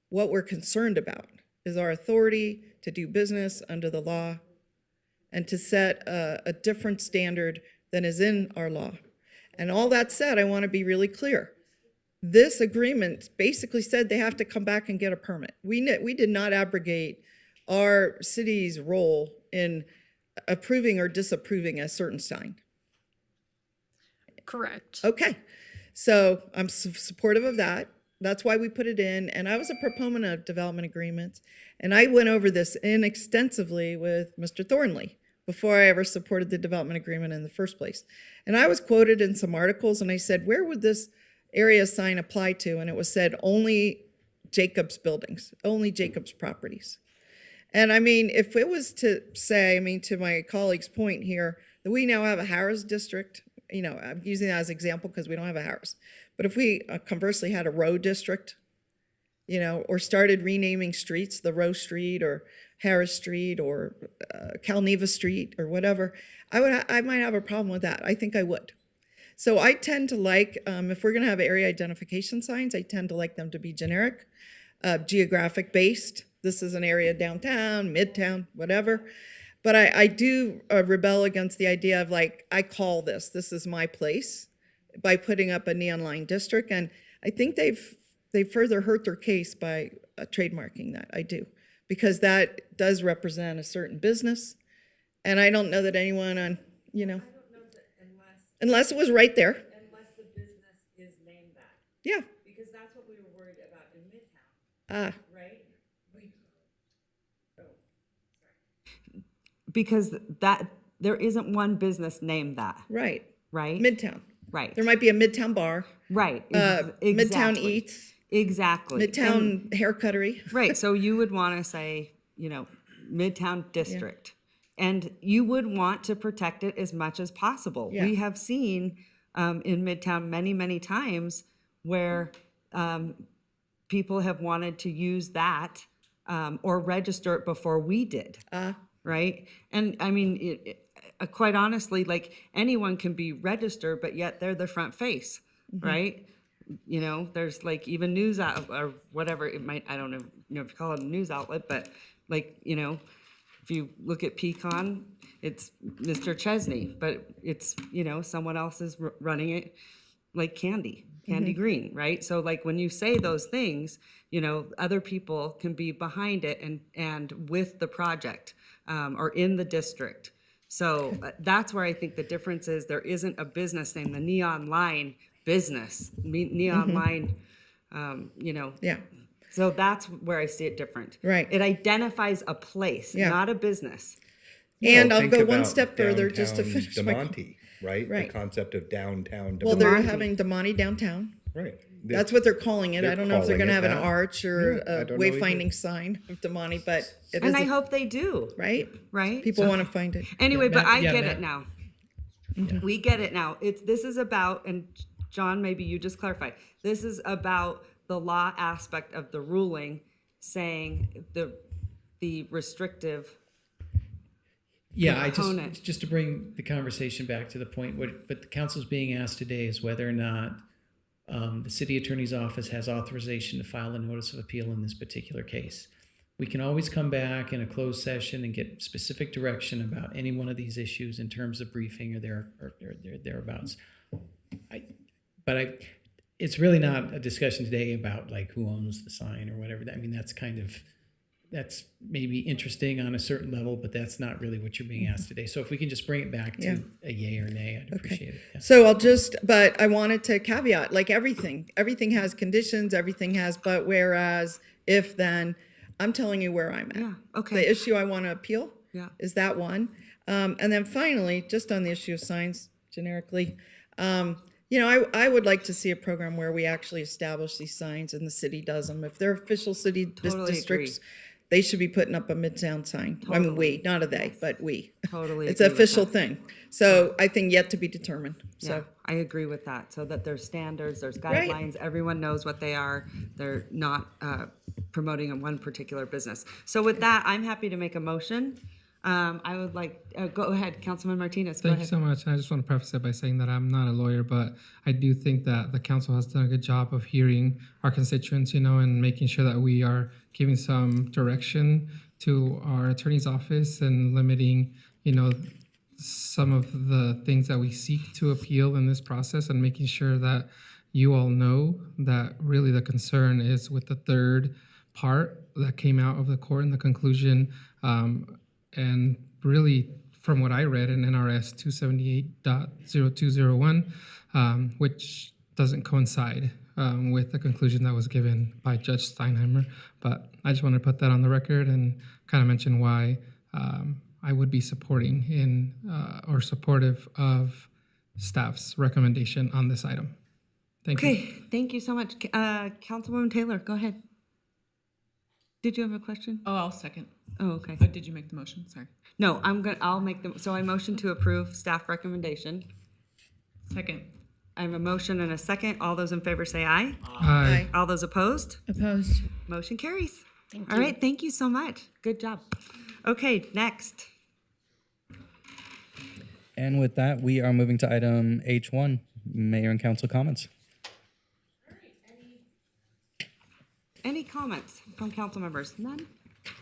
what we're concerned about is our authority to do business under the law and to set a different standard than is in our law. And all that said, I want to be really clear. This agreement basically said they have to come back and get a permit. We did not abrogate our city's role in approving or disapproving a certain sign. Correct. Okay. So I'm supportive of that. That's why we put it in. And I was a proponent of development agreements. And I went over this extensively with Mr. Thornley before I ever supported the development agreement in the first place. And I was quoted in some articles and I said, where would this area sign apply to? And it was said only Jacobs buildings, only Jacobs properties. And I mean, if it was to say, I mean, to my colleague's point here, that we now have a Harris district, you know, I'm using that as an example because we don't have a Harris. But if we conversely had a Row district, you know, or started renaming streets, the Row Street or Harris Street or Calneva Street or whatever, I might have a problem with that. I think I would. So I tend to like, if we're gonna have area identification signs, I tend to like them to be generic, geographic based. This is an area downtown, midtown, whatever. But I do rebel against the idea of like, I call this is my place, by putting up a neon line district. And I think they've further hurt their case by trademarking that, I do. Because that does represent a certain business. And I don't know that anyone on, you know. Unless it was right there. Unless the business is named that. Yeah. Because that's what we were worried about in Midtown. Right? Because there isn't one business named that. Right. Right? Midtown. Right. There might be a Midtown bar. Right. Midtown Eats. Exactly. Midtown Haircuttery. Right. So you would want to say, you know, Midtown District. And you would want to protect it as much as possible. Yeah. We have seen in Midtown many, many times where people have wanted to use that or register it before we did. Right? And I mean, quite honestly, like anyone can be registered, but yet they're the front face, right? You know, there's like even news out or whatever it might, I don't know if you call it a news outlet, but like, you know, if you look at Pecan, it's Mr. Chesney, but it's, you know, someone else is running it like Candy. Candy Green, right? So like when you say those things, you know, other people can be behind it and with the project or in the district. So that's where I think the difference is. There isn't a business name, the Neon Line business, Neon Line, you know. Yeah. So that's where I see it different. Right. It identifies a place, Yeah. not a business. And Well, I'll think go one about step further just to downtown finish my. DeMonte, right? Right. The concept of downtown DeMonte. Well, they're having DeMonte downtown. Right. That's what they're calling it. They're I don't know if they're calling going to it have an that. arch or Yeah, I a don't know either. wayfinding sign of DeMonte, but it is. And I hope they do. Right? Right? People want to find it. Anyway, but I get Matt. it now. We get it now. This is about, and John, maybe you just clarify. This is about the law aspect of the ruling saying the restrictive Yeah, component. just to bring the conversation back to the point, what the council's being asked today is whether or not the city attorney's office has authorization to file a notice of appeal in this particular case. We can always come back in a closed session and get specific direction about any one of these issues in terms of briefing or thereabouts. It's really not a discussion today about like who owns the sign or whatever. I mean, that's maybe interesting on a certain level, but that's not really what you're being asked today. So if we can just bring it back to a yay or nay, I'd appreciate it. Yeah. So but I wanted to caveat, like everything has conditions, everything has, but whereas, if then, I'm telling you where I'm at. Yeah, okay. The issue I want to appeal Yeah. is that one. And then finally, just on the issue of signs generically, you know, I would like to see a program where we actually establish these signs and the city does them. If they're official city Totally districts, agree. they should be putting up a midtown sign. I mean, we, not a they, but we. Totally It's an agree with official that. thing. So I think yet to be determined. Yeah, So, I agree with that. So that there's standards, there's Right. guidelines, everyone knows what they are. They're not promoting a one particular business. So with that, I'm happy to make a motion. I would like, go ahead, Councilman Martinez, go Thank you ahead. so much. I just want to preface it by saying that I'm not a lawyer, but I do think that the council has done a good job of hearing our constituents, you know, and making sure that we are giving some direction to our attorney's office and limiting, you know, some of the things that we seek to appeal in this process and making sure that you all know that really the concern is with the third part that came out of the court in the conclusion. And really, from what I read in NRS 278.0201, which doesn't coincide with the conclusion that was given by Judge Steinheimer. But I just want to put that on the record and kind of mention why I would be supporting or supportive of staff's recommendation on this item. Thank you. Okay, thank you so much. Councilwoman Taylor, go ahead. Did you have a question? Oh, I'll second. Oh, okay. Oh, did you make the motion? Sorry. No, I'll make them, so I motion to approve staff recommendation. Second. I have a motion and a second. All those in favor say aye. Aye. All those opposed? Opposed. Motion carries. Thank All you. right, thank you so much. Good job. Okay, next. And with that, we are moving to item H1, mayor and council comments. Any comments from council members? None?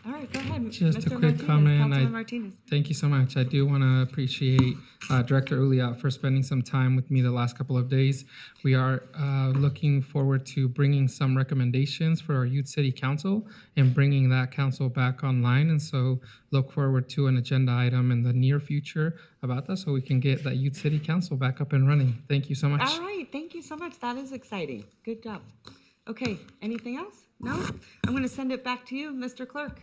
All right, go ahead. Just Mr. a quick Martinez, comment. Councilman Martinez. Thank you so much. I do want to appreciate Director Uliat for spending some time with me the last couple of days. We are looking forward to bringing some recommendations for our Youth City Council and bringing that council back online. And so look forward to an agenda item in the near future about that so we can get that Youth City Council back up and running. Thank you so much. All right, thank you so much. That is exciting. Good job. Okay, anything else? No? I'm going to send it back to you, Mr. Clerk.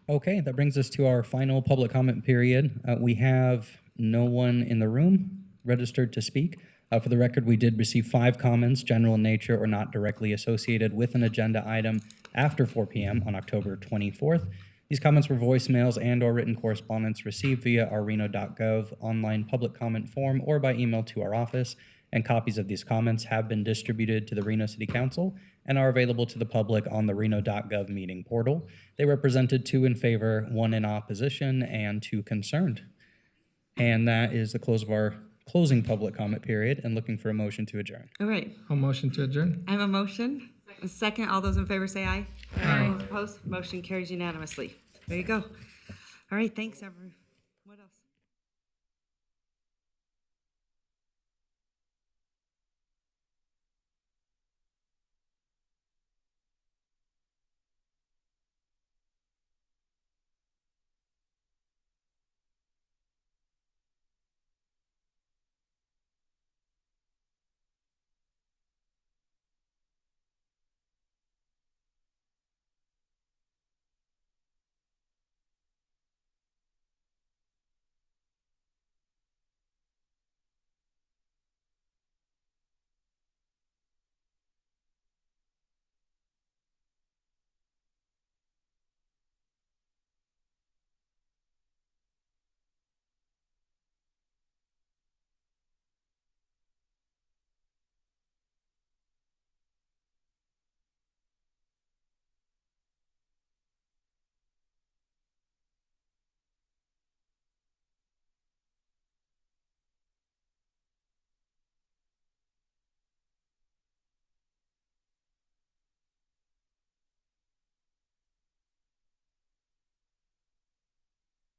Okay, that brings us to our final public comment period. We have no one in the room registered to speak. For the record, we did receive 5 comments, general in nature or not directly associated with an agenda item after 4 p.m. on October 24th. These comments were voicemails and or written correspondence received via our reno.gov online public comment form or by email to our office, and copies of these comments have been distributed to the Reno City Council and are available to the public on the reno.gov meeting portal. They represented 2 in favor, 1 in opposition, and 2 concerned. And that is the close of our closing public comment period, and looking for a motion to adjourn. All right, I'll motion to adjourn. I have a motion. A second, all those in favor say aye. Aye. Opposed? Motion carries unanimously. There you go. All right, thanks, everyone.